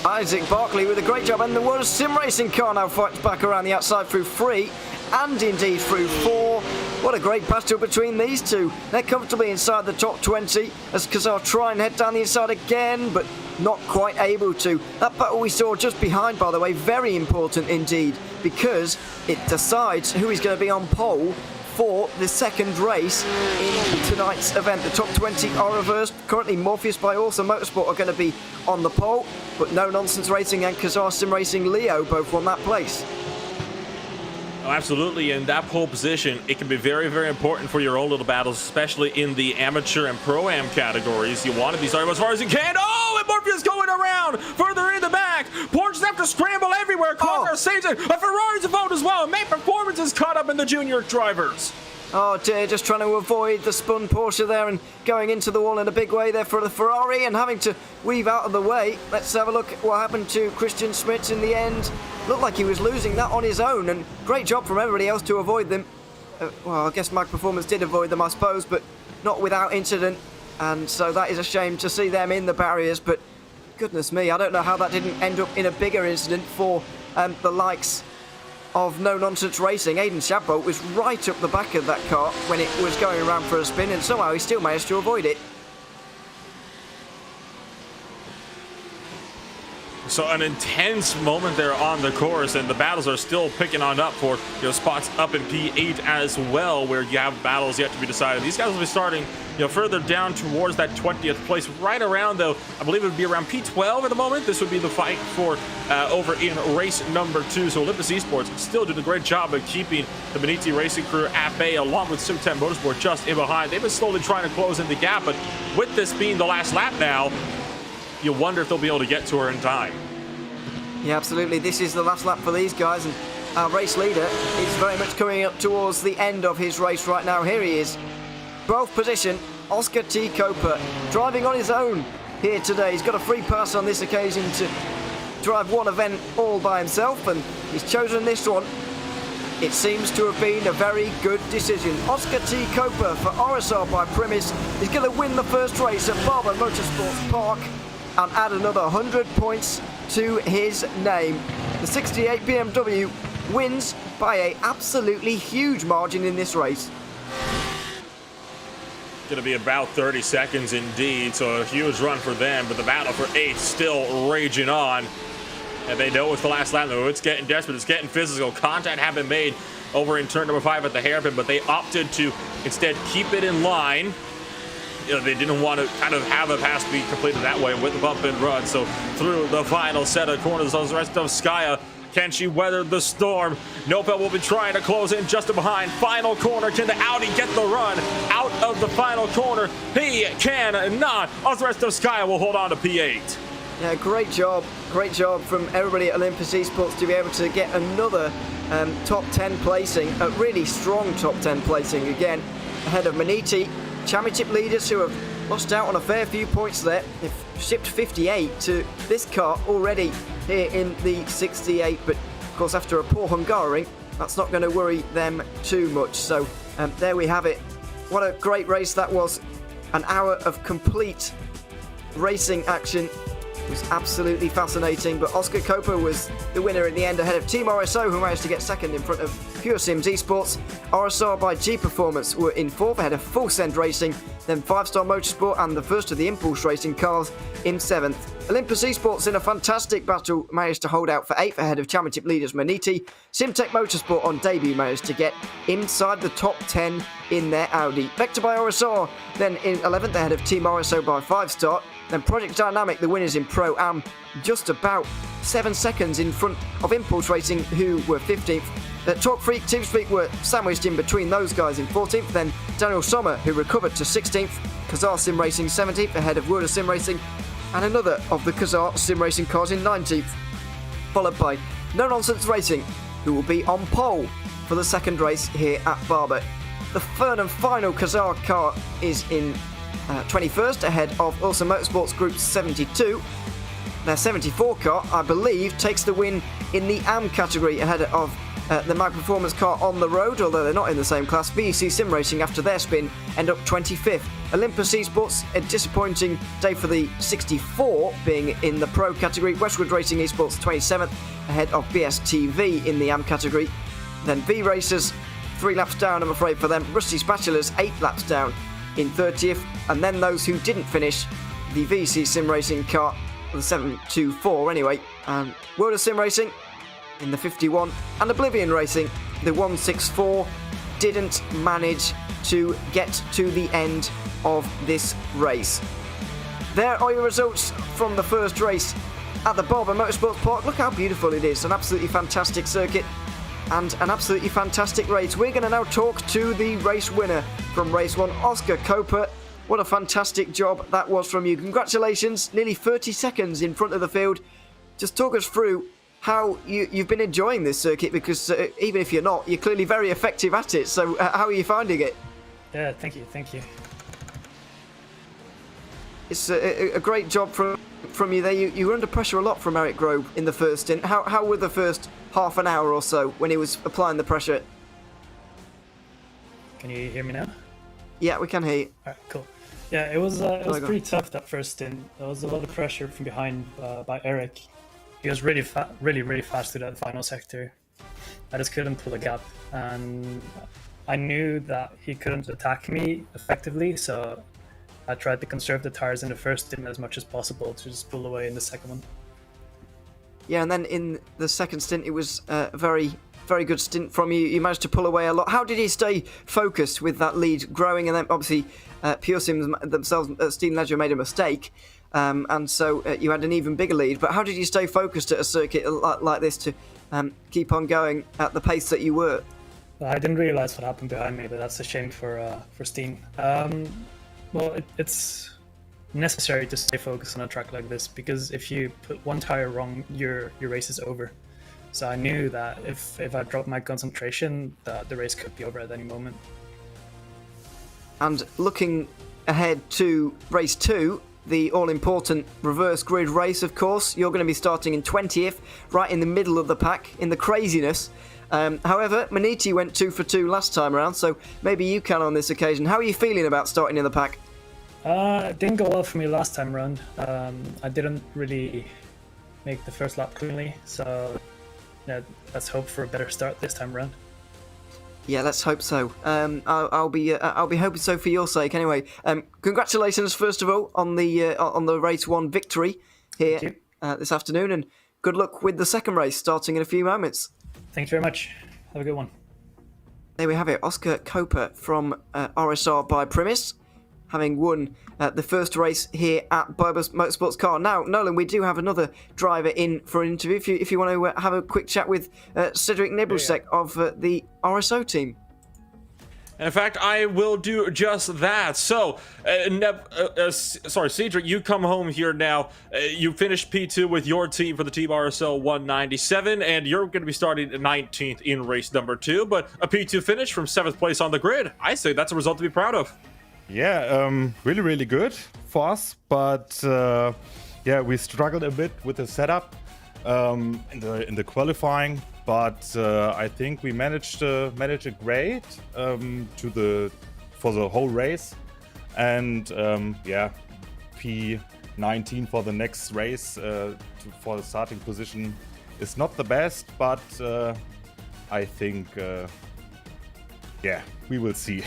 [SPEAKER 1] Isaac Barkley with a great job, and the World of Sim Racing car now fights back around the outside through 3 and indeed through 4. What a great battle between these two. They're comfortably inside the top 20 as Kazar try and head down the inside again, but not quite able to. That battle we saw just behind, by the way, very important indeed, because it decides who is going to be on pole for the second race in tonight's event. The top 20 are reversed. Currently, Morpheus by Awesome Motorsport are going to be on the pole, but No Nonsense Racing and Kazar Sim Racing Leo both won that place.
[SPEAKER 2] Oh, absolutely, in that pole position, it can be very, very important for your own little battles, especially in the amateur and pro-am categories. You want to be starting as far as you can. Oh, and Morpheus going around further in the back. Porsches have to scramble everywhere. Corner saves it. A Ferrari's involved as well. Main Performance is caught up in the junior drivers.
[SPEAKER 1] Oh dear, just trying to avoid the spun Porsche there and going into the wall in a big way there for the Ferrari and having to weave out of the way. Let's have a look at what happened to Christian Schmitz in the end. Looked like he was losing that on his own, and great job from everybody else to avoid them. Well, I guess Mag Performance did avoid them, I suppose, but not without incident. And so that is a shame to see them in the barriers, but goodness me, I don't know how that didn't end up in a bigger incident for the likes of No Nonsense Racing. Aidan Shadbolt was right up the back of that car when it was going around for a spin, and somehow he still managed to avoid it.
[SPEAKER 2] So an intense moment there on the course, and the battles are still picking on up for spots up in P8 as well, where you have battles yet to be decided. These guys will be starting further down towards that 20th place, right around, though, I believe it would be around P12 at the moment. This would be the fight for over in race number 2. So Olympus Esports still doing a great job of keeping the Beniti Racing crew at bay, along with Sim10 Motorsport just in behind. They've been slowly trying to close in the gap, but with this being the last lap now, you wonder if they'll be able to get to her in time.
[SPEAKER 1] Yeah, absolutely. This is the last lap for these guys, and our race leader is very much coming up towards the end of his race right now. Here he is. 12th position, Oscar T. Coper, driving on his own here today. He's got a free pass on this occasion to drive one event all by himself, and he's chosen this one. It seems to have been a very good decision. Oscar T. Coper for RSR by Primus is going to win the first race at Barber Motorsports Park and add another 100 points to his name. The 68 BMW wins by an absolutely huge margin in this race.
[SPEAKER 2] Going to be about 30 seconds indeed, so a huge run for them, but the battle for 8 still raging on. And they know it's the last lap, though. It's getting desperate, it's getting physical. Contact have been made over in turn number 5 at the hairpin, but they opted to instead keep it in line. They didn't want to kind of have a pass be completed that way with the bump and run. So through the final set of corners, the rest of Skya, can she weather the storm? Nopel will be trying to close in just behind. Final corner, can the Audi get the run out of the final corner? He cannot. All the rest of Skya will hold on to P8.
[SPEAKER 1] Yeah, great job from everybody at Olympus Esports to be able to get another top 10 placing, a really strong top 10 placing again, ahead of Maniti. Championship leaders who have lost out on a fair few points there. They've shipped 58 to this car already here in the 68, but of course after a poor Hungaroring, that's not going to worry them too much. So there we have it. What a great race that was. An hour of complete racing action. It was absolutely fascinating, but Oscar Coper was the winner in the end, ahead of Team RSO, who managed to get second in front of Pure Sims Esports. RSR by G Performance were in 4th, ahead of Full Send Racing, then 5-Star Motorsport and the first of the Impulse Racing cars in 7th. Olympus Esports, in a fantastic battle, managed to hold out for 8th, ahead of championship leaders Maniti. Simtech Motorsport on debut managed to get inside the top 10 in their Audi. Vector by RSR then in 11th, ahead of Team RSO by 5-Star. Then Project Dynamic, the winners in Pro-Am, just about 7 seconds in front of Impulse Racing, who were 15th. Talk Freak, TeamSpeak were sandwiched in between those guys in 14th. Then Daniel Sommer, who recovered to 16th. Kazar Sim Racing 17th, ahead of World of Sim Racing. And another of the Kazar Sim Racing cars in 19th. Followed by No Nonsense Racing, who will be on pole for the second race here at Barber. The third and final Kazar car is in 21st, ahead of Awesome Motorsports Group 72. Their 74 car, I believe, takes the win in the AM category, ahead of the Mag Performance car on the road, although they're not in the same class. VEC Sim Racing, after their spin, end up 25th. Olympus Esports, a disappointing day for the 64, being in the Pro category. Westwood Racing Esports 27th, ahead of BSTV in the AM category. Then V Racers, 3 laps down, I'm afraid, for them. Rusty Spatulas, 8 laps down in 30th, and then those who didn't finish, the VC Sim Racing car, the 724 anyway, and World of Sim Racing in the 51, and Oblivion Racing, the 164, didn't manage to get to the end of this race. There are your results from the first race at the Barber Motorsports Park. Look how beautiful it is. An absolutely fantastic circuit and an absolutely fantastic race. We're going to now talk to the race winner from race 1, Oscar Coper. What a fantastic job that was from you. Congratulations, nearly 30 seconds in front of the field. Just talk us through how you've been enjoying this circuit, because even if you're not, you're clearly very effective at it. So how are you finding it?
[SPEAKER 3] Yeah, thank you.
[SPEAKER 1] It's a great job from you there. You were under pressure a lot from Eric Grove in the first stint. How were the first half an hour or so when he was applying the pressure?
[SPEAKER 3] Can you hear me now?
[SPEAKER 1] Yeah, we can hear you.
[SPEAKER 3] All right, cool. Yeah, it was pretty tough that first stint. There was a lot of pressure from behind by Eric. He was really fast through that final sector. I just couldn't pull a gap, and I knew that he couldn't attack me effectively, so I tried to conserve the tires in the first stint as much as possible to just pull away in the second one.
[SPEAKER 1] Yeah, and then in the second stint, it was a very good stint from you. You managed to pull away a lot. How did you stay focused with that lead growing? And then obviously Pure Sims themselves, Steam Ledger made a mistake, and so you had an even bigger lead. But how did you stay focused at a circuit like this to keep on going at the pace that you were?
[SPEAKER 3] I didn't realize what happened behind me, but that's a shame for Steam. Well, it's necessary to stay focused on a track like this, because if you put one tire wrong, your race is over. So I knew that if I dropped my concentration, that the race could be over at any moment.
[SPEAKER 1] And looking ahead to race 2, the all-important reverse grid race, of course, you're going to be starting in 20th, right in the middle of the pack, in the craziness. However, Maniti went 2 for 2 last time around, so maybe you can on this occasion. How are you feeling about starting in the pack?
[SPEAKER 3] It didn't go well for me last time around. I didn't really make the first lap cleanly, so yeah, let's hope for a better start this time around.
[SPEAKER 1] Yeah, let's hope so. I'll be hoping so for your sake. Anyway, congratulations first of all on the race 1 victory here this afternoon, and good luck with the second race starting in a few moments.
[SPEAKER 3] Thanks very much. Have a good one.
[SPEAKER 1] There we have it, Oscar Coper from RSR by Primus, having won the first race here at Barber Motorsports Car. Now, Nolan, we do have another driver in for an interview. If you want to have a quick chat with Cedric Nibrusek of the RSO team.
[SPEAKER 2] In fact, I will do just that. So, Cedric, you come home here now. You finished P2 with your team for the Team RSL 197, and you're going to be starting 19th in race number 2, but a P2 finish from 7th place on the grid. I say that's a result to be proud of.
[SPEAKER 4] Yeah, really good for us, but yeah, we struggled a bit with the setup in the qualifying, but I think we managed it great for the whole race, and yeah, P19 for the next race for the starting position is not the best, but I think yeah, we will see.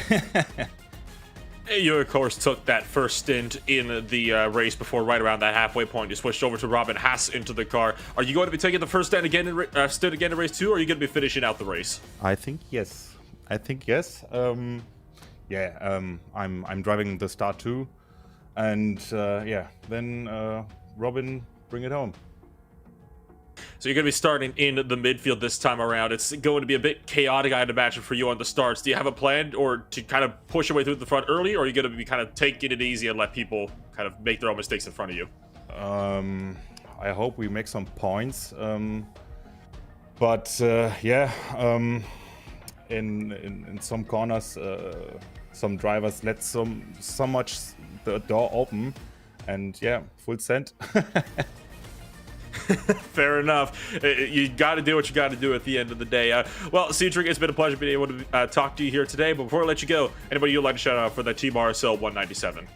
[SPEAKER 2] You, of course, took that first stint in the race before right around that halfway point. You switched over to Robin Haas into the car. Are you going to be taking the first stint again in race 2, or are you going to be finishing out the race?
[SPEAKER 4] I think yes. Yeah, I'm driving the start too, and yeah, then Robin, bring it home.
[SPEAKER 2] So you're going to be starting in the midfield this time around. It's going to be a bit chaotic, I'd imagine, for you on the starts. Do you have a plan or to kind of push your way through the front early, or are you going to be kind of taking it easy and let people kind of make their own mistakes in front of you?
[SPEAKER 4] I hope we make some points. But yeah, in some corners, some drivers let so much the door open, and yeah, full send.
[SPEAKER 2] Fair enough. You got to do what you got to do at the end of the day. Well, Cedric, it's been a pleasure being able to talk to you here today. But before I let you go, anybody you'd like to shout out for the Team RSL 197?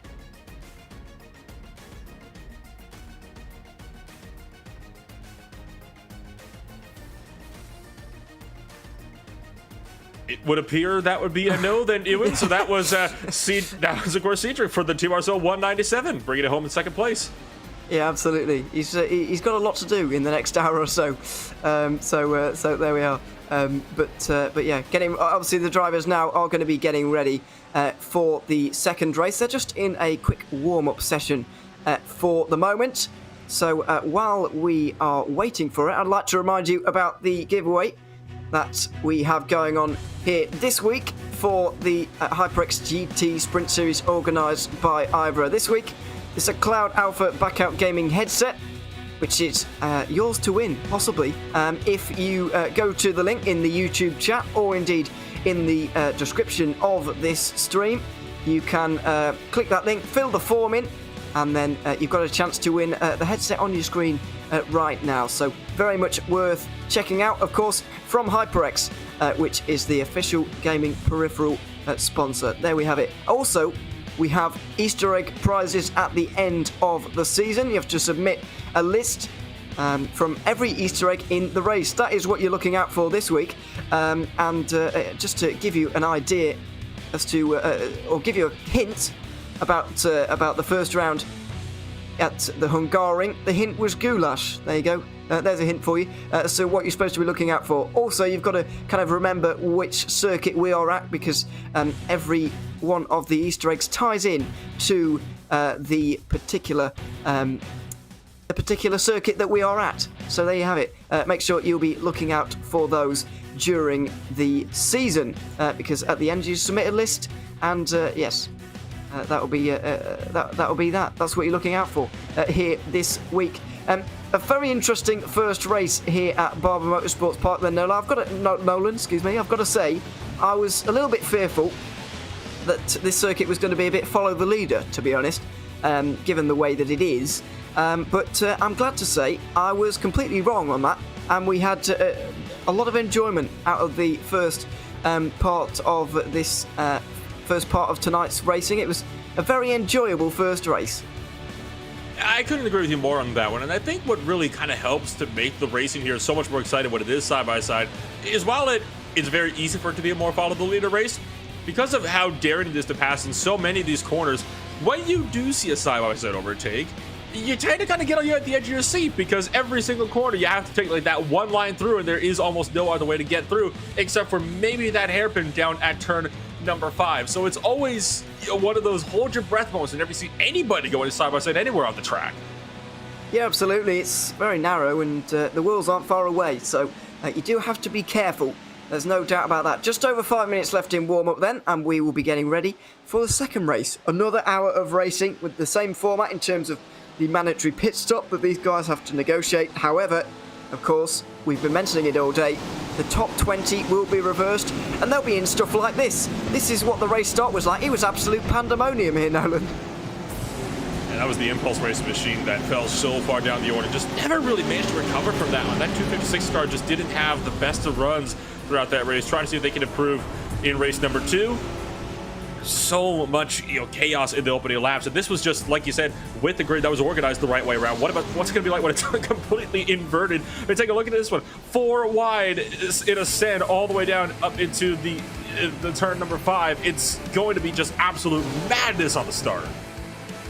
[SPEAKER 2] It would appear that would be a no then, Ewan. So that was of course Cedric for the Team RSL 197, bringing it home in second place.
[SPEAKER 1] Yeah, absolutely. He's got a lot to do in the next hour or so. So there we are. But yeah, obviously the drivers now are going to be getting ready for the second race. They're just in a quick warm-up session for the moment. So while we are waiting for it, I'd like to remind you about the giveaway that we have going on here this week for the HyperX GT Sprint Series organised by IVRA this week. It's a Cloud Alpha Backout Gaming headset, which is yours to win, possibly, if you go to the link in the YouTube chat or indeed in the description of this stream. You can click that link, fill the form in, and then you've got a chance to win the headset on your screen right now. So very much worth checking out, of course, from HyperX, which is the official gaming peripheral sponsor. There we have it. Also, we have Easter egg prizes at the end of the season. You have to submit a list from every Easter egg in the race. That is what you're looking out for this week. And just to give you an idea as to, or give you a hint about the first round at the Hungaroring, the hint was goulash. There you go. There's a hint for you. So what you're supposed to be looking out for. Also, you've got to kind of remember which circuit we are at, because every one of the Easter eggs ties in to the particular circuit that we are at. So there you have it. Make sure you'll be looking out for those during the season, because at the end you submit a list, and yes, that'll be that. That's what you're looking out for here this week. A very interesting first race here at Barber Motorsports Park. Then Nolan, excuse me. I've got to say, I was a little bit fearful that this circuit was going to be a bit follow the leader, to be honest, given the way that it is. But I'm glad to say I was completely wrong on that, and we had a lot of enjoyment out of the first part of this first part of tonight's racing. It was a very enjoyable first race.
[SPEAKER 2] I couldn't agree with you more on that one, and I think what really kind of helps to make the racing here so much more exciting when it is side by side is, while it's very easy for it to be a more follow the leader race, because of how daring it is to pass in so many of these corners, when you do see a side by side overtake, you tend to kind of get on you at the edge of your seat, because every single corner you have to take like that one line through, and there is almost no other way to get through except for maybe that hairpin down at turn number 5. So it's always, you know, one of those hold your breath moments. You never see anybody going side by side anywhere on the track.
[SPEAKER 1] Yeah, absolutely. It's very narrow, and the wheels aren't far away, so you do have to be careful. There's no doubt about that. Just over 5 minutes left in warm-up then, and we will be getting ready for the second race. Another hour of racing with the same format in terms of the mandatory pit stop that these guys have to negotiate. However, of course, we've been mentioning it all day, the top 20 will be reversed, and they'll be in stuff like this. This is what the race start was like. It was absolute pandemonium here, Nolan.
[SPEAKER 2] And that was the impulse racing machine that fell so far down the order. Just never really managed to recover from that one. That 256 car just didn't have the best of runs throughout that race. Trying to see if they can improve in race number 2. So much, chaos in the opening laps, and this was just, like you said, with the grid that was organized the right way around. What's it going to be like when it's completely inverted? I mean, take a look at this one. 4 wide in a send all the way down up into the turn number 5. It's going to be just absolute madness on the start.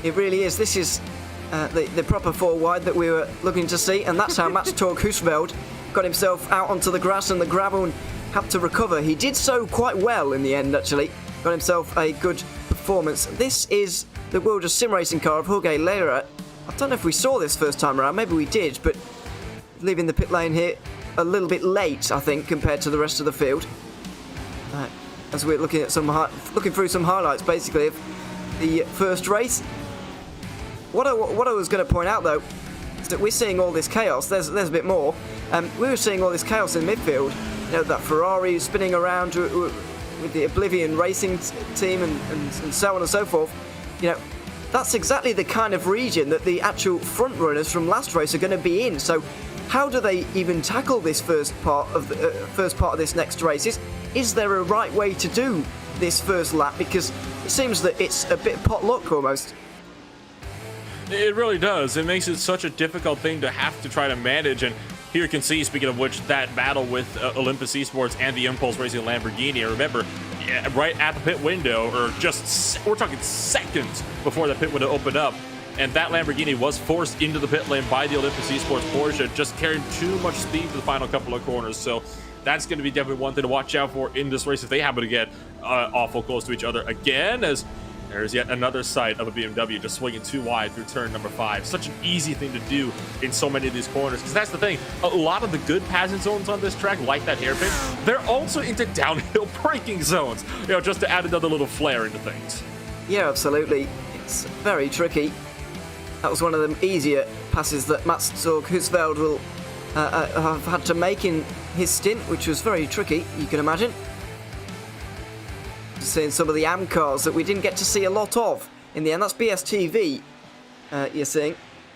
[SPEAKER 1] It really is. This is the proper 4 wide that we were looking to see, and that's how Max Torg Husveld got himself out onto the grass and the gravel and had to recover. He did so quite well in the end, actually. Got himself a good performance. This is the World of Sim Racing car of Jorge Lera. I don't know if we saw this first time around, maybe we did, but leaving the pit lane here a little bit late, I think, compared to the rest of the field. As we're looking at looking through some highlights, basically, of the first race. What I was going to point out, though, is that we're seeing all this chaos. There's a bit more. We were seeing all this chaos in midfield. You know, that Ferrari spinning around with the Oblivion Racing team and so on and so forth. You know, that's exactly the kind of region that the actual front runners from last race are going to be in. So how do they even tackle this first part of this next race? Is there a right way to do this first lap? Because it seems that it's a bit potluck almost.
[SPEAKER 2] It really does. It makes it such a difficult thing to have to try to manage. And here you can see, speaking of which, that battle with Olympus Esports and the Impulse Racing Lamborghini. I remember, right at the pit window, or we're talking seconds before the pit window opened up, and that Lamborghini was forced into the pit lane by the Olympus Esports Porsche, just carrying too much speed to the final couple of corners. So that's going to be definitely one thing to watch out for in this race if they happen to get awful close to each other again, as there's yet another sight of a BMW just swinging too wide through turn number 5. Such an easy thing to do in so many of these corners, because that's the thing. A lot of the good passing zones on this track, like that hairpin, they're also into downhill braking zones, just to add another little flair into things.
[SPEAKER 1] Yeah, absolutely. It's very tricky. That was one of the easier passes that Mats Husveld will have had to make in his stint, which was very tricky, you can imagine. Seeing some of the AM cars that we didn't get to see a lot of in the end. That's BSTV, you're seeing,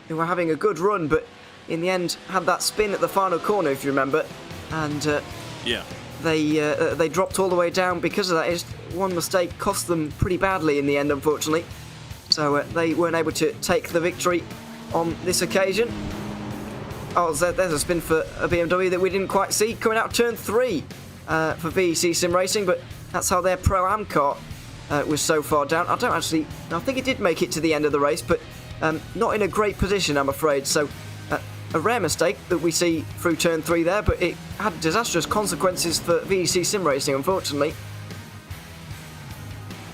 [SPEAKER 1] who were having a good run, but in the end had that spin at the final corner, if you remember, and
[SPEAKER 2] yeah,
[SPEAKER 1] they dropped all the way down because of that. Just one mistake cost them pretty badly in the end, unfortunately. So they weren't able to take the victory on this occasion. Oh, there's a spin for a BMW that we didn't quite see coming out turn 3 for VEC Sim Racing, but that's how their Pro-Am car was so far down. I think it did make it to the end of the race, but not in a great position, I'm afraid. So a rare mistake that we see through turn 3 there, but it had disastrous consequences for VEC Sim Racing, unfortunately.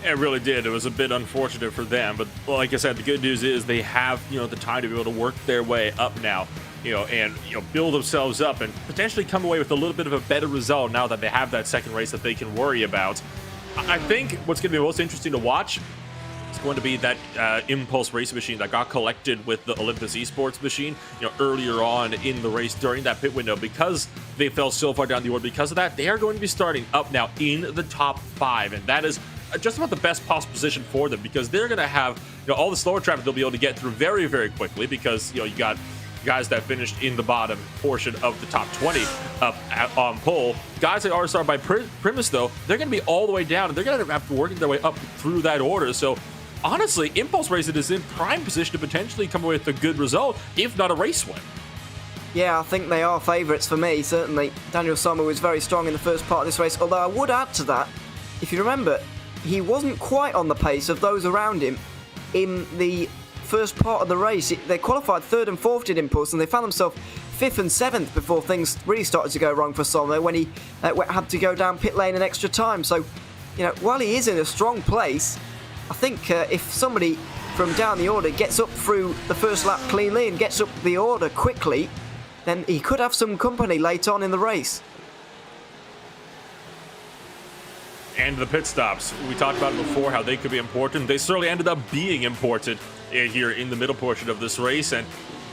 [SPEAKER 2] It really did. It was a bit unfortunate for them, but like I said, the good news is they have, the time to be able to work their way up now, and build themselves up and potentially come away with a little bit of a better result now that they have that second race that they can worry about. I think what's going to be most interesting to watch is going to be that Impulse racing machine that got collected with the Olympus Esports machine, earlier on in the race during that pit window, because they fell so far down the order. Because of that, they are going to be starting up now in the top 5, and that is just about the best possible position for them, because they're going to have all the slower traffic they'll be able to get through very, very quickly, because you got guys that finished in the bottom portion of the top 20 up on pole. Guys like RSR by Primus, though, they're going to be all the way down, and they're going to have to work their way up through that order. So honestly, Impulse Racing is in prime position to potentially come away with a good result, if not a race win.
[SPEAKER 1] Yeah, I think they are favourites for me, certainly. Daniel Sommer was very strong in the first part of this race, although I would add to that, if you remember, he wasn't quite on the pace of those around him in the first part of the race. They qualified 3rd and 4th in Impulse, and they found themselves 5th and 7th before things really started to go wrong for Sommer when he had to go down pit lane in extra time. So, while he is in a strong place, I think if somebody from down the order gets up through the first lap cleanly and gets up the order quickly, then he could have some company late on in the race.
[SPEAKER 2] And the pit stops. We talked about it before, how they could be important. They certainly ended up being important here in the middle portion of this race, and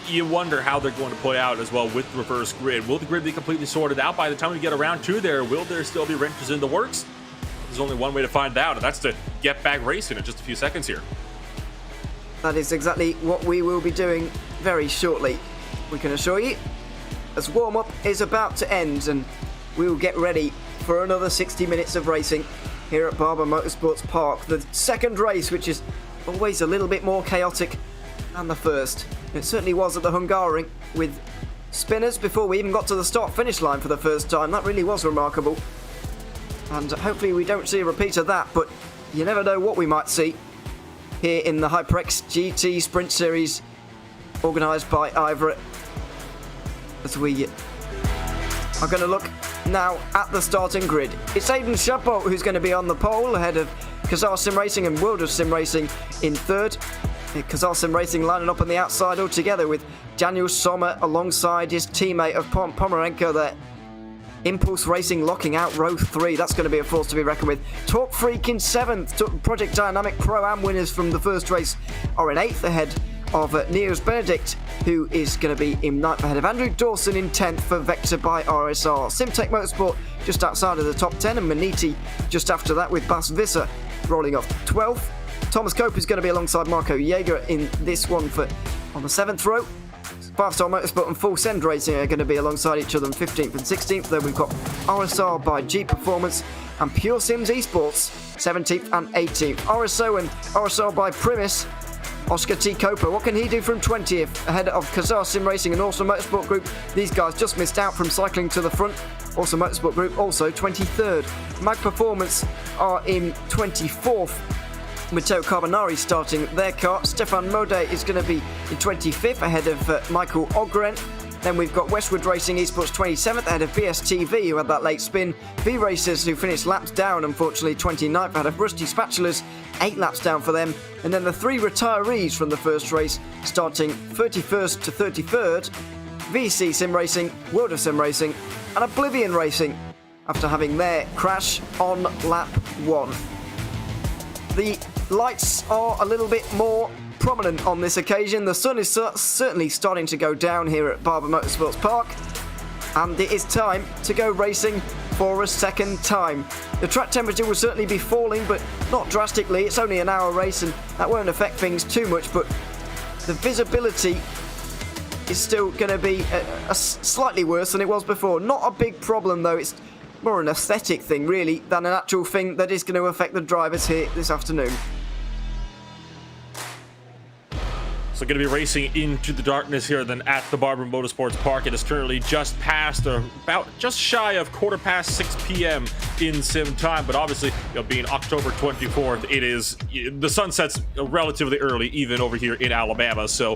[SPEAKER 2] you wonder how they're going to play out as well with the reverse grid. Will the grid be completely sorted out by the time we get around to there? Will there still be wrenches in the works? There's only one way to find out, and that's to get back racing in just a few seconds here.
[SPEAKER 1] That is exactly what we will be doing very shortly, we can assure you, as warm-up is about to end, and we will get ready for another 60 minutes of racing here at Barber Motorsports Park. The second race, which is always a little bit more chaotic than the first. It certainly was at the Hungaroring, with spinners before we even got to the start-finish line for the first time. That really was remarkable. And hopefully we don't see a repeat of that, but you never know what we might see here in the HyperX GT Sprint Series, organised by IVRA, as we are going to look now at the starting grid. It's Aidan Shappo who's going to be on the pole, ahead of Kazar Sim Racing and World of Sim Racing in 3rd. Kazar Sim Racing lining up on the outside altogether, with Daniel Sommer alongside his teammate of Pomerenko there. Impulse Racing locking out row 3. That's going to be a force to be reckoned with. Talk Freak in 7th. Project Dynamic Pro-Am winners from the first race are in 8th, ahead of Neos Benedict, who is going to be in 9th, ahead of Andrew Dawson in 10th for Vector by RSR. Simtech Motorsport just outside of the top 10, and Maniti just after that, with Bas Visser rolling off 12th. Thomas Cope is going to be alongside Marco Jaeger in this one on the 7th row. 5-Star Motorsport and Full Send Racing are going to be alongside each other on 15th and 16th. Then we've got RSR by Jeep Performance and Pure Sims Esports 17th and 18th. RSO and RSR by Primus. Oscar T. Coper, what can he do from 20th? Ahead of Kazar Sim Racing and Awesome Motorsport Group. These guys just missed out from cycling to the front. Awesome Motorsport Group also 23rd. Mag Performance are in 24th. Matteo Carbonari starting their car. Stefan Mode is going to be in 25th ahead of Michael Ogren. Then we've got Westwood Racing Esports 27th ahead of BSTV, who had that late spin. V-Racers, who finished laps down, unfortunately, 29th ahead of Rusty Spatulas, 8 laps down for them. And then the 3 retirees from the first race, starting 31st to 33rd, VC Sim Racing, World of Sim Racing, and Oblivion Racing, after having their crash on lap 1. The lights are a little bit more prominent on this occasion. The sun is certainly starting to go down here at Barber Motorsports Park, and it is time to go racing for a second time. The track temperature will certainly be falling, but not drastically. It's only an hour race and that won't affect things too much, but the visibility is still going to be slightly worse than it was before. Not a big problem though, it's more an aesthetic thing really than an actual thing that is going to affect the drivers here this afternoon.
[SPEAKER 2] So going to be racing into the darkness here then at the Barber Motorsports Park. It is currently just past, or about just shy of 6:15 p.m. in sim time, but obviously, being October 24th, it is, the sun sets relatively early even over here in Alabama, so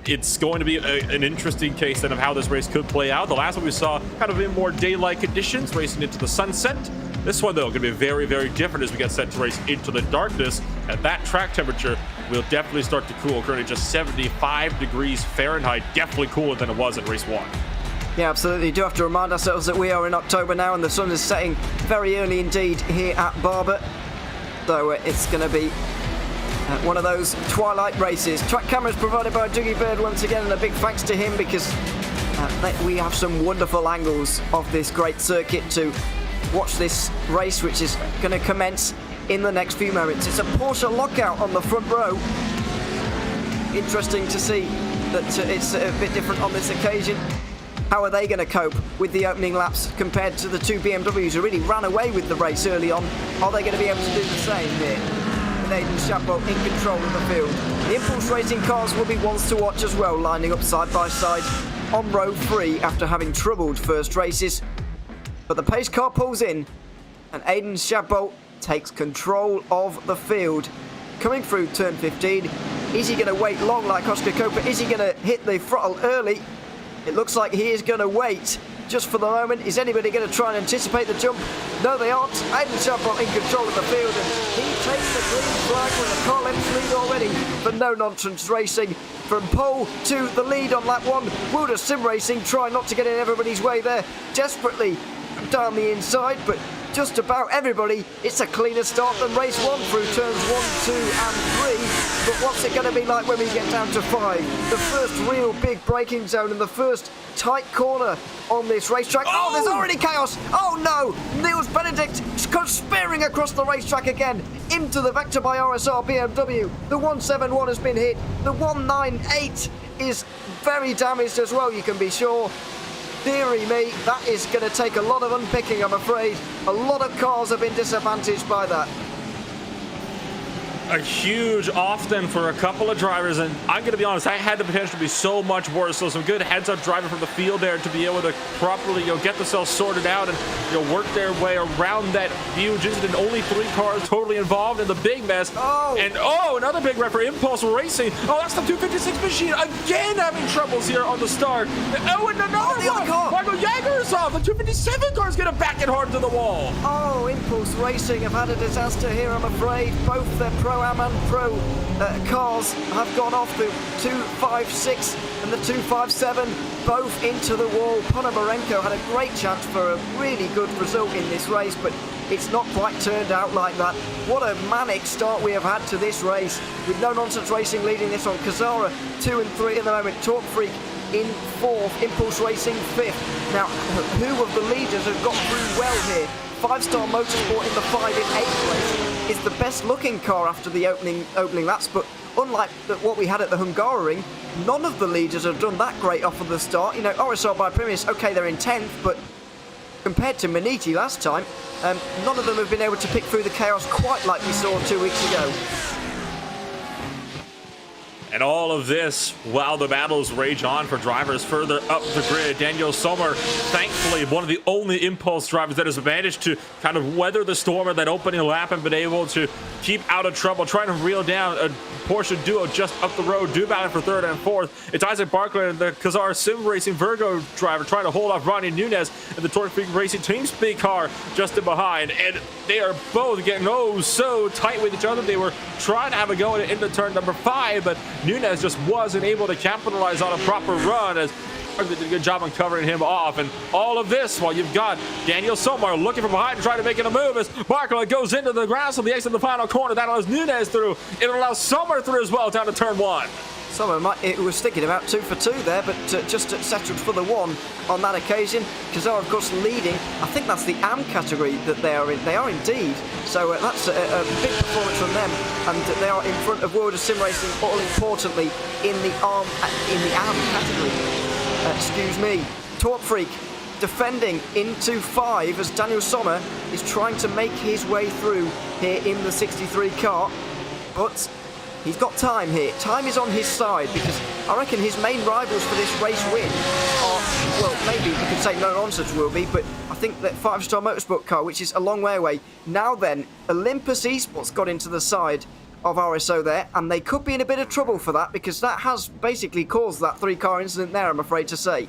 [SPEAKER 2] it's going to be an interesting case then of how this race could play out. The last one we saw kind of in more daylight conditions, racing into the sunset. This one, though, going to be very, very different as we get set to race into the darkness. At that track temperature will definitely start to cool. Currently just 75 degrees Fahrenheit. Definitely cooler than it was at race 1.
[SPEAKER 1] Yeah, absolutely. You do have to remind ourselves that we are in October now and the sun is setting very early indeed here at Barber. So it's going to be one of those twilight races. Track cameras provided by Dougie Bird once again, and a big thanks to him because we have some wonderful angles of this great circuit to watch this race, which is going to commence in the next few moments. It's a Porsche lockout on the front row. Interesting to see that it's a bit different on this occasion. How are they going to cope with the opening laps compared to the 2 BMWs who really ran away with the race early on? Are they going to be able to do the same here? With Aiden Chapeau in control of the field. The Impulse Racing cars will be ones to watch as well, lining up side by side on row 3 after having troubled first races. But the pace car pulls in and Aiden Chapeau takes control of the field. Coming through turn 15, is he going to wait long like Oscar Copa? Is he going to hit the throttle early? It looks like he is going to wait just for the moment. Is anybody going to try and anticipate the jump? No, they aren't. Aiden Chapeau in control of the field, and he takes the green flag with a car length lead already for No Nonsense Racing. From pole to the lead on lap 1, Wilder Sim Racing trying not to get in everybody's way there, desperately down the inside, but just about everybody. It's a cleaner start than race 1 through turns 1, 2 and 3. But what's it going to be like when we get down to 5? The first real big braking zone and the first tight corner on this racetrack. Oh, there's already chaos. Oh no, Niels Benedict spearing across the racetrack again into the Vector by RSR BMW. The 171 has been hit. The 198 is very damaged as well, you can be sure. Deary me, that is going to take a lot of unpicking, I'm afraid. A lot of cars have been disadvantaged by that.
[SPEAKER 2] A huge off then for a couple of drivers, and I'm going to be honest, I had the potential to be so much worse. So some good heads-up driving from the field there to be able to properly, get themselves sorted out and work their way around that huge incident. Only 3 cars totally involved in the big mess.
[SPEAKER 1] Oh.
[SPEAKER 2] And another big wreck for Impulse Racing. Oh, that's the 256 machine again having troubles here on the start. Oh, and another
[SPEAKER 1] the
[SPEAKER 2] one.
[SPEAKER 1] other car.
[SPEAKER 2] Michael Jaeger is off. The 257 car's going to back it hard to the wall.
[SPEAKER 1] Oh, Impulse Racing have had a disaster here, I'm afraid. Both their Pro-Am and Pro cars have gone off. The 256 and the 257 both into the wall. Ponomarenko had a great chance for a really good result in this race, but it's not quite turned out like that. What a manic start we have had to this race, with No Nonsense Racing leading this on. Kazara 2 and 3 at the moment. Torque Freak in 4th, Impulse Racing 5th. Now, who of the leaders have got through well here? 5-Star Motorsport in the 5 in 8th place is the best looking car after the opening laps, but unlike what we had at the Hungaroring, none of the leaders have done that great off of the start. RSR by Primus, okay, they're in 10th, but compared to Maniti last time, none of them have been able to pick through the chaos quite like we saw 2 weeks ago.
[SPEAKER 2] And all of this while the battles rage on for drivers further up the grid. Daniel Sommer, thankfully, one of the only Impulse drivers that has managed to kind of weather the storm of that opening lap and been able to keep out of trouble, trying to reel down a Porsche duo just up the road, do battle for third and fourth. It's Isaac Barker and the Kazar Sim Racing Virgo driver trying to hold off Ronnie Nunez and the Torque Freak Racing Team Speed car just in behind. And they are both getting so tight with each other. They were trying to have a go into turn number 5, but Nunez just wasn't able to capitalize on a proper run as Barker did a good job on covering him off. And all of this while you've got Daniel Sommer looking from behind and trying to make it a move as Barker goes into the grass on the exit of the final corner. That allows Nunez through. It allows Sommer through as well down to turn 1.
[SPEAKER 1] Sommer, it was thinking about 2 for 2 there, but just settled for the 1 on that occasion. Kazar, of course, leading. I think that's the AM category that they are in. They are indeed. So that's a big performance from them, and they are in front of World of Sim Racing, all importantly, in the AM category. Excuse me. Torque Freak defending into 5 as Daniel Sommer is trying to make his way through here in the 63 car, but he's got time here. Time is on his side because I reckon his main rivals for this race win are, well, maybe you could say No Nonsense will be, but I think that 5-star Motorsport car, which is a long way away. Now then, Olympus Esports got into the side of RSO there, and they could be in a bit of trouble for that because that has basically caused that 3-car incident there, I'm afraid to say.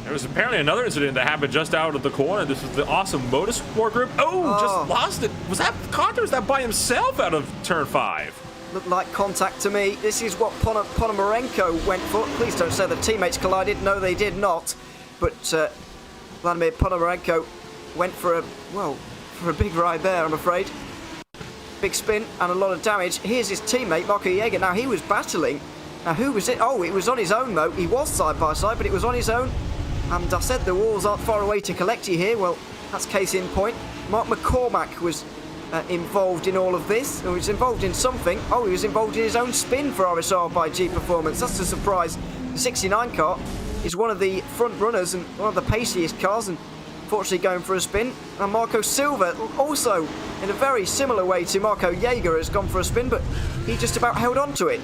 [SPEAKER 2] There was apparently another incident that happened just out of the corner. This was the awesome Motorsport group. Just lost it. Was that Conter? Was that by himself out of turn 5?
[SPEAKER 1] Looked like contact to me. This is what Ponomarenko went for. Please don't say the teammates collided. No, they did not. But Vladimir Ponomarenko went for a big ride there, I'm afraid. Big spin and a lot of damage. Here's his teammate, Marco Jäger. Now, he was battling. Now, who was it? Oh, it was on his own, though. He was side by side, but it was on his own. And I said the walls aren't far away to collect you here. Well, that's case in point. Mark McCormack was involved in all of this. He was involved in something. Oh, he was involved in his own spin for RSR by G Performance. That's a surprise. The 69 car is one of the front runners and one of the paciest cars, and fortunately going for a spin. And Marco Silva, also in a very similar way to Marco Jäger, has gone for a spin, but he just about held on to it.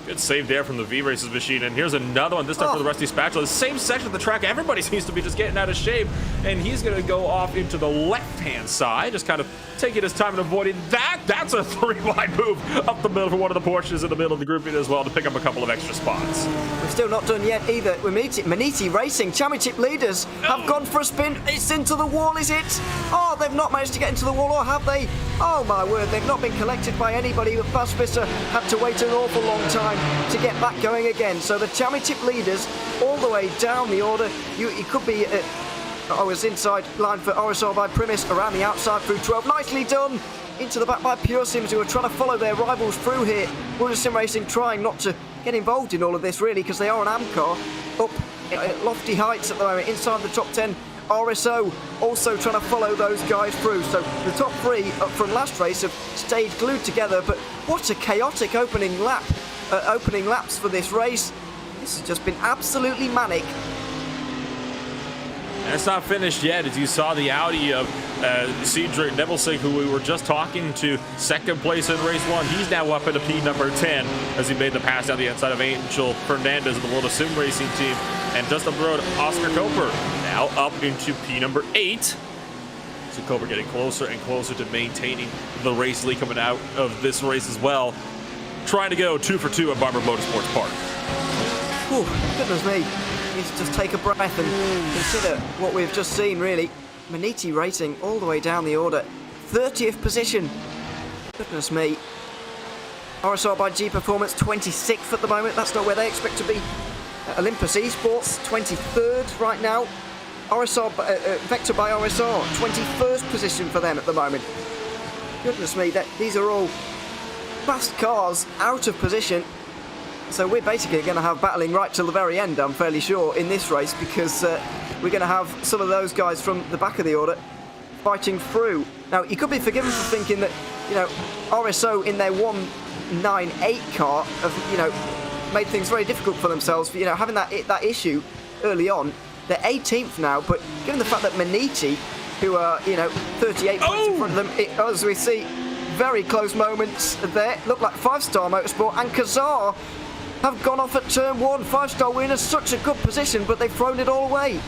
[SPEAKER 2] Good save there from the V-Races machine, and here's another one, this time for the Rusty Spatula. The same section of the track, everybody seems to be just getting out of shape, and he's going to go off into the left-hand side, just kind of taking his time and avoiding that. That's a 3-wide move up the middle for one of the Porsches in the middle of the grouping as well to pick up a couple of extra spots.
[SPEAKER 1] We're still not done yet either. Maniti Racing Championship leaders have gone for a spin. It's into the wall, is it? Oh, they've not managed to get into the wall, or have they? Oh my word, they've not been collected by anybody, but Bas Visser had to wait an awful long time to get back going again. So the championship leaders all the way down the order. It could be I was inside line for RSR by Primus, around the outside through 12. Nicely done! Into the back by Pure Sims, who are trying to follow their rivals through here. World of Sim Racing trying not to get involved in all of this really, because they are an AM car up at lofty heights at the moment, inside the top 10. RSO also trying to follow those guys through. So the top 3 up from last race have stayed glued together, but what a chaotic opening laps for this race. This has just been absolutely manic.
[SPEAKER 2] And it's not finished yet, as you saw the Audi of Cedric Nebelsig, who we were just talking to, second place in race 1. He's now up into P number 10 as he made the pass down the outside of Angel Fernandez of the World of Sim Racing team. And just up the road, Oscar Koper now up into P number 8. So Koper getting closer and closer to maintaining the race lead coming out of this race as well. Trying to go 2 for 2 at Barber Motorsports Park.
[SPEAKER 1] Oh, goodness me. Let's just take a breath and consider what we've just seen, really. Maniti Racing all the way down the order. 30th position. Goodness me. RSR by G Performance, 26th at the moment. That's not where they expect to be. Olympus Esports, 23rd right now. RSR, Vector by RSR, 21st position for them at the moment. Goodness me, these are all fast cars out of position. So we're basically going to have battling right till the very end, I'm fairly sure, in this race, because we're going to have some of those guys from the back of the order fighting through. Now, you could be forgiven for thinking that, RSO in their 198 car have, made things very difficult for themselves, having that issue early on. They're 18th now, but given the fact that Maniti, who are, 38 points in front of them, as we see, very close moments there. Look like 5-Star Motorsport and Kazar have gone off at turn 1. 5-Star Win is such a good position, but they've thrown it all away.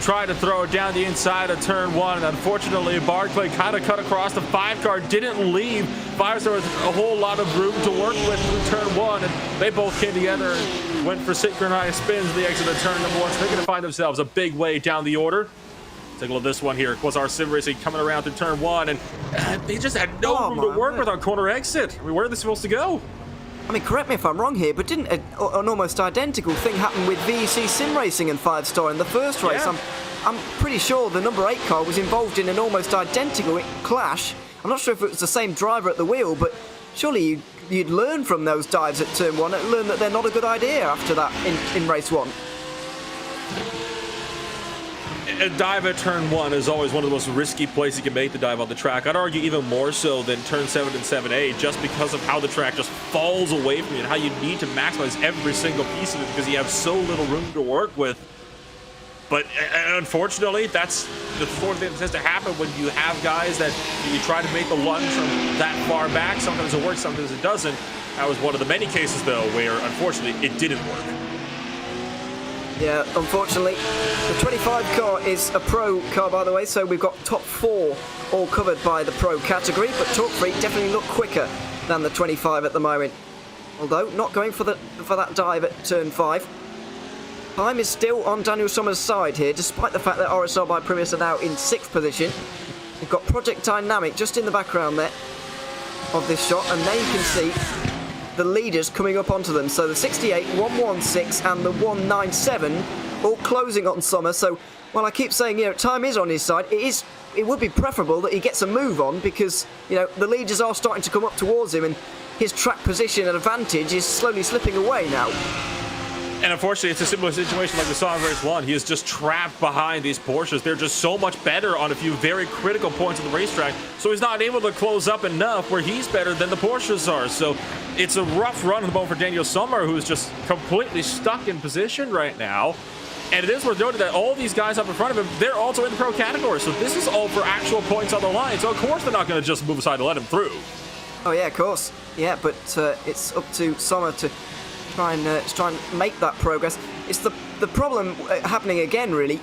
[SPEAKER 2] Tried to throw it down the inside of turn 1, and unfortunately Barclay kind of cut across the 5 car, didn't leave 5-Star with a whole lot of room to work with through turn 1, and they both came together and went for synchronized spins at the exit of turn number 1, so they're going to find themselves a big way down the order. Take a look at this one here. Was our sim racing coming around through turn 1, and they just had no room to work with our corner exit. I mean, where are they supposed to go?
[SPEAKER 1] I mean, correct me if I'm wrong here, but didn't an almost identical thing happen with VEC Sim Racing and 5-Star in the first race?
[SPEAKER 2] Yeah.
[SPEAKER 1] I'm pretty sure the number 8 car was involved in an almost identical clash. I'm not sure if it was the same driver at the wheel, but surely you'd learn from those dives at turn 1 and learn that they're not a good idea after that in race 1.
[SPEAKER 2] A dive at turn 1 is always one of the most risky places you can make the dive on the track. I'd argue even more so than turn 7 and 7A, just because of how the track just falls away from you and how you need to maximize every single piece of it because you have so little room to work with. But unfortunately, that's the sort of thing that tends to happen when you have guys that you try to make the lunge from that far back. Sometimes it works, sometimes it doesn't. That was one of the many cases, though, where unfortunately it didn't work.
[SPEAKER 1] Yeah, unfortunately, the 25 car is a pro car, by the way, so we've got top 4 all covered by the pro category, but Talk Freak definitely look quicker than the 25 at the moment. Although, not going for that dive at turn 5. Time is still on Daniel Summers' side here, despite the fact that RSR by Primus are now in 6th position. We've got Project Dynamic just in the background there of this shot, and there you can see the leaders coming up onto them. So the 68, 116 and the 197 all closing on Summer. So while I keep saying, you know, time is on his side, it would be preferable that he gets a move on because, you know, the leaders are starting to come up towards him and his track position and advantage is slowly slipping away now.
[SPEAKER 2] And unfortunately, it's a similar situation like we saw in race 1. He is just trapped behind these Porsches. They're just so much better on a few very critical points of the racetrack, so he's not able to close up enough where he's better than the Porsches are. So it's a rough run of the ball for Daniel Sommer, who's just completely stuck in position right now. And it is worth noting that all these guys up in front of him, they're also in the pro category. So this is all for actual points on the line. So of course they're not going to just move aside to let him through.
[SPEAKER 1] Oh yeah, of course. Yeah, but it's up to Sommer to try and make that progress. It's the problem happening again, really.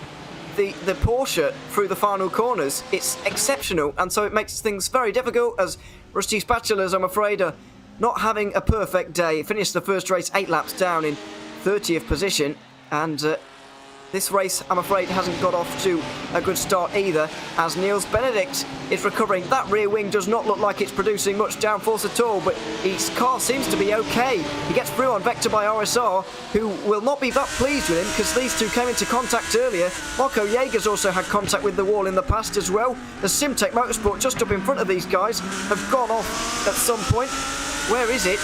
[SPEAKER 1] The Porsche through the final corners, it's exceptional, and so it makes things very difficult as Rusty Spatulas, I'm afraid, are not having a perfect day. Finished the first race 8 laps down in 30th position, and this race, I'm afraid, hasn't got off to a good start either, as Niels Benedict is recovering. That rear wing does not look like it's producing much downforce at all, but his car seems to be okay. He gets through on Vector by RSR, who will not be that pleased with him because these two came into contact earlier. Marco Jaeger's also had contact with the wall in the past as well. The Simtech Motorsport just up in front of these guys have gone off at some point. Where is it?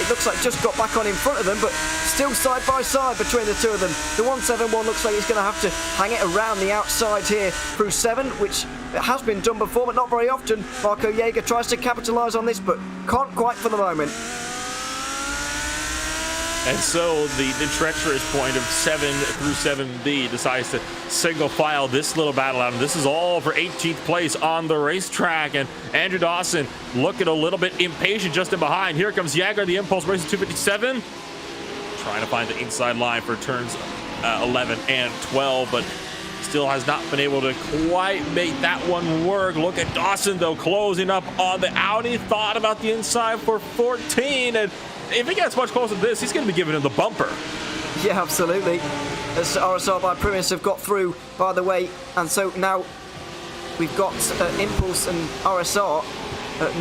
[SPEAKER 1] It looks like just got back on in front of them, but still side by side between the two of them. The 171 looks like he's going to have to hang it around the outside here through 7, which has been done before, but not very often. Marco Jaeger tries to capitalise on this, but can't quite for the moment.
[SPEAKER 2] And so the treacherous point of 7 through 7B decides to single file this little battle out. And this is all for 18th place on the racetrack. And Andrew Dawson looking a little bit impatient just in behind. Here comes Jaeger, the Impulse racing 257. Trying to find the inside line for turns 11 and 12, but still has not been able to quite make that one work. Look at Dawson, though, closing up on the Audi. Thought about the inside for 14, and if he gets much closer to this, he's going to be giving him the bumper.
[SPEAKER 1] Yeah, absolutely. As RSR by Primus have got through, by the way, and so now we've got Impulse and RSR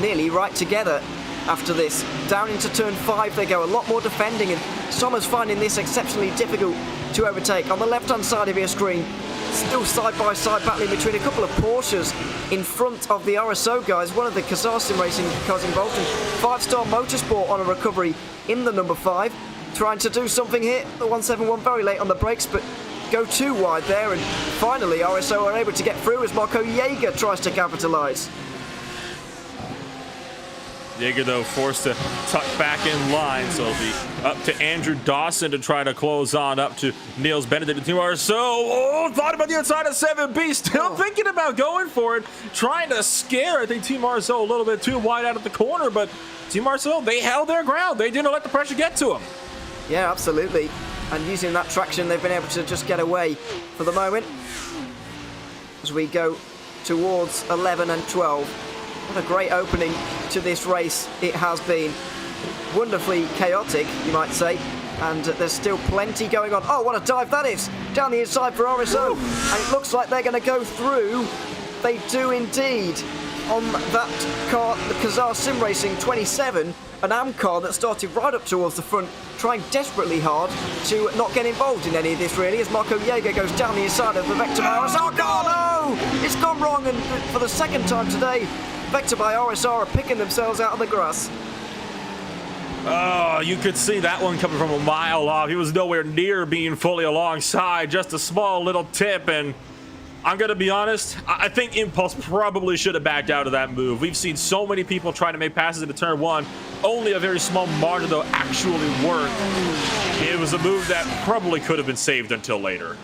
[SPEAKER 1] nearly right together after this. Down into turn 5 they go, a lot more defending, and Sommer's finding this exceptionally difficult to overtake. On the left-hand side of your screen, still side-by-side battling between a couple of Porsches in front of the RSO guys, one of the Kazar Sim Racing cars involved, and 5-Star Motorsport on a recovery in the number 5, trying to do something here. The 171 very late on the brakes, but go too wide there, and finally RSO are able to get through as Marco Jaeger tries to capitalise.
[SPEAKER 2] Jaeger, though, forced to tuck back in line, so it'll be up to Andrew Dawson to try to close on up to Niels Benedict and Team RSO. Oh, thought about the inside of 7B, still thinking about going for it, trying to scare, I think, Team RSO a little bit too wide out of the corner, but Team RSO, they held their ground. They didn't let the pressure get to them.
[SPEAKER 1] Yeah, absolutely. And using that traction, they've been able to just get away for the moment. As we go towards 11 and 12. What a great opening to this race it has been. Wonderfully chaotic, you might say. And there's still plenty going on. Oh, what a dive that is! Down the inside for RSO. And it looks like they're going to go through. They do indeed. On that car, the Kazar Sim Racing 27, an AM car that started right up towards the front, trying desperately hard to not get involved in any of this, really, as Marco Jaeger goes down the inside of the Vector by RSR. Oh, no! It's gone wrong, and for the second time today, Vector by RSR are picking themselves out of the grass.
[SPEAKER 2] Oh, you could see that one coming from a mile off. He was nowhere near being fully alongside, just a small little tip, and I'm going to be honest, I think Impulse probably should have backed out of that move. We've seen so many people trying to make passes into turn one. Only a very small margin, though, actually worked. It was a move that probably could have been saved until later.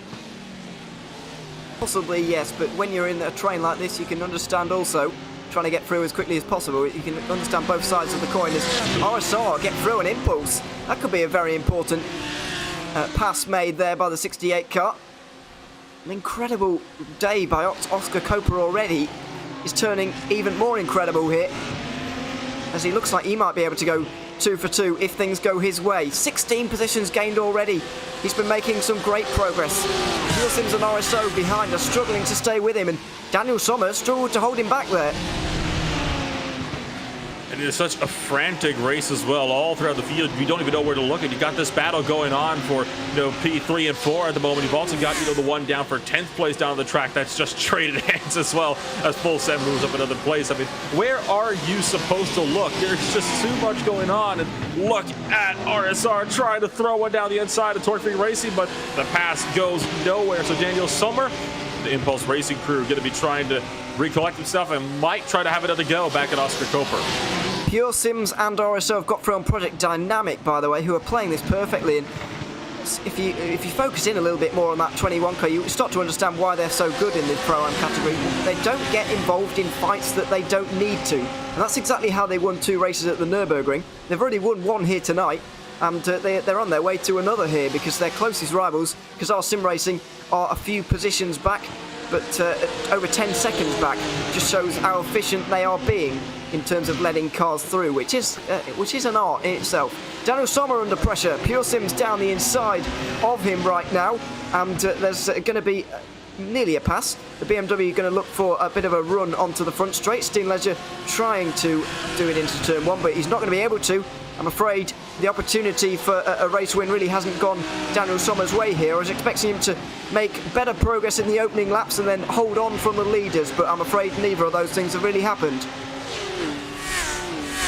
[SPEAKER 1] Possibly, yes, but when you're in a train like this, you can understand also trying to get through as quickly as possible. You can understand both sides of the coin. As RSR get through an Impulse, that could be a very important pass made there by the 68 car. An incredible day by Oscar Coper already is turning even more incredible here, as he looks like he might be able to go 2 for 2 if things go his way. 16 positions gained already. He's been making some great progress. Neil Sims and RSO behind are struggling to stay with him, and Daniel Sommer struggled to hold him back there.
[SPEAKER 2] And it's such a frantic race as well, all throughout the field. You don't even know where to look at. You got this battle going on for, P3 and 4 at the moment. You've also got, the one down for 10th place down the track that's just traded hands as well as Pulsefire moves up another place. I mean, where are you supposed to look? There's just too much going on. And look at RSR trying to throw one down the inside of Torque Free Racing, but the pass goes nowhere. So Daniel Sommer, the Impulse Racing crew, going to be trying to recollect himself and might try to have another go back at Oscar Coper.
[SPEAKER 1] Pure Sims and RSO have got through on Project Dynamic, by the way, who are playing this perfectly. And if you focus in a little bit more on that 21 car, you start to understand why they're so good in this Pro-Am category. They don't get involved in fights that they don't need to. And that's exactly how they won 2 races at the Nürburgring. They've already won 1 here tonight, and they're on their way to another here because their closest rivals, Kazar Sim Racing, are a few positions back, but over 10 seconds back. Just shows how efficient they are being in terms of letting cars through, which is an art in itself. Daniel Sommer under pressure. Pure Sims down the inside of him right now, and there's going to be nearly a pass. The BMW going to look for a bit of a run onto the front straight. Steen Ledger trying to do it into turn 1, but he's not going to be able to. I'm afraid the opportunity for a race win really hasn't gone Daniel Sommer's way here. I was expecting him to make better progress in the opening laps and then hold on from the leaders, but I'm afraid neither of those things have really happened.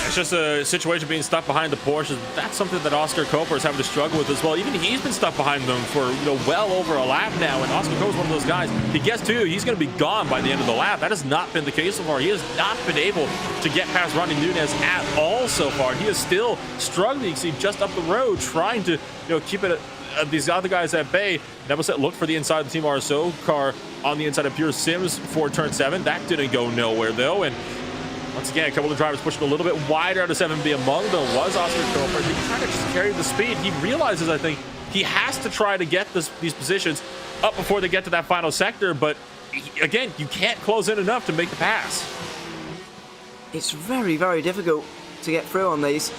[SPEAKER 2] It's just a situation being stuck behind the Porsches. That's something that Oscar Coper is having to struggle with as well. Even he's been stuck behind them for well over a lap now, and Oscar Coper's one of those guys. He gets to, he's going to be gone by the end of the lap. That has not been the case so far. He has not been able to get past Ronnie Nunez at all so far. He is still struggling. You see just up the road, trying to keep it these other guys at bay. Nevertheless, look for the inside of the Team RSO car on the inside of Pure Sims for turn 7. That didn't go nowhere though, and once again, a couple of drivers pushing a little bit wider out of 7B. Among them was Oscar Coper. I think he's trying to just carry the speed. He realizes, I think, he has to try to get these positions up before they get to that final sector, but again, you can't close in enough to make the pass.
[SPEAKER 1] It's very, very difficult to get through on these,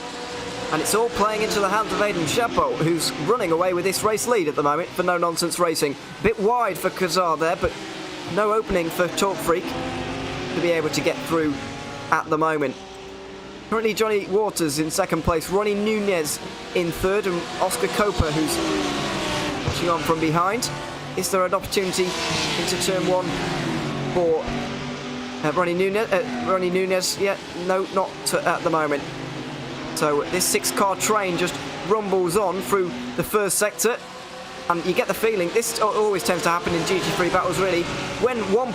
[SPEAKER 1] and it's all playing into the hands of Aidan Chapeau, who's running away with this race lead at the moment for No Nonsense Racing. Bit wide for Kazar there, but no opening for Torque Freak to be able to get through at the moment. Currently Johnny Waters in second place, Ronnie Nunez in third, and Oscar Coper, who's watching on from behind. Is there an opportunity into turn 1 for Ronnie Nunez? Yeah, no, not at the moment. So this 6-car train just rumbles on through the first sector, And you get the feeling, this always tends to happen in GT3 battles really, when one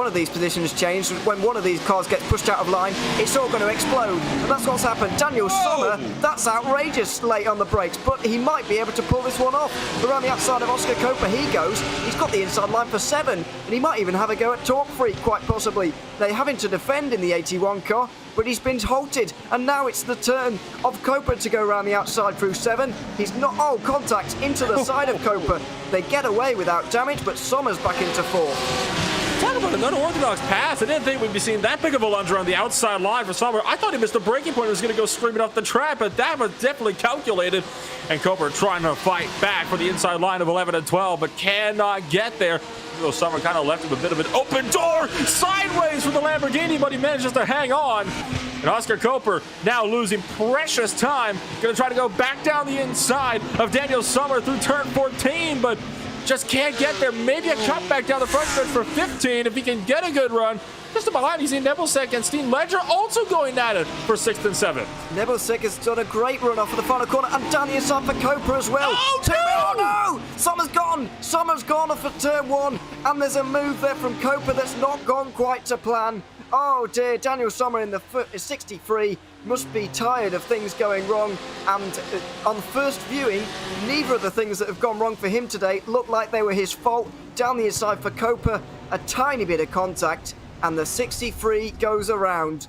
[SPEAKER 1] of these positions change, when one of these cars gets pushed out of line, it's all going to explode. And that's what's happened. Daniel Sommer, that's outrageous late on the brakes, but he might be able to pull this one off. Around the outside of Oscar Coper he goes. He's got the inside line for 7, and he might even have a go at Torque Freak, quite possibly. They're having to defend in the 81 car, but he's been halted, and now it's the turn of Coper to go around the outside through 7. He's not, contact into the side of Coper. They get away without damage, but Sommer's back into 4th.
[SPEAKER 2] Talk about an unorthodox pass. I didn't think we'd be seeing that big of a lunge around the outside line for Sommer. I thought he missed the braking point. He was going to go screaming off the track, but that was definitely calculated. And Coper trying to fight back for the inside line of 11 and 12, but cannot get there. Though Sommer kind of left him a bit of an open door sideways for the Lamborghini, but he manages to hang on. And Oscar Coper now losing precious time. Going to try to go back down the inside of Daniel Sommer through turn 14, but just can't get there. Maybe a cutback down the front stretch for 15 if he can get a good run. Just behind, you see Nebelsek and Steen Ledger also going at it for 6th and 7th.
[SPEAKER 1] Nebelsek has done a great run off of the final corner, and down the inside for Coper as well.
[SPEAKER 2] Oh,
[SPEAKER 1] no! Sommer's gone! Sommer's gone off at turn 1, and there's a move there from Coper that's not gone quite to plan. Oh dear, Daniel Sommer in the 63 must be tired of things going wrong, and on first viewing, neither of the things that have gone wrong for him today look like they were his fault. Down the inside for Coper, a tiny bit of contact, and the 63 goes around.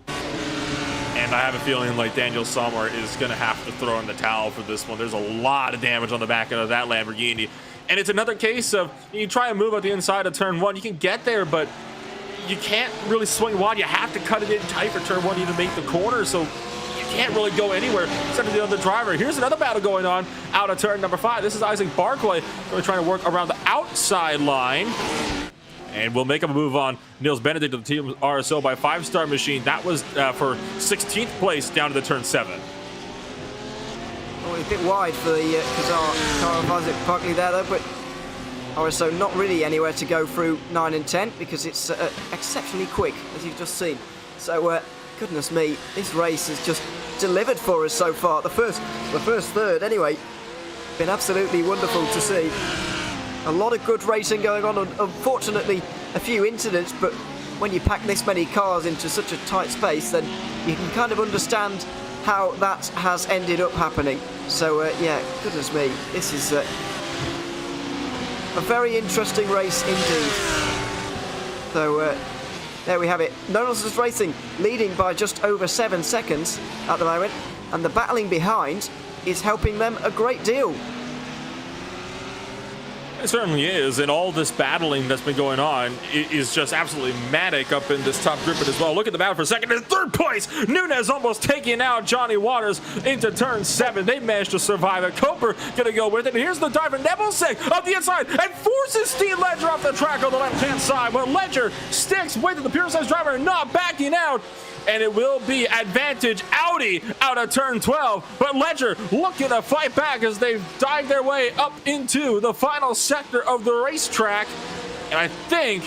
[SPEAKER 2] And I have a feeling like Daniel Sommer is going to have to throw in the towel for this one. There's a lot of damage on the back end of that Lamborghini. And it's another case of you try and move out the inside of turn 1. You can get there, but you can't really swing wide. You have to cut it in tight for turn 1 to even make the corner. So you can't really go anywhere except for the other driver. Here's another battle going on out of turn number 5. This is Isaac Barclay really trying to work around the outside line. And we'll make a move on Niels Benedict of the team RSO by 5-star machine. That was for 16th place down to the turn 7.
[SPEAKER 1] Oh, a bit wide for the car of Isaac Barclay there, though, but RSO not really anywhere to go through 9 and 10 because it's exceptionally quick, as you've just seen. So, goodness me, this race has just delivered for us so far. The first third, anyway, been absolutely wonderful to see. A lot of good racing going on. Unfortunately, a few incidents, but when you pack this many cars into such a tight space, then you can kind of understand how that has ended up happening. So, yeah, goodness me, this is a very interesting race indeed. So, there we have it. Nonsense Racing leading by just over 7 seconds at the moment, and the battling behind is helping them a great deal.
[SPEAKER 2] It certainly is, and all this battling that's been going on is just absolutely manic up in this top group as well. Look at the battle for second and third place. Nunez almost taking out Johnny Waters into turn 7. They managed to survive it. Coper gonna go with it. And here's the driver, Nebelsek, up the inside and forces Steen Ledger off the track on the left-hand side. But Ledger sticks with the pure size driver, not backing out. And it will be advantage Audi out of turn 12. But Ledger looking to fight back as they dive their way up into the final sector of the racetrack. And I think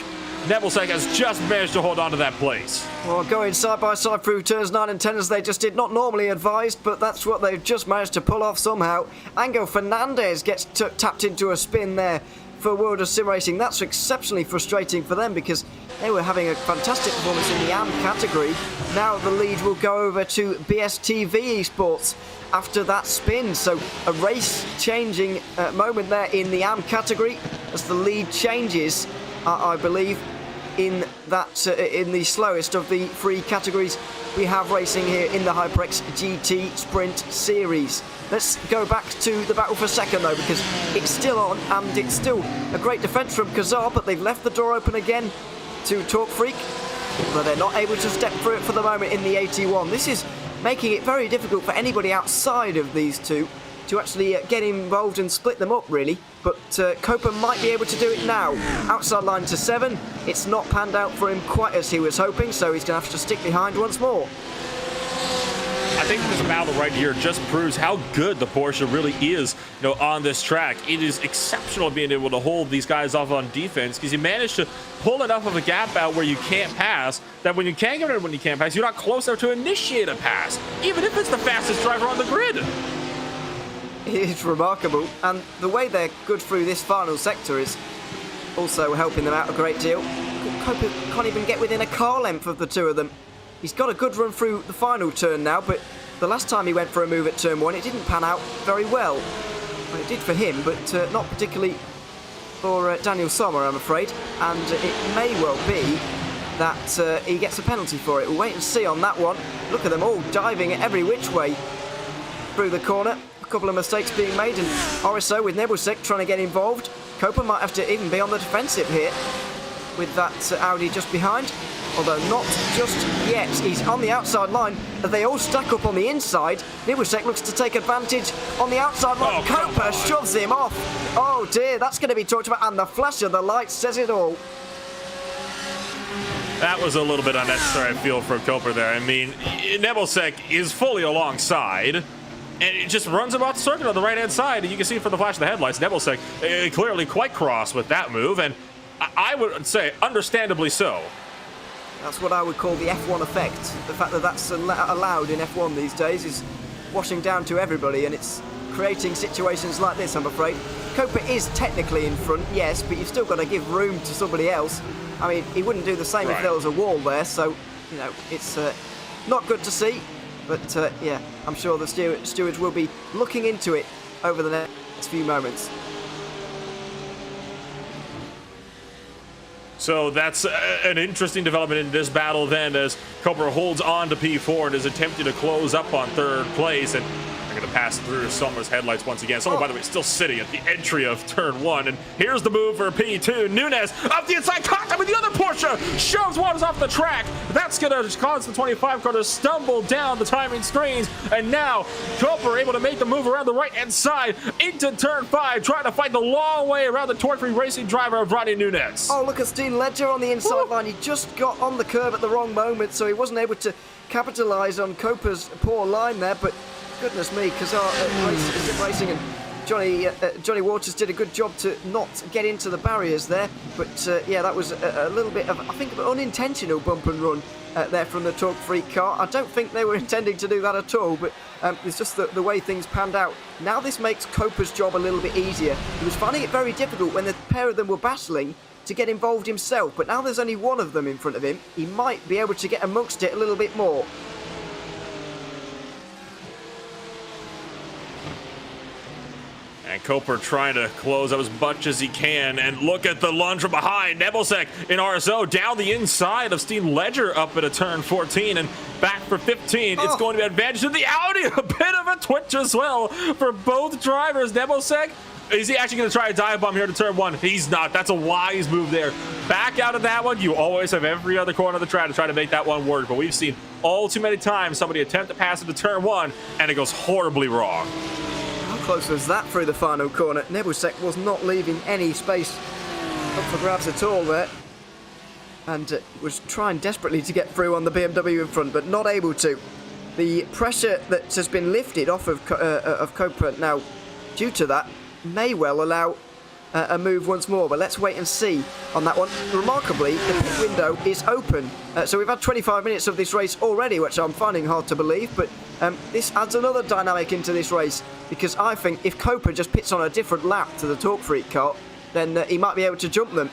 [SPEAKER 2] Nebelsek has just managed to hold on to that place.
[SPEAKER 1] Well, going side by side through turns 9 and 10 as they just did, not normally advised, but that's what they've just managed to pull off somehow. Angel Fernandez gets tapped into a spin there for World of Sim Racing. That's exceptionally frustrating for them because they were having a fantastic performance in the AM category. Now the lead will go over to BSTV Esports after that spin. So a race-changing moment there in the AM category as the lead changes, I believe, in that in the slowest of the 3 categories we have racing here in the HyperX GT Sprint Series. Let's go back to the battle for second though, because it's still on and it's still a great defence from Kazar, but they've left the door open again to Torque Freak, but they're not able to step through it for the moment in the 81. This is making it very difficult for anybody outside of these two to actually get involved and split them up really, but Coper might be able to do it now. Outside line to 7, it's not panned out for him quite as he was hoping, so he's going to have to stick behind once more.
[SPEAKER 2] I think this battle right here just proves how good the Porsche really is, on this track. It is exceptional being able to hold these guys off on defense because you manage to pull enough of a gap out where you can't pass, that when you can get rid of when you can't pass, you're not close enough to initiate a pass, even if it's the fastest driver on the grid.
[SPEAKER 1] is remarkable, and the way they're good through this final sector is also helping them out a great deal. Copa can't even get within a car length of the two of them. He's got a good run through the final turn now, but the last time he went for a move at turn 1, it didn't pan out very well. Well, it did for him, but not particularly for Daniel Sommer, I'm afraid, and it may well be that he gets a penalty for it. We'll wait and see on that one. Look at them all diving every which way through the corner. A couple of mistakes being made, and RSO with Nebelsic trying to get involved. Copa might have to even be on the defensive here with that Audi just behind, although not just yet. He's on the outside line. They all stack up on the inside. Nebelsic looks to take advantage on the outside line. Copa shoves him off. Oh dear, that's going to be talked about, and the flash of the lights says it all.
[SPEAKER 2] That was a little bit unnecessary, I feel, from Copa there. I mean, Nebelsic is fully alongside, and it just runs him off the circuit on the right-hand side, and you can see from the flash of the headlights, Nebelsic clearly quite cross with that move, and I would say understandably so.
[SPEAKER 1] That's what I would call the F1 effect. The fact that that's allowed in F1 these days is washing down to everybody, and it's creating situations like this, I'm afraid. Copa is technically in front, yes, but you've still got to give room to somebody else. I mean, he wouldn't do the same if there was a wall there, so, you know, it's not good to see. But, yeah, I'm sure the stewards will be looking into it over the next few moments.
[SPEAKER 2] So that's an interesting development in this battle then, as Copa holds on to P4 and is attempting to close up on third place, and they're going to pass through Sommer's headlights once again. Sommer, by the way, still sitting at the entry of turn 1, and here's the move for P2. Nunes up the inside, caught him with the other Porsche, shoves Waters off the track. That's going to cause the 25 car to stumble down the timing screens, and now Copa able to make the move around the right-hand side into turn 5, trying to fight the long way around the torque-free racing driver of Ronnie Nunes.
[SPEAKER 1] Oh, look at Steen Ledger on the inside line. He just got on the curb at the wrong moment, so he wasn't able to capitalise on Copa's poor line there, but goodness me, Kazar Racing and Johnny Waters did a good job to not get into the barriers there, but yeah, that was a little bit of, I think, an unintentional bump and run there from the torque-free car. I don't think they were intending to do that at all, but it's just the way things panned out. Now this makes Copa's job a little bit easier. He was finding it very difficult when the pair of them were battling to get involved himself, but now there's only one of them in front of him. He might be able to get amongst it a little bit more.
[SPEAKER 2] And Copa trying to close up as much as he can, and look at the lunge from behind. Nebelsic in RSO down the inside of Steen Ledger up at a turn 14 and back for 15. It's going to be advantage to the Audi. A bit of a twitch as well for both drivers. Nebelsic, is he actually going to try a dive bomb here to turn 1? He's not. That's a wise move there. Back out of that one. You always have every other corner of the track to try to make that one work, but we've seen all too many times somebody attempt to pass into turn 1 and it goes horribly wrong.
[SPEAKER 1] How close was that through the final corner? Nebelsic was not leaving any space up for grabs at all there, and was trying desperately to get through on the BMW in front, but not able to. The pressure that has been lifted off of Copa now due to that may well allow a move once more, but let's wait and see on that one. Remarkably, the pit window is open, so we've had 25 minutes of this race already, which I'm finding hard to believe, but this adds another dynamic into this race, because I think if Copa just pits on a different lap to the Torque Freak car, then he might be able to jump them.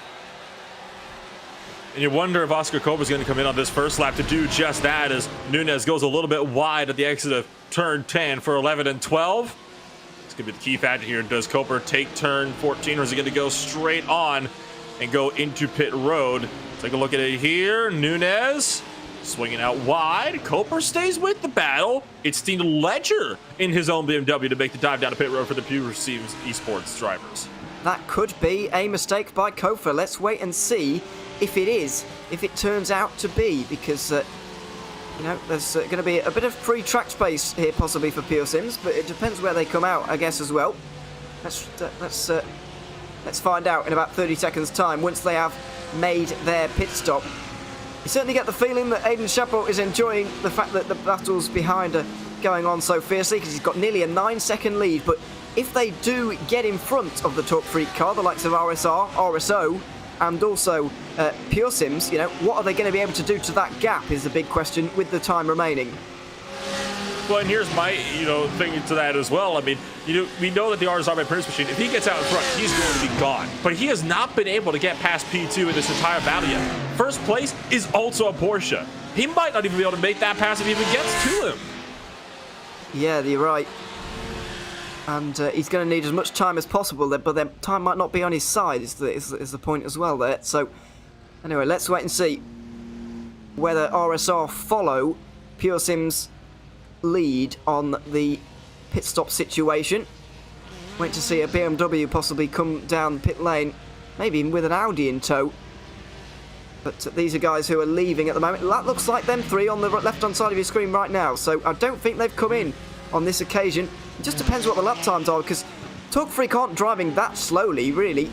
[SPEAKER 2] And you wonder if Oscar Copa's going to come in on this first lap to do just that, as Nunes goes a little bit wide at the exit of turn 10 for 11 and 12. It's going to be the key factor here. Does Copa take turn 14, or is he going to go straight on and go into pit road? Take a look at it here. Nunes swinging out wide. Copa stays with the battle. It's Steen Ledger in his own BMW to make the dive down to pit road for the Pure Receives Esports drivers.
[SPEAKER 1] That could be a mistake by Copa. Let's wait and see if it is, if it turns out to be, because you know, there's going to be a bit of free track space here possibly for Pure Sims, but it depends where they come out, I guess, as well. Let's find out in about 30 seconds time once they have made their pit stop. You certainly get the feeling that Aiden Chapeau is enjoying the fact that the battles behind are going on so fiercely, because he's got nearly a 9-second lead. But if they do get in front of the Torque Freak car, the likes of RSO, and also Pure Sims, you know, what are they going to be able to do to that gap is the big question with the time remaining.
[SPEAKER 2] Well, and here's my, thing to that as well. I mean, we know that the RSR by Prince Machine, if he gets out in front, he's going to be gone. But he has not been able to get past P2 in this entire battle yet. First place is also a Porsche. He might not even be able to make that pass if he even gets to him.
[SPEAKER 1] Yeah, you're right. And he's going to need as much time as possible, but then time might not be on his side, is the point as well there. So, anyway, let's wait and see whether RSR follow Pure Sim's lead on the pit stop situation. Wait to see a BMW possibly come down the pit lane, maybe even with an Audi in tow. But these are guys who are leaving at the moment. That looks like them three on the left-hand side of your screen right now. So I don't think they've come in on this occasion. It just depends what the lap times are, because Talk Freak aren't driving that slowly, really,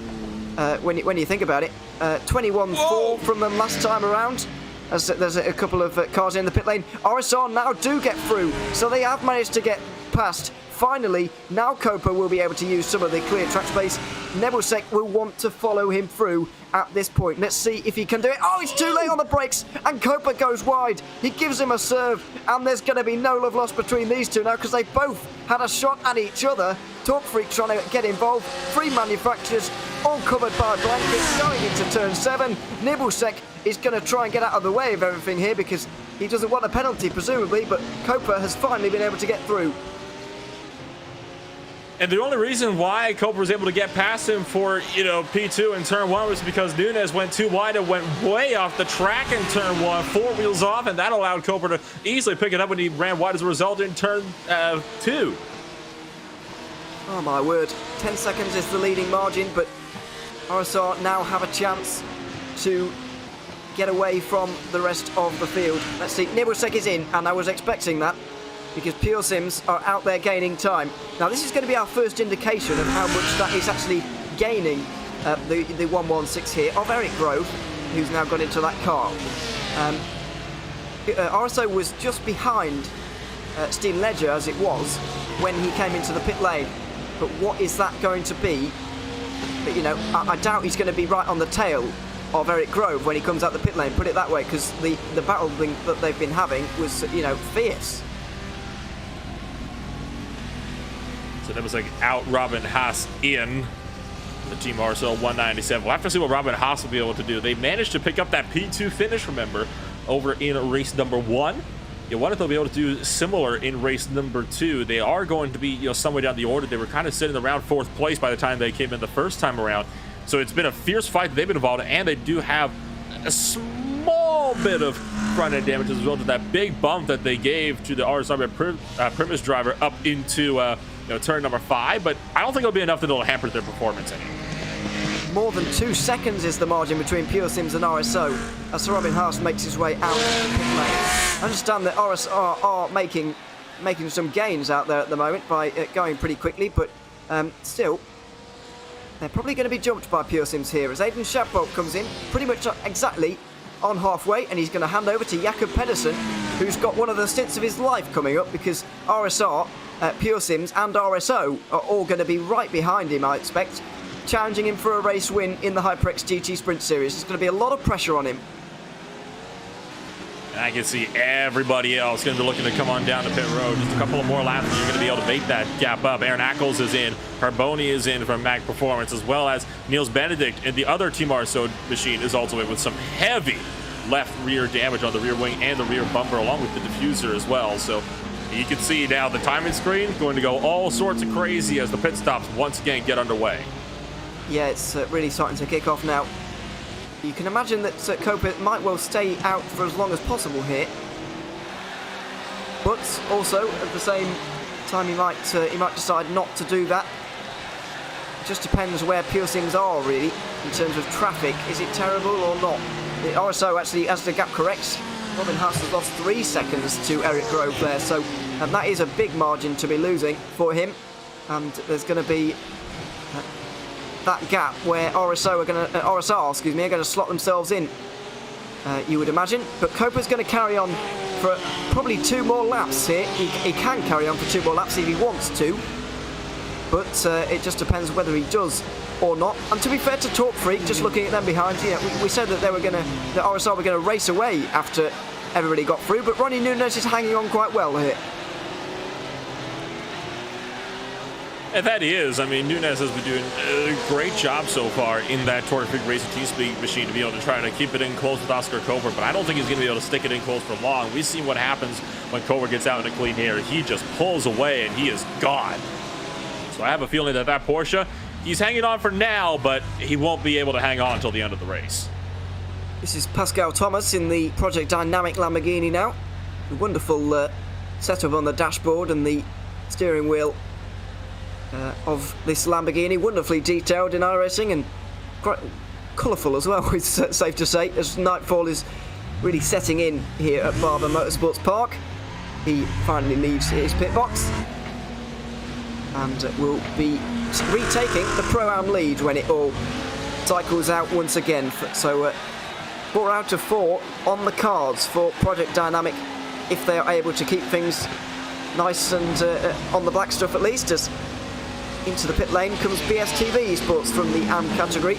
[SPEAKER 1] when you think about it. 21.4 from them last time around. As there's a couple of cars in the pit lane. RSR now do get through, so they have managed to get past. Finally, now Copa will be able to use some of the clear track space. Nebelsek will want to follow him through at this point. Let's see if he can do it. Oh, it's too late on the brakes, and Copa goes wide. He gives him a serve, and there's going to be no love lost between these two now, because they both had a shot at each other. Talk Freak trying to get involved. Three manufacturers, all covered by a blanket, going into turn 7. Nebelsek is going to try and get out of the way of everything here, because he doesn't want a penalty, presumably, but Copa has finally been able to get through.
[SPEAKER 2] And the only reason why Copa was able to get past him for, P2 in turn 1 was because Nunes went too wide and went way off the track in turn 1, 4 wheels off, and that allowed Copa to easily pick it up when he ran wide as a result in turn 2.
[SPEAKER 1] Oh my word, 10 seconds is the leading margin, but RSR now have a chance to get away from the rest of the field. Let's see, Nebelsek is in, and I was expecting that, because Pure Sims are out there gaining time. Now this is going to be our first indication of how much that is actually gaining the 116 here of Eric Grove, who's now got into that car. RSO was just behind Steam Ledger as it was when he came into the pit lane, but what is that going to be? But, I doubt he's going to be right on the tail of Eric Grove when he comes out the pit lane, put it that way, because the battle that they've been having was, fierce.
[SPEAKER 2] So that was like out Robin Haas in the Team RSL 197. We'll have to see what Robin Haas will be able to do. They managed to pick up that P2 finish, remember, over in race number 1. You wonder if they'll be able to do similar in race number 2. They are going to be, somewhere down the order. They were kind of sitting around 4th place by the time they came in the first time around. So it's been a fierce fight that they've been involved in, and they do have a small bit of front-end damage as a result of that big bump that they gave to the RSR Primus driver up into turn number 5, but I don't think it'll be enough that it'll hamper their performance any.
[SPEAKER 1] More than 2 seconds is the margin between Pure Sims and RSO as Sir Robin Haas makes his way out of the pit lane. I understand that RSR are making some gains out there at the moment by going pretty quickly, but still, they're probably going to be jumped by Pure Sims here as Aiden Shapbolt comes in pretty much exactly on halfway, and he's going to hand over to Jakob Pedersen, who's got one of the stints of his life coming up, because RSR, Pure Sims and RSO are all going to be right behind him, I expect, challenging him for a race win in the HyperX GT Sprint Series. There's going to be a lot of pressure on him.
[SPEAKER 2] And I can see everybody else going to be looking to come on down the pit road. Just a couple of more laps and you're going to be able to make that gap up. Aaron Ackles is in. Carboni is in from Mac Performance, as well as Niels Benedict. And the other Team RSO machine is also in with some heavy left rear damage on the rear wing and the rear bumper, along with the diffuser as well. So you can see now the timing screen going to go all sorts of crazy as the pit stops once again get underway.
[SPEAKER 1] Yeah, it's really starting to kick off now. You can imagine that Copa might well stay out for as long as possible here, but also at the same time he might decide not to do that. It just depends where Pure Sims are really in terms of traffic. Is it terrible or not? The RSO actually, as the gap corrects, Robin Haas has lost 3 seconds to Eric Grove there, so that is a big margin to be losing for him, and there's going to be that gap where RSR are going to slot themselves in, you would imagine. But Copa's going to carry on for probably 2 more laps here. He can carry on for 2 more laps if he wants to, but it just depends whether he does or not. And to be fair to Talk Freak, just looking at them behind, we said that the RSR were going to race away after everybody got through, but Ronnie Nunes is hanging on quite well here.
[SPEAKER 2] And that is, I mean, Nunes has been doing a great job so far in that Torque Freak Racing T-Speed machine to be able to try to keep it in close with Oscar Koper, but I don't think he's going to be able to stick it in close for long. We've seen what happens when Koper gets out into clean air. He just pulls away and he is gone. So I have a feeling that that Porsche, he's hanging on for now, but he won't be able to hang on until the end of the race.
[SPEAKER 1] This is Pascal Thomas in the Project Dynamic Lamborghini now. A wonderful setup on the dashboard and the steering wheel of this Lamborghini, wonderfully detailed in iRacing and quite colourful as well, it's safe to say, as nightfall is really setting in here at Barber Motorsports Park. He finally leaves his pit box and will be retaking the Pro-Am lead when it all cycles out once again. So 4 out of 4 on the cards for Project Dynamic if they are able to keep things nice and on the black stuff at least, as into the pit lane comes BSTV Esports from the AM category,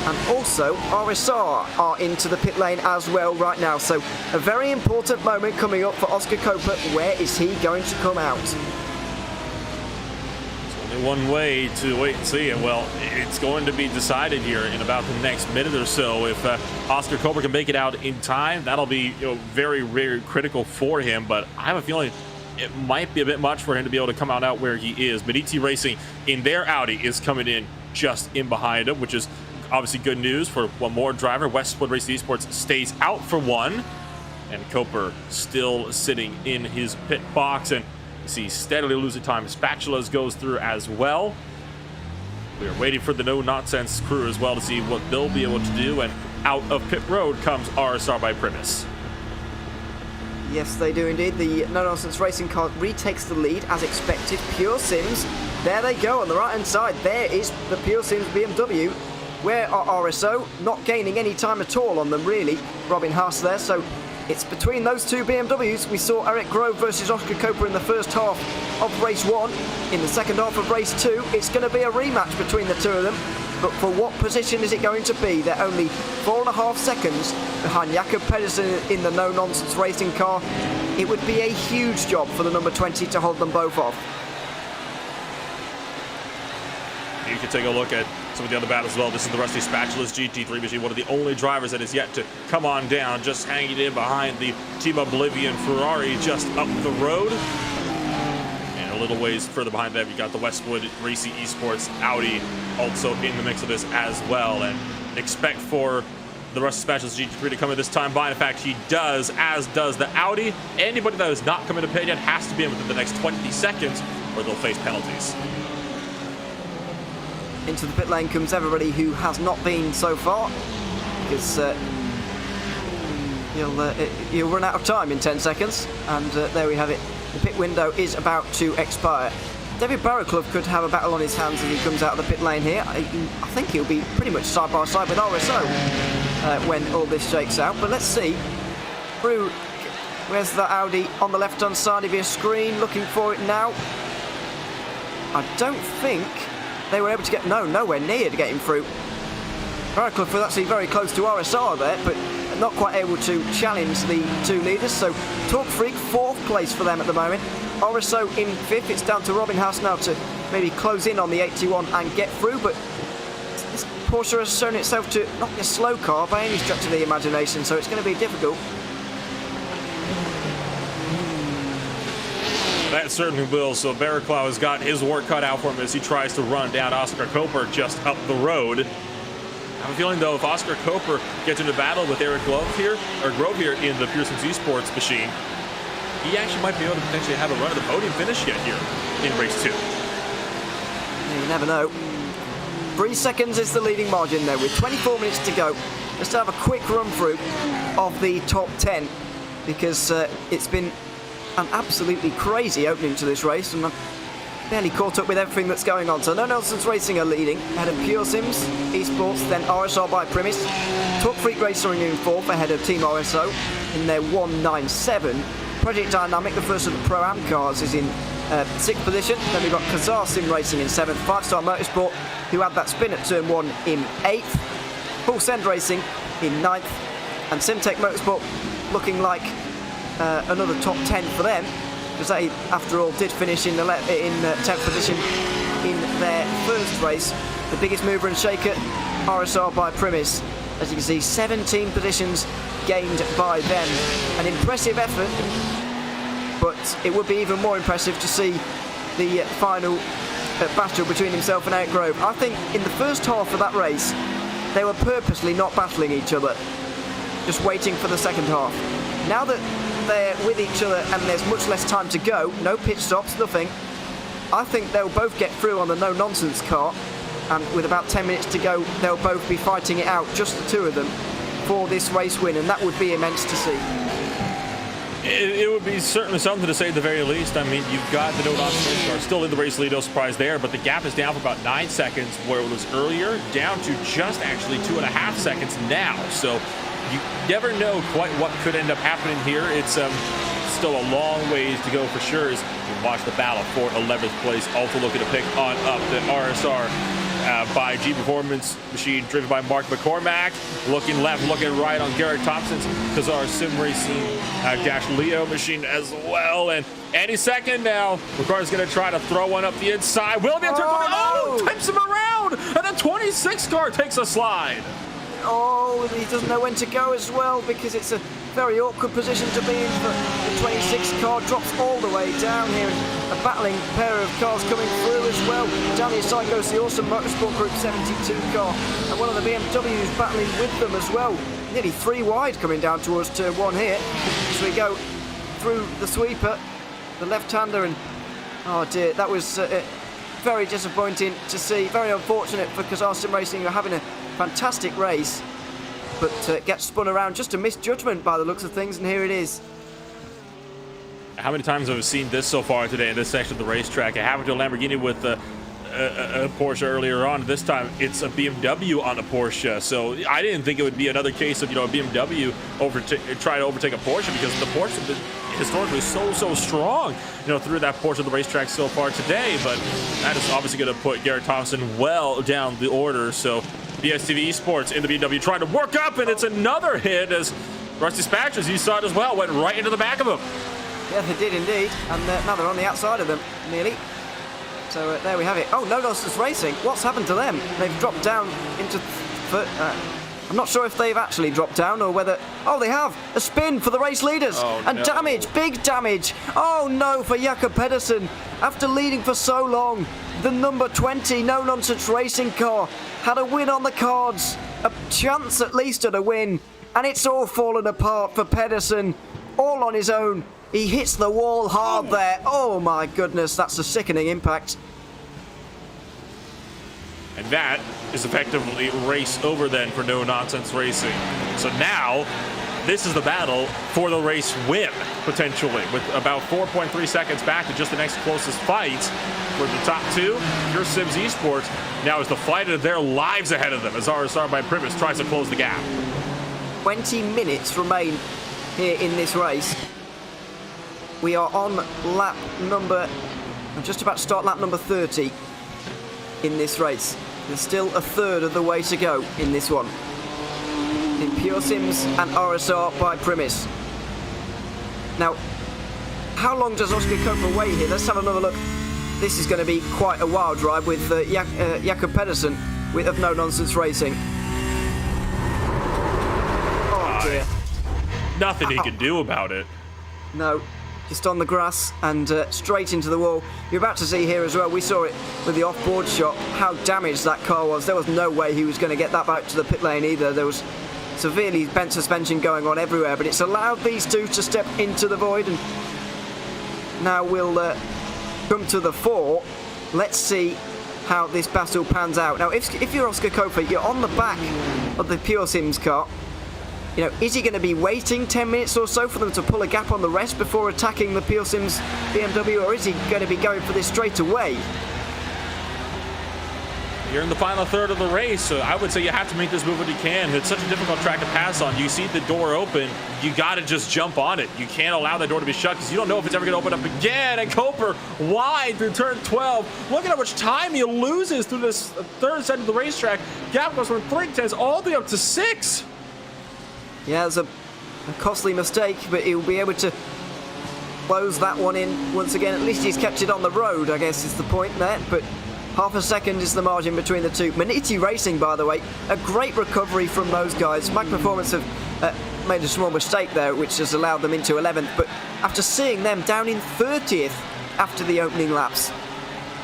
[SPEAKER 1] and also RSR are into the pit lane as well right now. So a very important moment coming up for Oscar Koper. Where is he going to come out?
[SPEAKER 2] There's only one way to wait and see, and well, it's going to be decided here in about the next minute or so. If Oscar Koper can make it out in time, that'll be very, very critical for him, but I have a feeling it might be a bit much for him to be able to come out where he is. But ET Racing in their Audi is coming in just in behind him, which is obviously good news for one more driver. Westwood Racing Esports stays out for one, and Koper still sitting in his pit box, and you see steadily losing time. Spatulas goes through as well. We are waiting for the No Nonsense crew as well to see what they'll be able to do, and out of pit road comes RSR by Primus.
[SPEAKER 1] Yes, they do indeed. The No Nonsense Racing car retakes the lead as expected. Pure Sims, there they go on the right hand side. There is the Pure Sims BMW. Where are RSO? Not gaining any time at all on them really. Robin Haas there, so it's between those two BMWs. We saw Eric Grove versus Oscar Koper in the first half of race 1. In the second half of race 2, it's going to be a rematch between the two of them. But for what position is it going to be? They're only 4.5 seconds behind Jakob Pedersen in the No Nonsense Racing car. It would be a huge job for the number 20 to hold them both off.
[SPEAKER 2] You can take a look at some of the other battles as well. This is the Rusty Spatulas GT3 machine, one of the only drivers that is yet to come on down, just hanging in behind the Team Oblivion Ferrari just up the road. And a little ways further behind them, you got the Westwood Racing Esports Audi also in the mix of this as well. And expect for the Rusty Spatulas GT3 to come in this time by. In fact, he does, as does the Audi. Anybody that has not come into pit yet has to be in within the next 20 seconds or they'll face penalties.
[SPEAKER 1] Into the pit lane comes everybody who has not been so far, because you'll run out of time in 10 seconds, and there we have it. The pit window is about to expire. David Barrowclough could have a battle on his hands as he comes out of the pit lane here. I think he'll be pretty much side by side with RSO when all this shakes out, but let's see. Through, where's the Audi on the left hand side of your screen? Looking for it now. I don't think they were able to get, nowhere near to get him through. Barrowclough was actually very close to RSR there, but not quite able to challenge the two leaders. So Torque Freak, 4th place for them at the moment. RSO in 5th. It's down to Robin Haas now to maybe close in on the 81 and get through, but this Porsche has shown itself to not be a slow car by any stretch of the imagination, so it's going to be difficult.
[SPEAKER 2] That certainly will. So Barrowclough has got his work cut out for him as he tries to run down Oscar Koper just up the road. I have a feeling, though, if Oscar Koper gets into battle with Eric Grove here in the Pearson's Esports machine, he actually might be able to potentially have a run at the podium finish yet here in race 2.
[SPEAKER 1] You never know. 3 seconds is the leading margin there with 24 minutes to go. Let's have a quick run through of the top 10, because it's been an absolutely crazy opening to this race, and I'm barely caught up with everything that's going on. So No Nonsense Racing are leading ahead of Pure Sims Esports, then RSR by Primus. Torque Freak Racing in 4th ahead of Team RSO in their 197. Project Dynamic, the first of the Pro-Am cars, is in 6th position. Then we've got Kazar Sim Racing in 7th. 5-Star Motorsport, who had that spin at turn 1, in 8th. Full Send Racing in 9th. And Simtech Motorsport looking like another top 10 for them because they, after all, did finish in 10th position in their first race. The biggest mover and shaker, RSR by Primus. As you can see, 17 positions gained by them. An impressive effort, but it would be even more impressive to see the final battle between himself and Eric Grove. I think in the first half of that race, they were purposely not battling each other, just waiting for the second half. Now that they're with each other and there's much less time to go, no pit stops, nothing, I think they'll both get through on the no-nonsense car, and with about 10 minutes to go, they'll both be fighting it out, just the two of them, for this race win, and that would be immense to see.
[SPEAKER 2] It would be certainly something to say at the very least. I mean, you've got the no-nonsense car still in the race lead, no surprise there, but the gap is down for about 9 seconds, where it was earlier, down to just actually 2.5 seconds now. So you never know quite what could end up happening here. It's still a long ways to go for sure as you watch the battle for 11th place. Also looking to pick on up the RSR by G Performance Machine, driven by Mark McCormack. Looking left, looking right on Garrett Thompson's Kazar Sim Racing Dash Leo machine as well. And any second now, McCormack's going to try to throw one up the inside. Will be a turn 20. Oh, tips him around, and the 26 car takes a slide.
[SPEAKER 1] Oh, he doesn't know when to go as well, because it's a very awkward position to be in. But the 26 car drops all the way down here. A battling pair of cars coming through as well. Down the side goes the Awesome Motorsport Group 72 car, and one of the BMWs battling with them as well. Nearly 3 wide coming down towards turn 1 here. As we go through the sweeper, the left-hander, and oh dear, that was very disappointing to see. Very unfortunate for Kazar Sim Racing, who are having a fantastic race, but gets spun around. Just a misjudgment by the looks of things, and here it is.
[SPEAKER 2] How many times have we seen this so far today in this section of the racetrack? It happened to a Lamborghini with a Porsche earlier on. This time it's a BMW on a Porsche. So I didn't think it would be another case of, a BMW try to overtake a Porsche, because the Porsche has been historically so strong, through that portion of the racetrack so far today. But that is obviously going to put Garrett Thompson well down the order. So BSTV Esports in the BMW trying to work up, and it's another hit as Rusty Spatches, you saw it as well, went right into the back of him.
[SPEAKER 1] Yeah, they did indeed, and now they're on the outside of them, nearly. So there we have it. Oh, No Nonsense Racing, what's happened to them? They've dropped down into... I'm not sure if they've actually dropped down or whether... Oh, they have! A spin for the race leaders!
[SPEAKER 2] Oh,
[SPEAKER 1] and
[SPEAKER 2] no.
[SPEAKER 1] Damage, big damage! Oh no, for Jakob Pedersen! After leading for so long, the number 20 No Nonsense Racing car had a win on the cards. A chance at least at a win. And it's all fallen apart for Pedersen. All on his own. He hits the wall hard there. Oh my goodness, that's a sickening impact.
[SPEAKER 2] And that is effectively race over then for No Nonsense Racing. So now, this is the battle for the race win, potentially, with about 4.3 seconds back to just the next closest fight for the top two. Your Sims Esports now is the fight of their lives ahead of them as RSR by Primus tries to close the gap.
[SPEAKER 1] 20 minutes remain here in this race. We are on lap number... I'm just about to start lap number 30 in this race. There's still a third of the way to go in this one. In Pure Sims and RSR by Primus. Now, how long does Oscar Copa wait here? Let's have another look. This is going to be quite a wild ride with Jakob Pedersen of No Nonsense Racing. Oh dear.
[SPEAKER 2] Nothing he can do about it.
[SPEAKER 1] No. Just on the grass and straight into the wall. You're about to see here as well, we saw it with the off-board shot, how damaged that car was. There was no way he was going to get that back to the pit lane either. There was severely bent suspension going on everywhere, but it's allowed these two to step into the void, and now we'll come to the 4. Let's see how this battle pans out. Now, if you're Oscar Kofa, you're on the back of the Pure Sims car. Is he going to be waiting 10 minutes or so for them to pull a gap on the rest before attacking the Pure Sims BMW, or is he going to be going for this straight away?
[SPEAKER 2] You're in the final third of the race, so I would say you have to make this move when you can. It's such a difficult track to pass on. You see the door open, you got to just jump on it. You can't allow that door to be shut because you don't know if it's ever going to open up again. And Koper wide through turn 12. Look at how much time he loses through this third set of the racetrack. Gap goes from 3/10 all the way up to 6.
[SPEAKER 1] Yeah, it's a costly mistake, but he'll be able to close that one in once again. At least he's kept it on the road, I guess is the point there. But half a second is the margin between the two. Maniti Racing, by the way, a great recovery from those guys. Mag Performance have made a small mistake there, which has allowed them into 11th. But after seeing them down in 30th after the opening laps,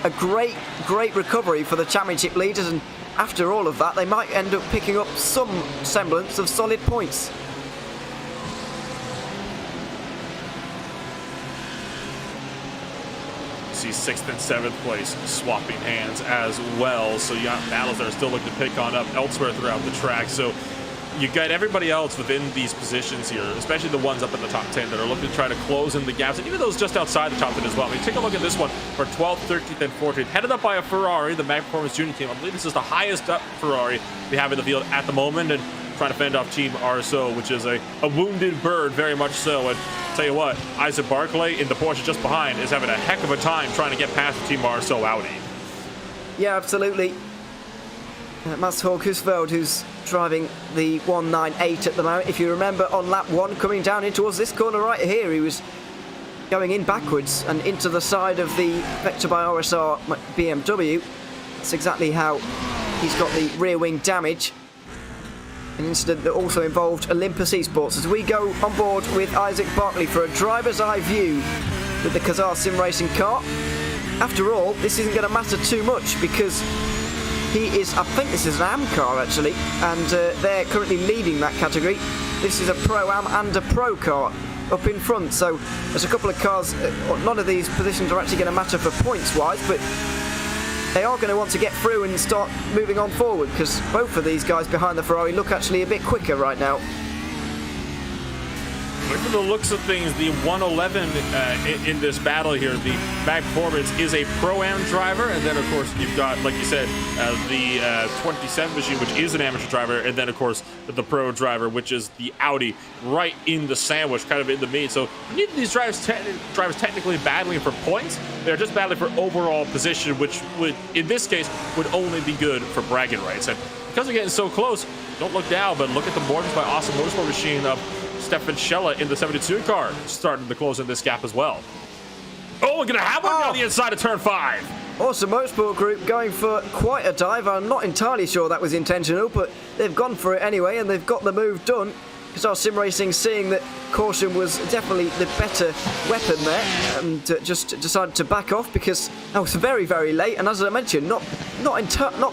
[SPEAKER 1] a great recovery for the championship leaders. And after all of that, they might end up picking up some semblance of solid points.
[SPEAKER 2] See 6th and 7th place swapping hands as well. So you got battles that are still looking to pick on up elsewhere throughout the track. So you got everybody else within these positions here, especially the ones up in the top 10 that are looking to try to close in the gaps, and even those just outside the top 10 as well. I mean, take a look at this one for 12th, 13th, and 14th. Headed up by a Ferrari, the Mag Performance Junior team. I believe this is the highest up Ferrari we have in the field at the moment, and trying to fend off Team RSO, which is a wounded bird, very much so. And tell you what, Isaac Barclay in the Porsche just behind is having a heck of a time trying to get past the Team RSO Audi.
[SPEAKER 1] Yeah, absolutely. Mats Husfeldt, who's driving the 198 at the moment. If you remember on lap 1, coming down in towards this corner right here, he was going in backwards and into the side of the Vector by RSR BMW. That's exactly how he's got the rear wing damage. An incident that also involved Olympus Esports. As we go on board with Isaac Barkley for a driver's eye view with the Kazar Sim Racing car. After all, this isn't going to matter too much because he is, I think this is an AM car actually, and they're currently leading that category. This is a Pro-Am and a Pro car up in front, so there's a couple of cars, none of these positions are actually going to matter for points wise, but they are going to want to get through and start moving on forward because both of these guys behind the Ferrari look actually a bit quicker right now.
[SPEAKER 2] From the looks of things, the 111 in this battle here, the Mag Performance is a Pro-Am driver, and then of course you've got, like you said, the 27 machine, which is an amateur driver, and then of course the Pro driver, which is the Audi, right in the sandwich, kind of in the meat. So neither of these drivers technically battling for points; they're just battling for overall position, which would, in this case, would only be good for bragging rights. And because they're getting so close, don't look down, but look at the margins by Awesome Motorsport machine of Stefan Schella in the 72 car, starting to close in this gap as well. Oh, we're going to have one on the inside of turn 5.
[SPEAKER 1] Awesome Motorsport Group going for quite a dive. I'm not entirely sure that was intentional, but they've gone for it anyway, and they've got the move done. Because our Sim Racing, seeing that caution was definitely the better weapon there, and just decided to back off because that was very, very late. And as I mentioned, not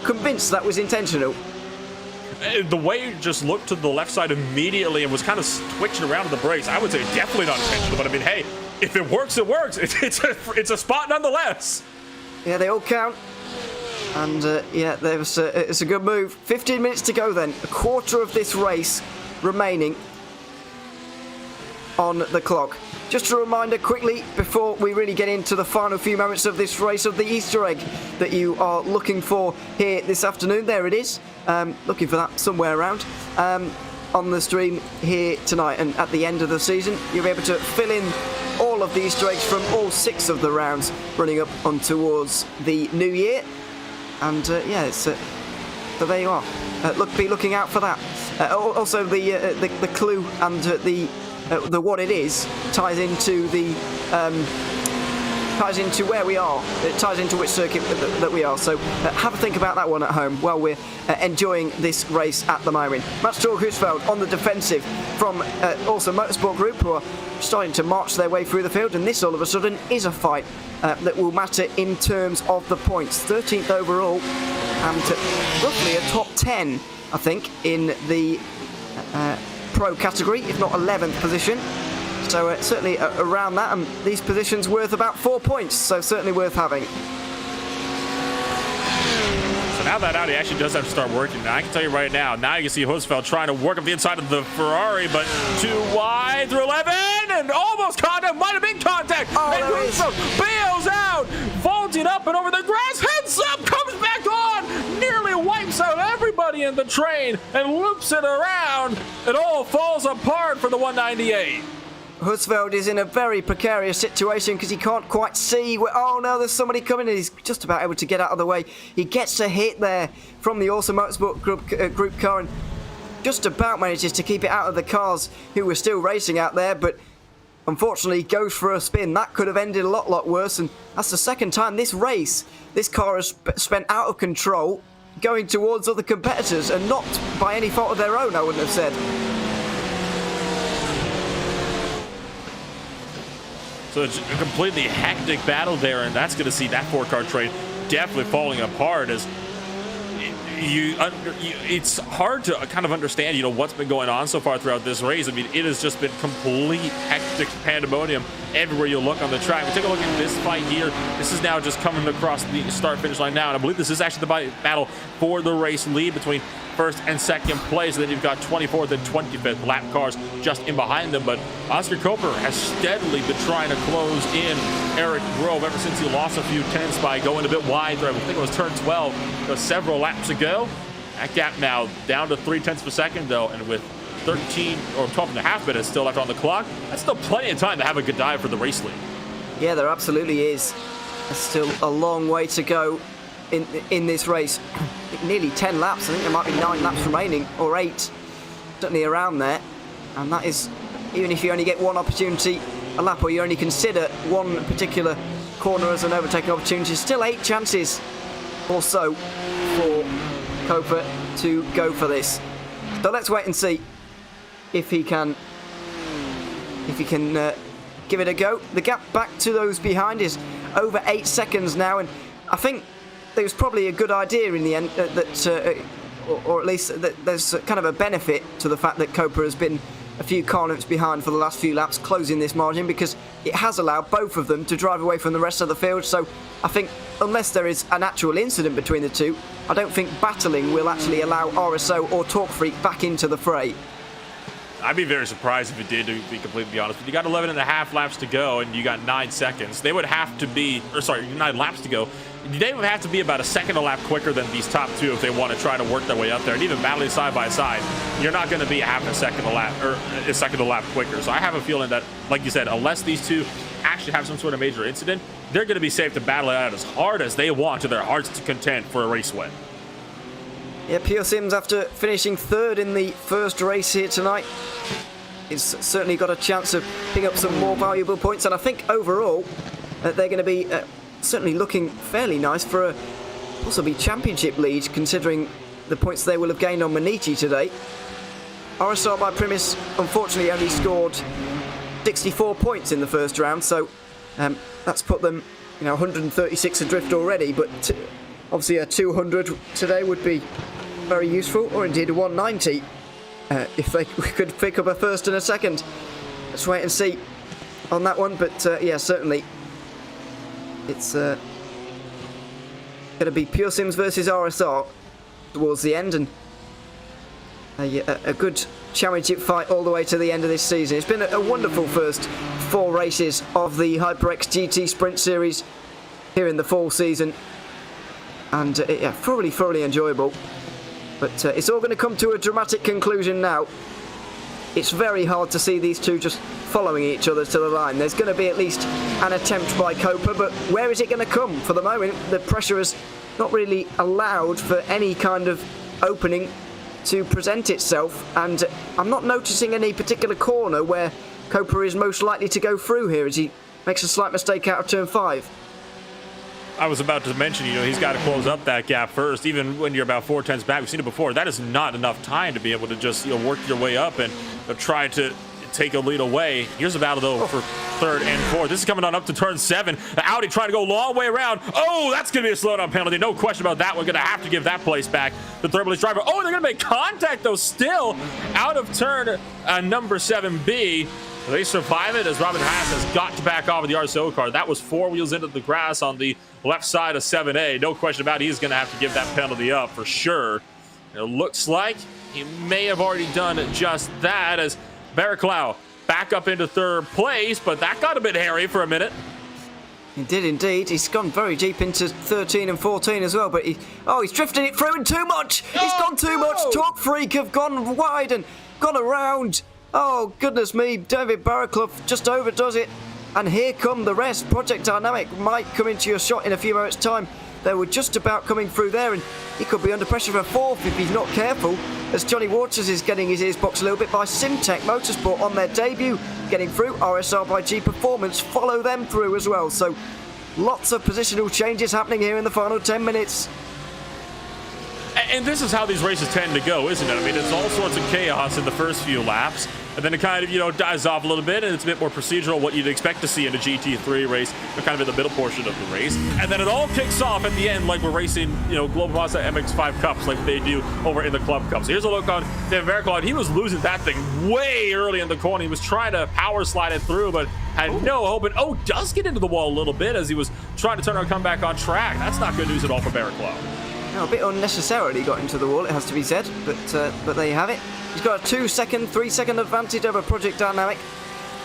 [SPEAKER 1] convinced that was intentional.
[SPEAKER 2] The way it just looked to the left side immediately and was kind of twitching around with the brakes, I would say definitely not intentional. But I mean, hey, if it works, it works. It's a spot nonetheless.
[SPEAKER 1] Yeah, they all count. And yeah, it's a good move. 15 minutes to go then. A quarter of this race remaining on the clock. Just a reminder quickly before we really get into the final few moments of this race of the Easter egg that you are looking for here this afternoon. There it is. Looking for that somewhere around on the stream here tonight. And at the end of the season, you'll be able to fill in all of the Easter eggs from all 6 of the rounds running up on towards the new year. And yeah, it's so there you are. Be looking out for that. Also, the clue and the what it is ties into where we are. It ties into which circuit that we are. So have a think about that one at home while we're enjoying this race at the moment. Mats Husfeldt on the defensive from also Motorsport Group, who are starting to march their way through the field, and this all of a sudden is a fight that will matter in terms of the points. 13th overall and roughly a top 10, I think, in the Pro category, if not 11th position. So certainly around that, and these positions worth about 4 points, so certainly worth having.
[SPEAKER 2] So now that Audi actually does have to start working. Now I can tell you right now, you can see Husfeldt trying to work up the inside of the Ferrari, but too wide through 11, and almost contact, might have been contact, and Husfeldt bails out, vaulting up and over the grass, heads up, comes back on, nearly wipes out everybody in the train, and loops it around. It all falls apart for the 198.
[SPEAKER 1] Husfeldt is in a very precarious situation because he can't quite see where, oh no, there's somebody coming and he's just about able to get out of the way. He gets a hit there from the Awesome Motorsport Group car and just about manages to keep it out of the cars who were still racing out there, but unfortunately goes for a spin. That could have ended a lot worse, and that's the second time this race this car has spent out of control going towards other competitors, and not by any fault of their own, I wouldn't have said.
[SPEAKER 2] So it's a completely hectic battle there, and that's going to see that 4-car train definitely falling apart as it's hard to kind of understand, what's been going on so far throughout this race. I mean, it has just been complete hectic pandemonium everywhere you look on the track. We take a look at this fight here. This is now just coming across the start-finish line now, and I believe this is actually the battle for the race lead between first and second place. And then you've got 24th and 25th lap cars just in behind them. But Oscar Koper has steadily been trying to close in Eric Grove ever since he lost a few tenths by going a bit wide there. I think it was turn 12 several laps ago. That gap now down to 0.3 per second though, and with 13 or 12.5 minutes still left on the clock, that's still plenty of time to have a good dive for the race lead.
[SPEAKER 1] Yeah, there absolutely is. There's still a long way to go in this race. I think nearly 10 laps. I think there might be 9 laps remaining, or 8, certainly around there. And that is, even if you only get one opportunity a lap, or you only consider one particular corner as an overtaking opportunity, still 8 chances or so for Koper to go for this. So let's wait and see if he can give it a go. The gap back to those behind is over 8 seconds now, and I think there was probably a good idea in the end or at least that there's kind of a benefit to the fact that Koper has been a few car lengths behind for the last few laps, closing this margin, because it has allowed both of them to drive away from the rest of the field. So I think unless there is an actual incident between the two, I don't think battling will actually allow RSO or Torque Freak back into the fray.
[SPEAKER 2] I'd be very surprised if it did, to be completely honest. But you got 11.5 laps to go, and you got 9 seconds. They would have to be, 9 laps to go. They would have to be about a second a lap quicker than these top two if they want to try to work their way up there. And even battling side by side, you're not going to be half a second a lap, or a second a lap quicker. So I have a feeling that, like you said, unless these two actually have some sort of major incident, they're going to be safe to battle it out as hard as they want to their heart's content for a race win.
[SPEAKER 1] Yeah, Pure Sims, after finishing 3rd in the first race here tonight, he's certainly got a chance of picking up some more valuable points. And I think overall, they're going to be certainly looking fairly nice for a possibly championship lead, considering the points they will have gained on Manichi today. RSR by Primus unfortunately only scored 64 points in the first round, so that's put them 136 adrift already, but obviously a 200 today would be very useful, or indeed a 190 if they could pick up a first and a second. Let's wait and see on that one, but yeah, certainly it's going to be Pure Sims versus RSR towards the end, and a good championship fight all the way to the end of this season. It's been a wonderful first 4 races of the HyperX GT Sprint Series here in the fall season, and yeah, thoroughly enjoyable. But it's all going to come to a dramatic conclusion now. It's very hard to see these two just following each other to the line. There's going to be at least an attempt by Koper, but where is it going to come? For the moment, the pressure has not really allowed for any kind of opening to present itself, and I'm not noticing any particular corner where Koper is most likely to go through here as he makes a slight mistake out of turn 5.
[SPEAKER 2] I was about to mention, he's got to close up that gap first, even when you're about 4 tenths back. We've seen it before. That is not enough time to be able to just work your way up and try to take a lead away. Here's a battle, though, for 3rd and 4th. This is coming on up to turn 7. The Audi trying to go a long way around. Oh, that's going to be a slowdown penalty. No question about that. We're going to have to give that place back. The third place driver. Oh, they're going to make contact, though, still out of turn number 7B. They survive it as Robin Haas has got to back off of the RSO car. That was 4 wheels into the grass on the left side of 7A. No question about it. He's going to have to give that penalty up for sure. It looks like he may have already done just that as Barraclough back up into 3rd place, but that got a bit hairy for a minute.
[SPEAKER 1] He did indeed. He's gone very deep into 13 and 14 as well, but he's drifted it through and too much. He's gone too much. Torque Freak have gone wide and gone around. Oh, goodness me. David Barraclough just overdoes it. And here come the rest. Project Dynamic might come into your shot in a few moments' time. They were just about coming through there, and he could be under pressure for 4th if he's not careful. as Johnny Waters is getting his ears boxed a little bit by Simtech Motorsport on their debut, getting through. RSR by G Performance follow them through as well. So lots of positional changes happening here in the final 10 minutes.
[SPEAKER 2] And this is how these races tend to go, isn't it? I mean, it's all sorts of chaos in the first few laps, and then it kind of, you know, dies off a little bit, and it's a bit more procedural, what you'd expect to see in a GT3 race, kind of in the middle portion of the race. And then it all kicks off at the end like we're racing, you know, Global Mazda MX-5 Cups like they do over in the Club Cups. Here's a look on Van Verkelen. He was losing that thing way early in the corner. He was trying to power slide it through, but had no hope. And does get into the wall a little bit as he was trying to turn our comeback on track. That's not good news at all for Verkelen.
[SPEAKER 1] A bit unnecessarily got into the wall, it has to be said, but there you have it. He's got a 2-second, 3-second advantage over Project Dynamic,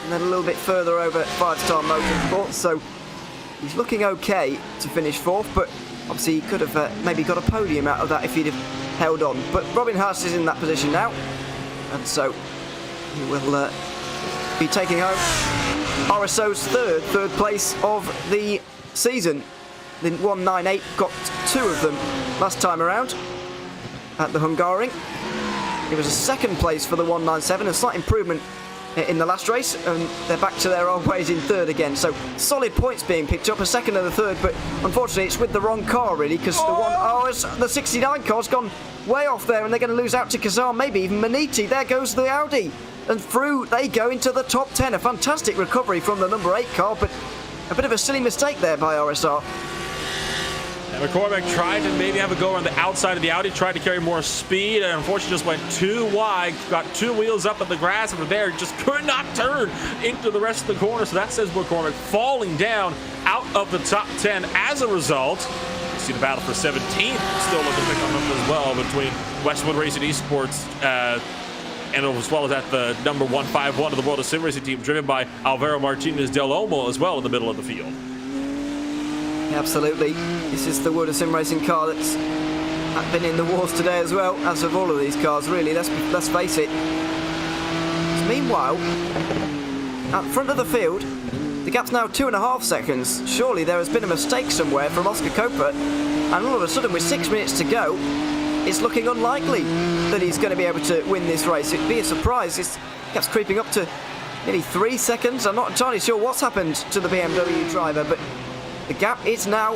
[SPEAKER 1] and then a little bit further over 5-Star Motorsport, so he's looking okay to finish 4th, but obviously he could have maybe got a podium out of that if he'd have held on. But Robin Haas is in that position now, and so he will be taking home RSO's third place of the season. The 198 got 2 of them last time around at the Hungaroring. It was a 2nd place for the 197, a slight improvement in the last race, and they're back to their old ways in 3rd again. So solid points being picked up, a 2nd and a 3rd, but unfortunately it's with the wrong car really, because the 69 car's gone way off there, and they're going to lose out to Kazan, maybe even Maniti. There goes the Audi, and through they go into the top 10. A fantastic recovery from the number 8 car, but a bit of a silly mistake there by RSR.
[SPEAKER 2] McCormick tried to maybe have a go on the outside of the Audi, tried to carry more speed, and unfortunately just went too wide, got 2 wheels up at the grass, and from there just could not turn into the rest of the corner. So that says McCormick falling down out of the top 10 as a result. You see the battle for 17th still looking to come up as well between Westwood Racing Esports and as well as at the number 151 of the World of Sim Racing team, driven by Alvaro Martinez del Olmo as well in the middle of the field.
[SPEAKER 1] Absolutely. This is the World of Sim Racing car that's been in the wars today as well, as of all of these cars, really. Let's face it. So meanwhile, at the front of the field, the gap's now 2.5 seconds. Surely there has been a mistake somewhere from Oscar Copa, and all of a sudden, with 6 minutes to go, it's looking unlikely that he's going to be able to win this race. It'd be a surprise. This gap's creeping up to nearly 3 seconds. I'm not entirely sure what's happened to the BMW driver, but the gap is now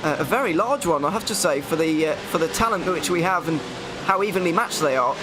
[SPEAKER 1] a very large one, I have to say, for the talent which we have and how evenly matched they are.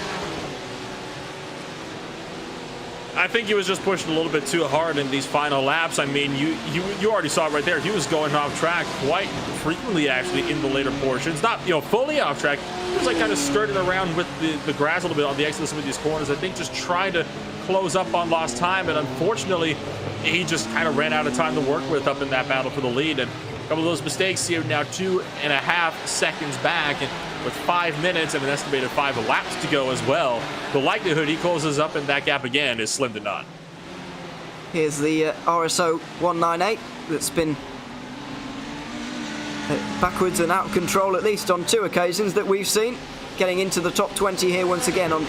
[SPEAKER 2] I think he was just pushing a little bit too hard in these final laps. I mean, you already saw it right there. He was going off track quite frequently, actually, in the later portions. Not, you know, fully off track. He was like kind of skirting around with the grass a little bit on the exit of some of these corners. I think just trying to close up on lost time, and unfortunately, he just kind of ran out of time to work with up in that battle for the lead. And a couple of those mistakes here, now 2.5 seconds back, and with 5 minutes and an estimated 5 laps to go as well, the likelihood he closes up in that gap again is slim to none.
[SPEAKER 1] Here's the RSO 198 that's been backwards and out of control, at least on 2 occasions that we've seen. Getting into the top 20 here once again on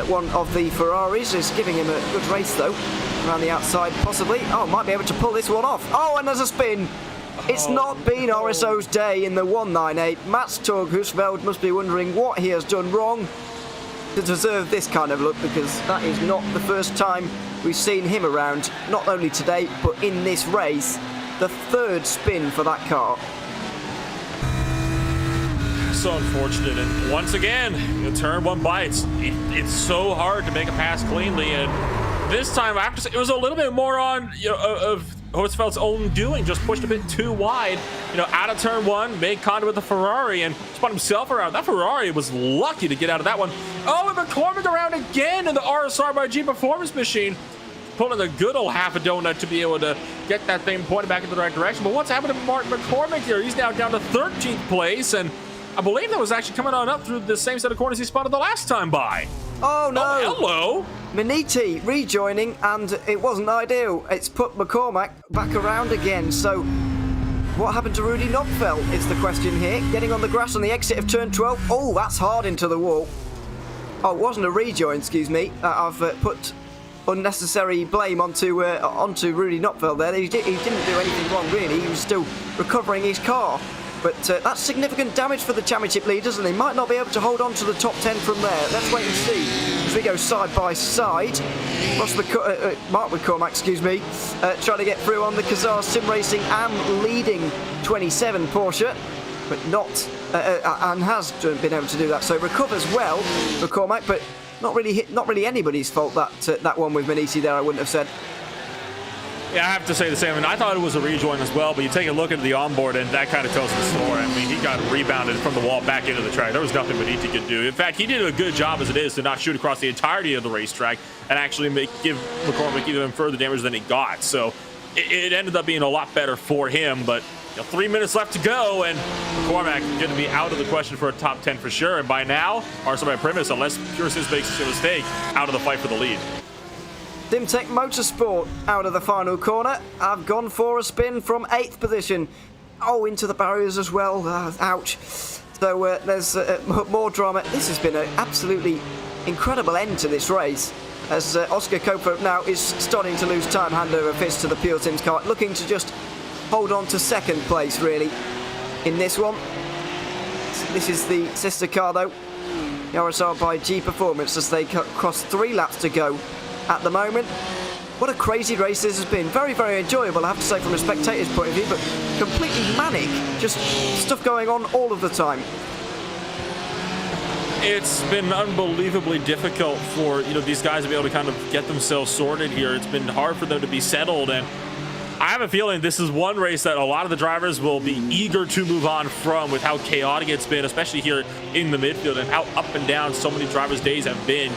[SPEAKER 1] one of the Ferraris. Is giving him a good race though, around the outside possibly. Oh, might be able to pull this one off. Oh, and there's a spin. It's not been RSO's day in the 198. Mats Torg Husveld must be wondering what he has done wrong to deserve this kind of look, because that is not the first time we've seen him around, not only today, but in this race. The 3rd spin for that car.
[SPEAKER 2] So unfortunate, and once again, the turn 1 bites. It's so hard to make a pass cleanly, and this time I have to say it was a little bit more on, you know, of Horsfeld's own doing. Just pushed a bit too wide, you know, out of turn 1, made contact with the Ferrari and spun himself around. That Ferrari was lucky to get out of that one. Oh, and McCormick around again in the RSR by G Performance machine, pulling a good old half a donut to be able to get that thing pointed back in the right direction. But what's happened to Martin McCormick here? He's now down to 13th place, and I believe that was actually coming on up through the same set of corners he spotted the last time by.
[SPEAKER 1] Oh no!
[SPEAKER 2] Oh, hello!
[SPEAKER 1] Maniti rejoining, and it wasn't ideal. It's put McCormack back around again. So what happened to Rudy Knopfeld is the question here. Getting on the grass on the exit of turn 12. Oh, that's hard into the wall. Oh, it wasn't a rejoin, excuse me. I've put unnecessary blame onto Rudy Knopfeld there. He didn't do anything wrong, really. He was still recovering his car. But that's significant damage for the championship leaders, and they might not be able to hold on to the top 10 from there. Let's wait and see as we go side by side. Mark McCormack, excuse me, trying to get through on the Kazar Sim Racing and leading 27 Porsche, but not, and has been able to do that. So recovers well, McCormack, but not really anybody's fault that one with Manisi there, I wouldn't have said.
[SPEAKER 2] Yeah, I have to say the same. And I thought it was a rejoin as well, but you take a look at the onboard, and that kind of tells the story. I mean, he got rebounded from the wall back into the track. There was nothing Beniti could do. In fact, he did a good job as it is to not shoot across the entirety of the racetrack and actually give McCormack even further damage than he got. So it ended up being a lot better for him, but 3 minutes left to go, and McCormack going to be out of the question for a top 10 for sure. And by now, RaceSpotTV Primus, unless Pure Sims makes a mistake, out of the fight for the lead.
[SPEAKER 1] Simtech Motorsport out of the final corner. I've gone for a spin from 8th position. Oh, into the barriers as well. Ouch. So there's more drama. This has been an absolutely incredible end to this race, as Oscar Koper now is starting to lose time, hand over fist to the Pure Sims car, looking to just hold on to second place, really, in this one. This is the sister car, though. The RSR by G Performance, as they cross 3 laps to go at the moment. What a crazy race this has been. Very, very enjoyable, I have to say, from a spectator's point of view, but completely manic. Just stuff going on all of the time.
[SPEAKER 2] It's been unbelievably difficult for these guys to be able to kind of get themselves sorted here. It's been hard for them to be settled, and I have a feeling this is one race that a lot of the drivers will be eager to move on from, with how chaotic it's been, especially here in the midfield, and how up and down so many drivers' days have been.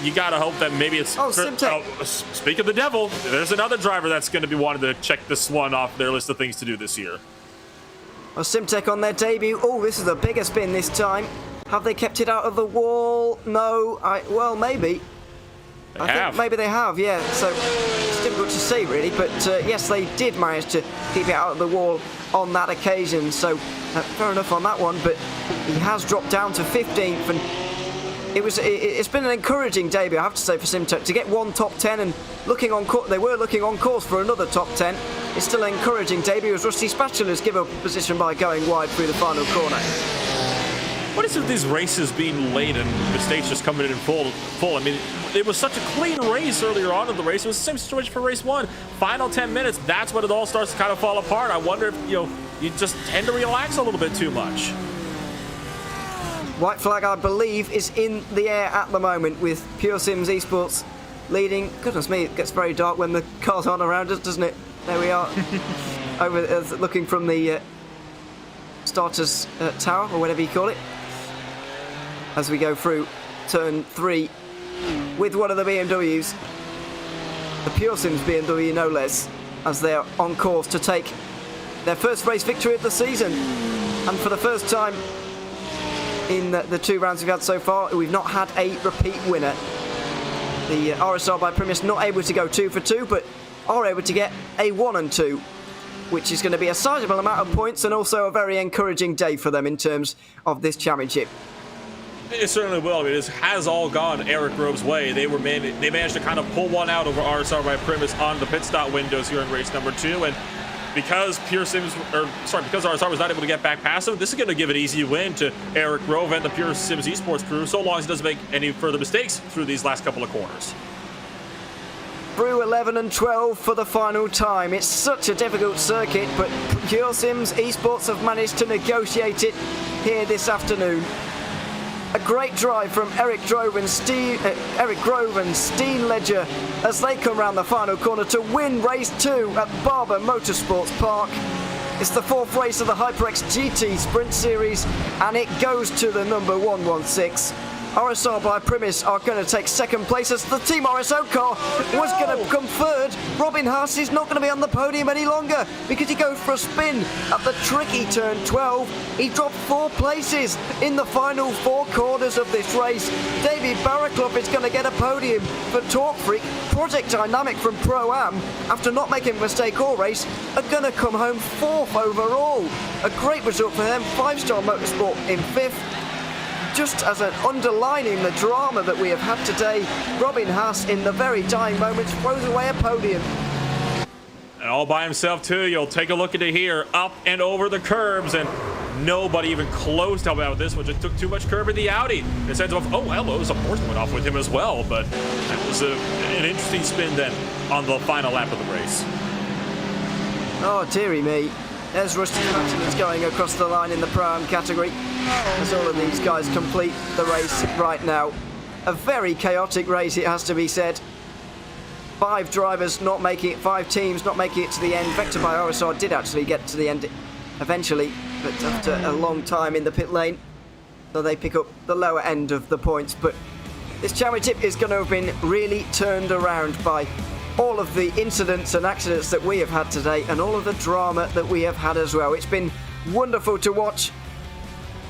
[SPEAKER 2] You gotta hope that maybe it's... speak of the devil, there's another driver that's going to be wanting to check this one off their list of things to do this year.
[SPEAKER 1] Well, Simtech on their debut. Oh, this is a bigger spin this time. Have they kept it out of the wall? No. Well, maybe. I think maybe they have, yeah. So it's difficult to say, really. But yes, they did manage to keep it out of the wall on that occasion. So fair enough on that one. But he has dropped down to 15th, and it's been an encouraging debut, I have to say, for Simtech to get one top 10 and they were looking on course for another top 10. It's still an encouraging debut, as Rusty Spatulas give up position by going wide through the final corner.
[SPEAKER 2] What is it with these races being late and mistakes just coming in full? I mean, it was such a clean race earlier on in the race. It was the same situation for race 1. Final 10 minutes, that's when it all starts to kind of fall apart. I wonder if you just tend to relax a little bit too much.
[SPEAKER 1] White flag, I believe, is in the air at the moment, with Pure Sims Esports leading. Goodness me, it gets very dark when the cars aren't around us, doesn't it? There we are, looking from the starter's tower, or whatever you call it, as we go through turn 3 with one of the BMWs, the Pure Sims BMW no less, as they are on course to take their first race victory of the season. And for the first time in the 2 rounds we've had so far, we've not had a repeat winner. The RSR by Primus not able to go 2 for 2, but are able to get a 1 and 2, which is going to be a sizable amount of points, and also a very encouraging day for them in terms of this championship.
[SPEAKER 2] It certainly will. I mean, it has all gone Eric Grove's way. They managed to kind of pull one out over RSR by Primus on the pit stop windows here in race number 2, and because RSR was not able to get back past him, this is going to give an easy win to Eric Grove and the Pure Sims Esports crew, so long as he doesn't make any further mistakes through these last couple of corners.
[SPEAKER 1] Through 11 and 12 for the final time. It's such a difficult circuit, but Pure Sims Esports have managed to negotiate it here this afternoon. A great drive from Eric Grove and Steen Ledger as they come round the final corner to win race 2 at Barber Motorsports Park. It's the 4th race of the HyperX GT Sprint Series, and it goes to the number 116. RSR by Primus are going to take 2nd place, as the Team RSO car was going to come 3rd. Robin Haas is not going to be on the podium any longer because he goes for a spin at the tricky turn 12. He dropped 4 places in the final 4 corners of this race. David Baraclough is going to get a podium for Torque Freak. Project Dynamic from Pro-Am, after not making a mistake all race, are going to come home 4th overall. A great result for them. 5-Star Motorsport in 5th. Just as an underlining the drama that we have had today, Robin Haas, in the very dying moments, throws away a podium.
[SPEAKER 2] And all by himself too. You'll take a look at it here, up and over the curbs, and Nobody even close to helping out with this one. Just took too much curb in the Audi. It sends him off. Oh, well, it was a Porsche went off with him as well. But that was an interesting spin then on the final lap of the race.
[SPEAKER 1] Oh, dearie me. There's Rusty Spatulas going across the line in the Pro-Am category. As all of these guys complete the race right now. A very chaotic race, it has to be said. 5 drivers not making it, 5 teams not making it to the end. Vector by RSR did actually get to the end eventually, but after a long time in the pit lane. So they pick up the lower end of the points. But this championship is going to have been really turned around by all of the incidents and accidents that we have had today and all of the drama that we have had as well. It's been wonderful to watch.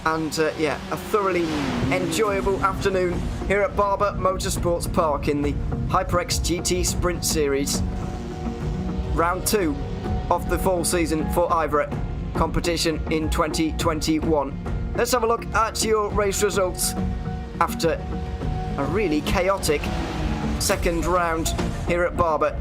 [SPEAKER 1] And yeah, a thoroughly enjoyable afternoon here at Barber Motorsports Park in the HyperX GT Sprint Series. Round 2 of the fall season for IVRA competition in 2021. Let's have a look at your race results after a really chaotic second round here at Barber.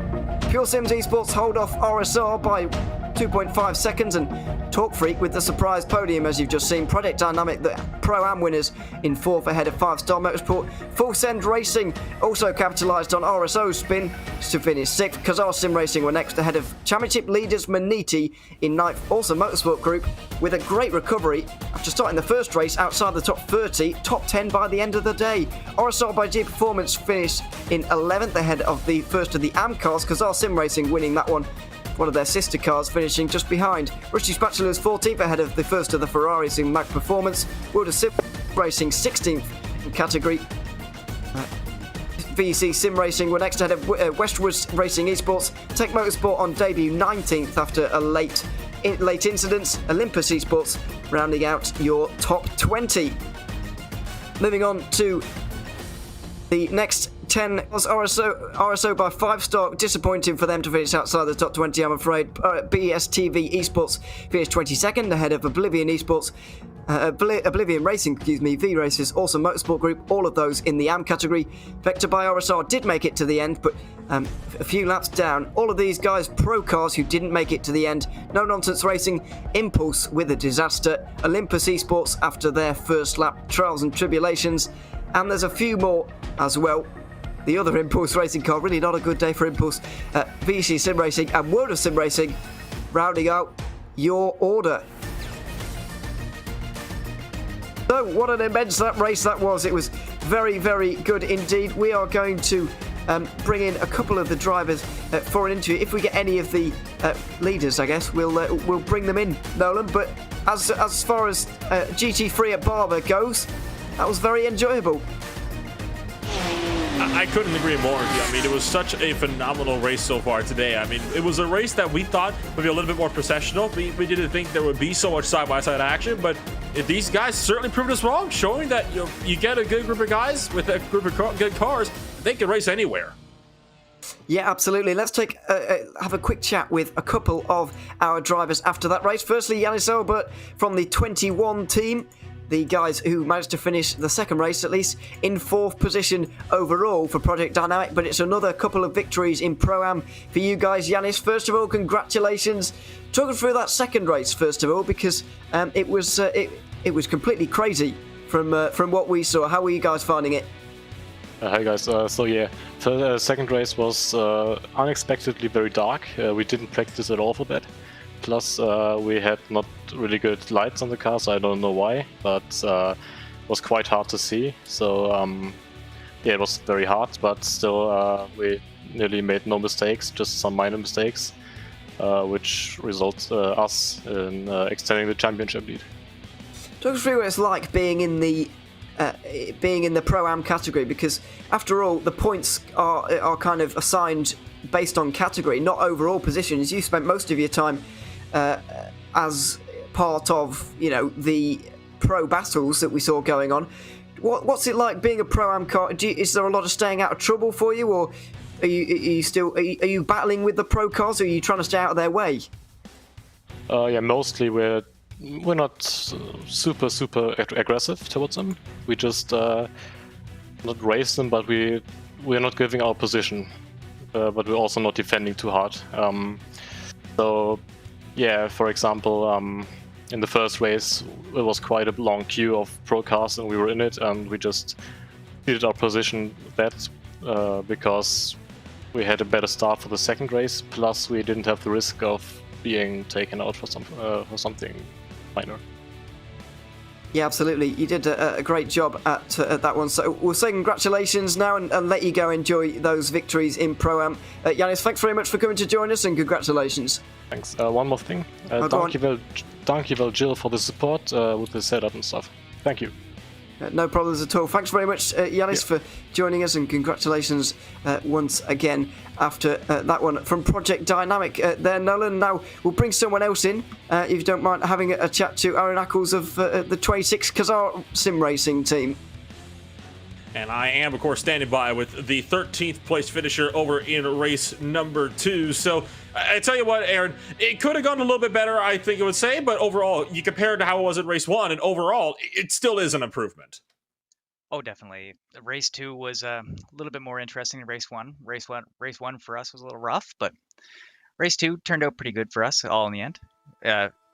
[SPEAKER 1] Pure Sims Esports hold off RSR by 2.5 seconds, and Talk Freak with the surprise podium, as you've just seen. Project Dynamic, the Pro-Am winners in 4th ahead of 5-Star Motorsport. Full Send Racing also capitalised on RSO's spin to finish 6th. Kazar Sim Racing were next ahead of Championship leaders Maniti in 9th. Also Motorsport Group with a great recovery after starting the first race outside the top 30, top 10 by the end of the day. RSR by G Performance finished in 11th ahead of the first of the AM cars. Kazar Sim Racing winning that one of their sister cars, finishing just behind. Rusty Spatula's 14th ahead of the first of the Ferraris in Mac Performance. Wilder Sim Racing 16th in category. VC Sim Racing were next ahead of Westwards Racing Esports. Tech Motorsport on debut 19th after a late incidents. Olympus Esports rounding out your top 20. Moving on to the next 10 was RSO by 5-star. Disappointing for them to finish outside the top 20, I'm afraid. BSTV Esports finished 22nd ahead of Oblivion Esports. Oblivion Racing, V Races, also Motorsport Group, all of those in the AM category. Vector by RSR did make it to the end, but a few laps down. All of these guys, pro cars who didn't make it to the end. No Nonsense Racing, Impulse with a disaster. Olympus Esports after their first lap, trials and tribulations. And there's a few more as well. The other Impulse Racing car, really not a good day for Impulse. VC Sim Racing and World of Sim Racing rounding out your order. So what an immense race that was. It was very, very good indeed. We are going to bring in a couple of the drivers for an interview. If we get any of the leaders, I guess, we'll bring them in, Nolan. But as far as GT3 at Barber goes, that was very enjoyable.
[SPEAKER 2] I couldn't agree more with you. I mean, it was such a phenomenal race so far today. I mean, it was a race that we thought would be a little bit more processional. We didn't think there would be so much side-by-side action, but these guys certainly proved us wrong, showing that you get a good group of guys with a group of good cars, they can race anywhere.
[SPEAKER 1] Yeah, absolutely. Let's have a quick chat with a couple of our drivers after that race. Firstly, Yanis Elbert from the 21 team. The guys who managed to finish the second race, at least, in 4th position overall for Project Dynamic, but it's another couple of victories in Pro-Am for you guys. Yanis, first of all, congratulations. Talk us through that second race, first of all, because it was completely crazy from what we saw. How were you guys finding it?
[SPEAKER 5] Hi guys, so the second race was unexpectedly very dark. We didn't practice at all for that. Plus, we had not really good lights on the car, so I don't know why, but it was quite hard to see. So, yeah, it was very hard, but still, we nearly made no mistakes, just some minor mistakes, which results us in extending the championship lead.
[SPEAKER 1] Talk us through what it's like being in the Pro-Am category, because after all, the points are kind of assigned based on category, not overall positions. You spent most of your time as part of, the pro battles that we saw going on. What's it like being a Pro-Am car? Is there a lot of staying out of trouble for you, or are you battling with the pro cars, or are you trying to stay out of their way?
[SPEAKER 5] Yeah, mostly we're not super aggressive towards them. We just not race them, but we're not giving our position, but we're also not defending too hard. So yeah, for example, in the first race, it was quite a long queue of pro cars, and we were in it, and we just needed our position that because we had a better start for the second race. Plus, we didn't have the risk of being taken out for something minor.
[SPEAKER 1] Yeah, absolutely. You did a great job at that one. So we'll say congratulations now and let you go enjoy those victories in Pro-Am. Yanis, thanks very much for coming to join us and congratulations.
[SPEAKER 5] Thanks. One more thing. Dankjewel Jill for the support with the setup and stuff. Thank you.
[SPEAKER 1] No problems at all. Thanks very much, Yanis, for joining us, and congratulations once again after that one from Project Dynamic there, Nolan. Now, we'll bring someone else in, if you don't mind having a chat to Aaron Ackles of the 26 Kazar Sim Racing team.
[SPEAKER 2] And I am, of course, standing by with the 13th place finisher over in race number 2. So I tell you what, Aaron, it could have gone a little bit better, I think it would say, but overall, you compare it to how it was in race 1, and overall, it still is an improvement.
[SPEAKER 6] Oh, definitely. Race 2 was a little bit more interesting than race 1. Race one for us was a little rough, but race 2 turned out pretty good for us, all in the end.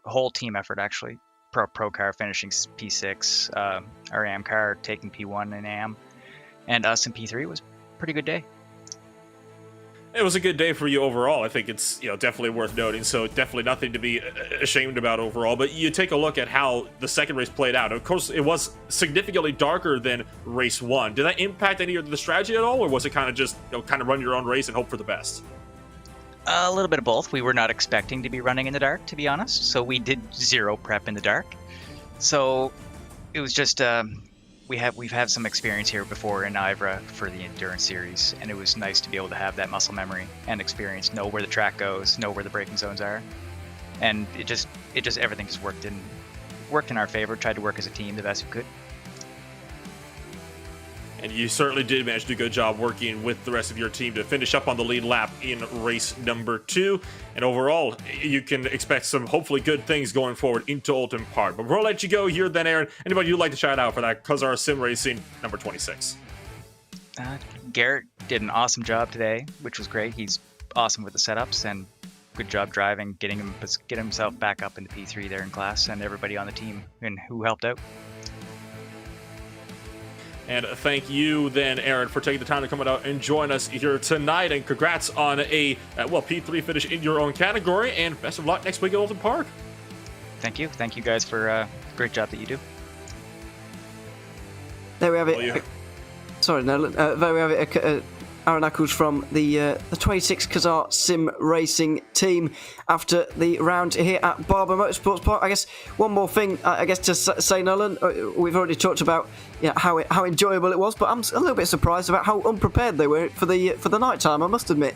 [SPEAKER 6] Whole team effort, actually. Pro car finishing P6, our AM car taking P1 in AM, and us in P3 was a pretty good day.
[SPEAKER 2] It was a good day for you overall. I think it's definitely worth noting, so definitely nothing to be ashamed about overall. But you take a look at how the second race played out. Of course, it was significantly darker than race 1. Did that impact any of the strategy at all, or was it kind of just kind of run your own race and hope for the best?
[SPEAKER 6] A little bit of both. We were not expecting to be running in the dark, to be honest, so we did zero prep in the dark. So it was just we've had some experience here before in IVRA for the Endurance Series, and it was nice to be able to have that muscle memory and experience, know where the track goes, know where the braking zones are, and it just everything just worked in our favor. Tried to work as a team the best we could.
[SPEAKER 2] And you certainly did manage to do a good job working with the rest of your team to finish up on the lead lap in race number 2. And overall, you can expect some hopefully good things going forward into Ultimate Park. But before I let you go here then, Aaron, anybody you'd like to shout out for that Kazar Sim Racing number 26?
[SPEAKER 6] Garrett did an awesome job today, which was great. He's awesome with the setups and good job driving, getting himself back up into P3 there in class, and everybody on the team and who helped out.
[SPEAKER 2] And thank you then, Aaron, for taking the time to come out and join us here tonight. And congrats on a, P3 finish in your own category. And best of luck next week at Ultimate Park.
[SPEAKER 6] Thank you. Thank you guys for a great job that you do.
[SPEAKER 1] There we have it. Sorry, no. There we have it. Aaron Ackles from the 26 Kazar Sim Racing team after the round here at Barber Motorsports Park. I guess one more thing, to say, Nolan, we've already talked about how enjoyable it was, but I'm a little bit surprised about how unprepared they were for the night time, I must admit.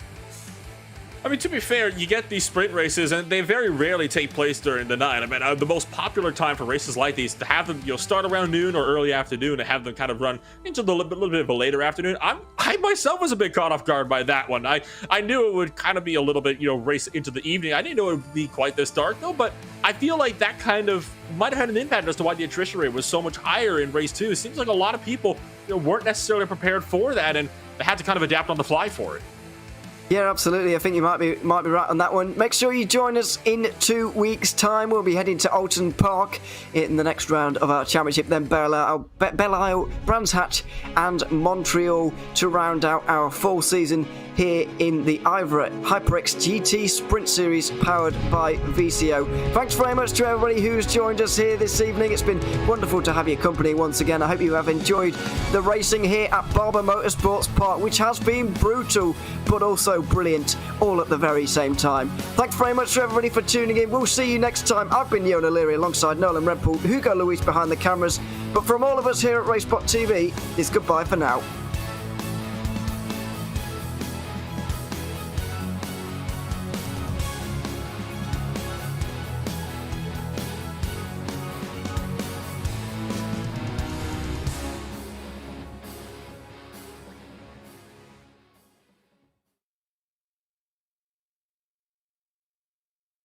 [SPEAKER 2] I mean, to be fair, you get these sprint races, and they very rarely take place during the night. I mean, the most popular time for races like these to have them, start around noon or early afternoon, and have them kind of run into the little bit of a later afternoon. I myself was a bit caught off guard by that one. I knew it would kind of be a little bit, race into the evening. I didn't know it would be quite this dark though, but I feel like that kind of might have had an impact as to why the attrition rate was so much higher in race 2. It seems like a lot of people, weren't necessarily prepared for that, and they had to kind of adapt on the fly for it.
[SPEAKER 1] Yeah, absolutely. I think you might be right on that one. Make sure you join us in 2 weeks' time. We'll be heading to Alton Park in the next round of our championship. Then Belle Isle, Brands Hatch, and Montreal to round out our fall season here in the IVRA HyperX GT Sprint Series powered by VCO. Thanks very much to everybody who's joined us here this evening. It's been wonderful to have your company once again. I hope you have enjoyed the racing here at Barber Motorsports Park, which has been brutal but also brilliant all at the very same time. Thanks very much to everybody for tuning in. We'll see you next time. I've been Yono Leary alongside Nolan Redpool, Hugo Luis behind the cameras. But from all of us here at RaceSpotTV, it's goodbye for now.